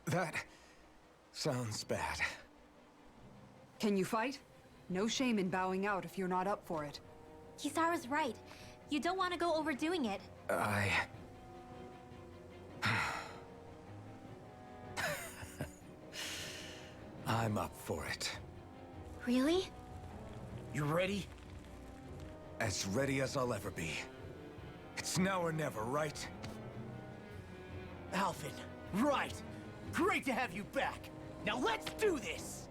That sounds bad. Can you fight? No shame in bowing out if you're not up for it. Kisara's right. You don't want to go overdoing it. I'm up for it. Really? You ready? As ready as I'll ever be. It's now or never, right? Alvin, right! Great to have you back! Now let's do this!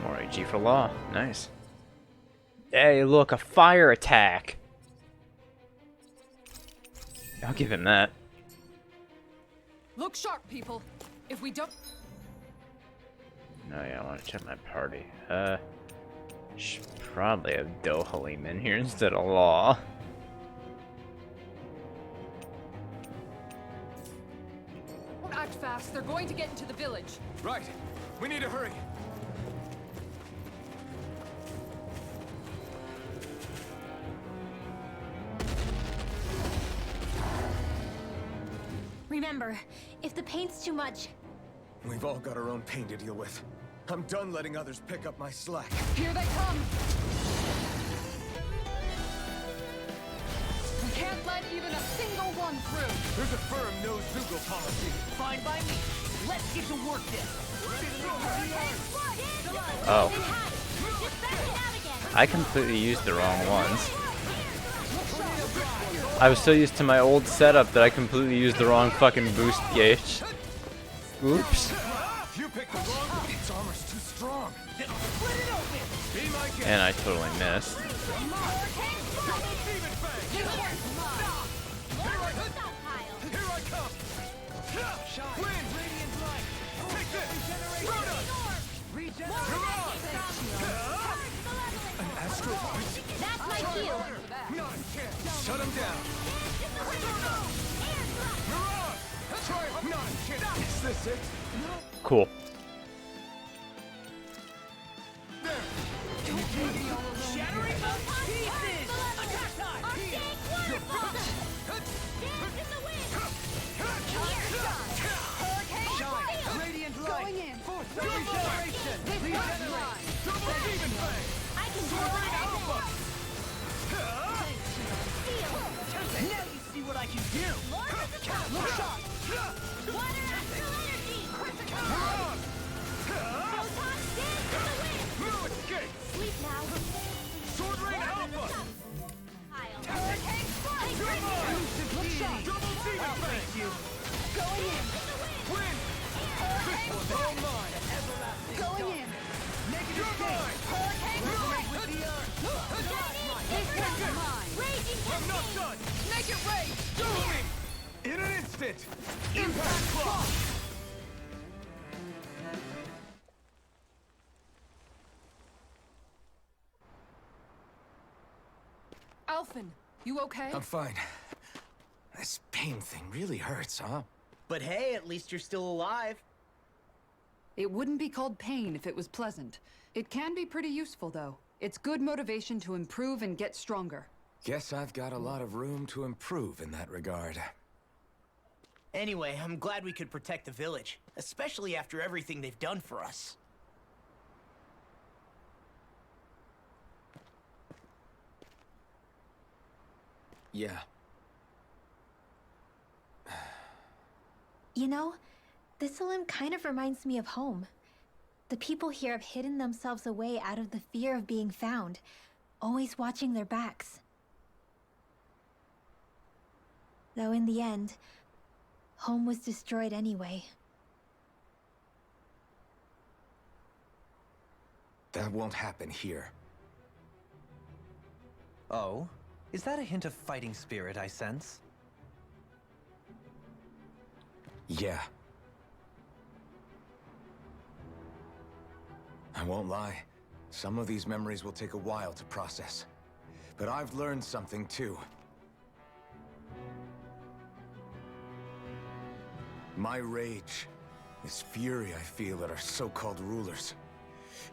More AG for law. Nice. Hey, look, a fire attack. I'll give him that. Look sharp, people. If we don't... No, yeah, I want to check my party. Should probably have Dohalim in here instead of Law. Don't act fast. They're going to get into the village. Right. We need to hurry. Remember, if the pain's too much... We've all got our own pain to deal with. I'm done letting others pick up my slack. Here they come! We can't let even a single one through! There's a firm no-Zugo policy. Fine by me. Let's get to work then. Oh. I completely used the wrong ones. I was so used to my old setup that I completely used the wrong fucking boost gauge. Oops. You picked the wrong. Its armor's too strong. Be my guest. And I totally missed. Here I come. Wind. Radiant light. Take this. Rhoda. An astral voice. That's my cue. Not a chance. Shut him down. Mirage. Try it. Not a chance. Is this it? Cool. Shattering those pieces! Attack time! Arctic waterfall! Dance in the wind! Hurricane! Radiant Going in! Regeneration. Double demon fang. I can do it! Now you see what I can do! Look sharp! Water astral energy! Photon dance in the wind! No escape. Sleep now! Sword Rain Alpha. Hurricane strike! Look sharp! Double demon fang. Going in! Wind. This one's all mine. Going in! You're mine. Hurricane strike! With the earth. This one's mine! Raging I'm not cascade! done. Make it rage! Do me. In an instant. Impact clock. Alphen, you okay? I'm fine. This pain thing really hurts, huh? But hey, at least you're still alive. It wouldn't be called pain if it was pleasant. It can be pretty useful, though. It's good motivation to improve and get stronger. Guess I've got a lot of room to improve in that regard. Anyway, I'm glad we could protect the village, especially after everything they've done for us. Yeah. You know, Thistleum kind of reminds me of home. The people here have hidden themselves away out of the fear of being found, always watching their backs. Though in the end, home was destroyed anyway. That won't happen here. Oh? Is that a hint of fighting spirit I sense? Yeah. I won't lie. Some of these memories will take a while to process. But I've learned something too. My rage, this fury I feel at our so-called rulers,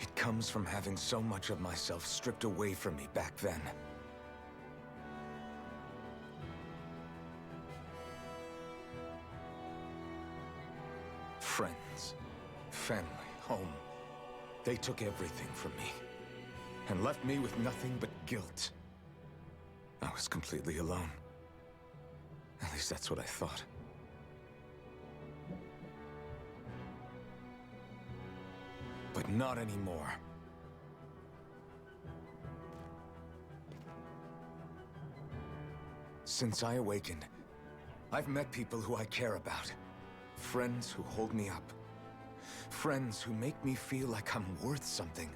it comes from having so much of myself stripped away from me back then. Friends, family, home. They took everything from me, and left me with nothing but guilt. I was completely alone. At least that's what I thought. But not anymore. Since I awakened, I've met people who I care about. Friends who hold me up. Friends who make me feel like I'm worth something.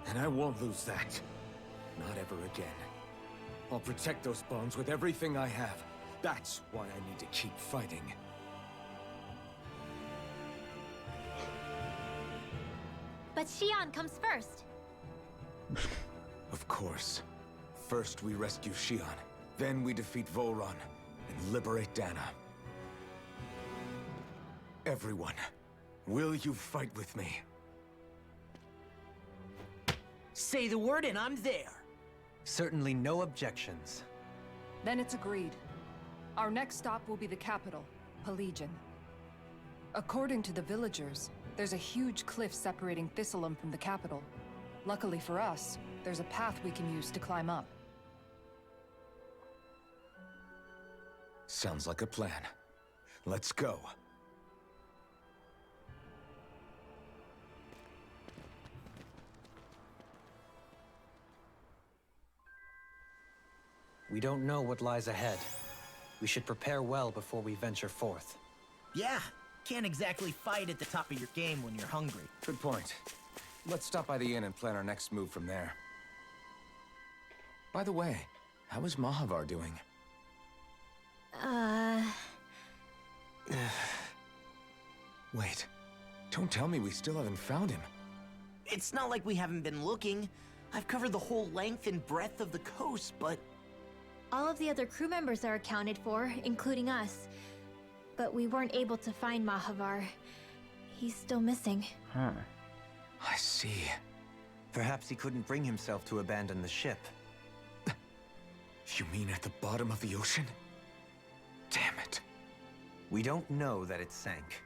And I won't lose that. Not ever again. I'll protect those bonds with everything I have. That's why I need to keep fighting. But Xion comes first. Of course. First we rescue Xion, then we defeat Volron and liberate Dana. Everyone, will you fight with me? Say the word and I'm there. Certainly no objections. Then it's agreed. Our next stop will be the capital, Pelegion. According to the villagers, there's a huge cliff separating Thistleum from the capital. Luckily for us, there's a path we can use to climb up. Sounds like a plan. Let's go. We don't know what lies ahead. We should prepare well before we venture forth. Yeah, can't exactly fight at the top of your game when you're hungry. Good point. Let's stop by the inn and plan our next move from there. By the way, how is Mahavar doing? Wait, don't tell me we still haven't found him. It's not like we haven't been looking. I've covered the whole length and breadth of the coast, but... All of the other crew members are accounted for, including us. But we weren't able to find Mahavar. He's still missing. Huh. I see. Perhaps he couldn't bring himself to abandon the ship. You mean at the bottom of the ocean? Damn it. We don't know that it sank.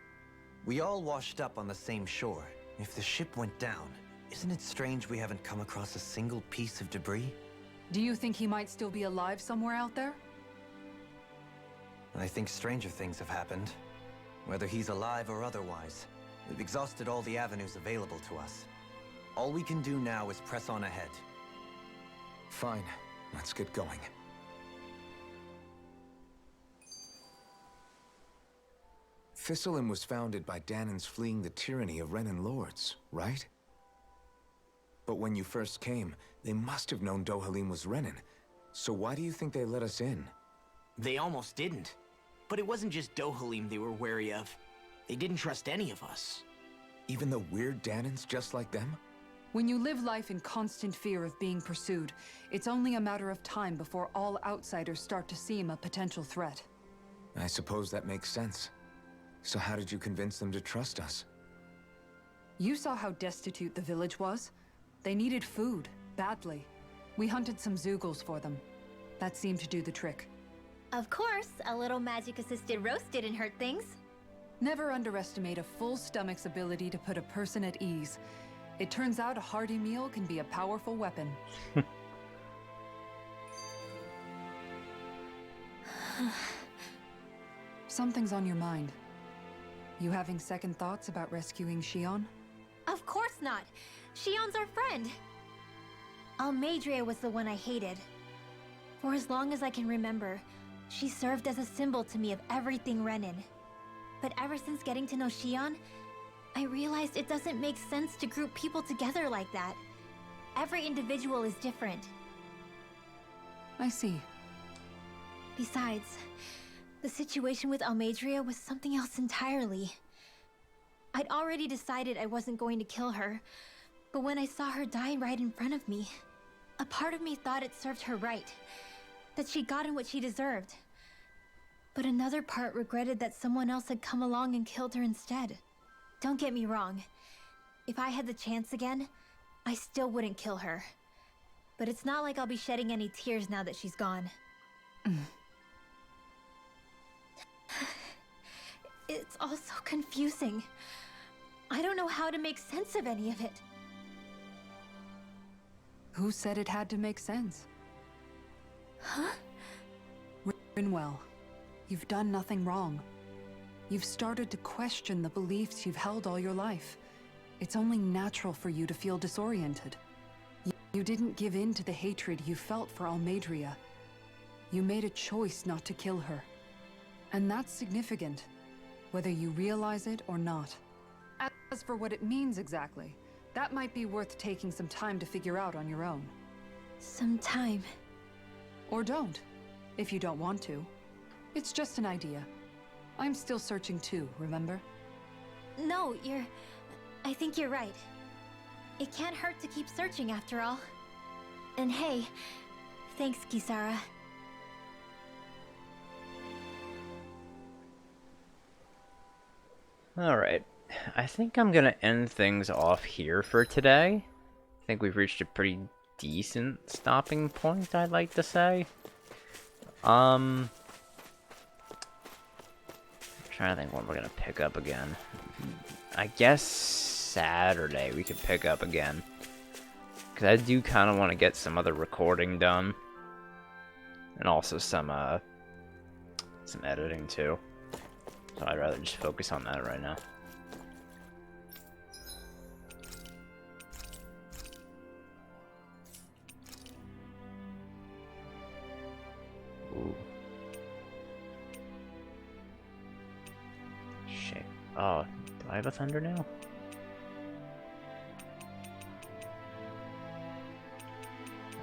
We all washed up on the same shore. If the ship went down, isn't it strange we haven't come across a single piece of debris? Do you think he might still be alive somewhere out there? I think stranger things have happened. Whether he's alive or otherwise, we've exhausted all the avenues available to us. All we can do now is press on ahead. Fine, let's get going. Thistleum was founded by Danans fleeing the tyranny of Renan lords, right? But when you first came, they must have known Dohalim was Renan. So why do you think they let us in? They almost didn't. But it wasn't just Dohalim they were wary of. They didn't trust any of us. Even the weird Danans just like them? When you live life in constant fear of being pursued, it's only a matter of time before all outsiders start to seem a potential threat. I suppose that makes sense. So how did you convince them to trust us? You saw how destitute the village was. They needed food, badly. We hunted some Zeugles for them. That seemed to do the trick. Of course, a little magic-assisted roast didn't hurt things. Never underestimate a full stomach's ability to put a person at ease. It turns out a hearty meal can be a powerful weapon. Something's on your mind. You having second thoughts about rescuing Xion? Of course not. Xion's our friend. Almeidrea was the one I hated. For as long as I can remember, she served as a symbol to me of everything Renan. But ever since getting to know Xion, I realized it doesn't make sense to group people together like that. Every individual is different. I see. Besides, the situation with Almeidrea was something else entirely. I'd already decided I wasn't going to kill her, but when I saw her die right in front of me, A part of me thought it served her right, that she'd gotten what she deserved. But another part regretted that someone else had come along and killed her instead. Don't get me wrong. If I had the chance again, I still wouldn't kill her. But it's not like I'll be shedding any tears now that she's gone. It's all so confusing. I don't know how to make sense of any of it. Who said it had to make sense? Huh? Rinwell, you've done nothing wrong. You've started to question the beliefs you've held all your life. It's only natural for you to feel disoriented. You didn't give in to the hatred you felt for Almeidrea. You made a choice not to kill her. And that's significant, whether you realize it or not. As for what it means exactly, that might be worth taking some time to figure out on your own. Some time. Or don't, if you don't want to. It's just an idea. I'm still searching too, remember? No, I think you're right. It can't hurt to keep searching after all. And hey, thanks, Kisara. Alright, I think I'm gonna end things off here for today. I think we've reached a pretty decent stopping point, I'd like to say. I'm trying to think when we're gonna pick up again. I guess Saturday we could pick up again. Because I do kind of want to get some other recording done. And also some editing too. So I'd rather just focus on that right now. Ooh. Shit. Oh, do I have a thunder now?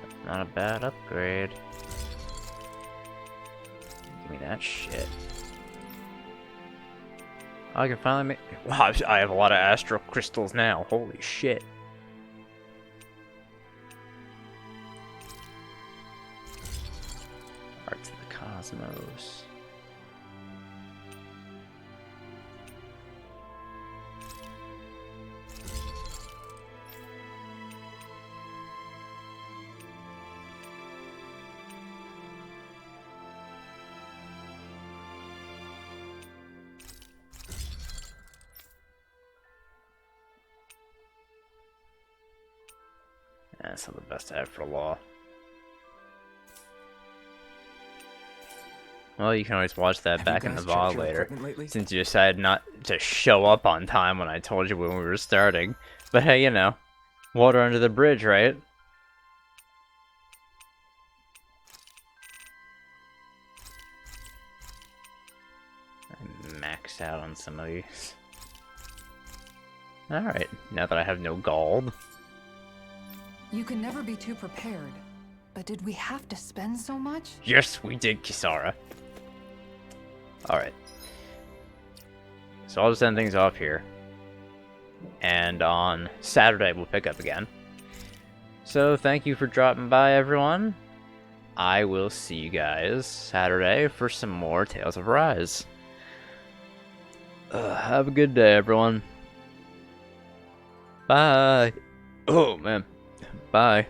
That's not a bad upgrade. Give me that shit. I can finally make... Wow, I have a lot of astral crystals now. Holy shit. Arts of the Cosmos. That's not the best I have for law. Well, you can always watch that back in the VOD later, since you decided not to show up on time when I told you when we were starting. But hey, you know, water under the bridge, right? I maxed out on some of these. Alright, now that I have no gold. You can never be too prepared. But did we have to spend so much? Yes, we did, Kisara. Alright. So I'll just end things off here. And on Saturday, we'll pick up again. So thank you for dropping by, everyone. I will see you guys Saturday for some more Tales of Arise. Have a good day, everyone. Bye. Oh, man. Bye.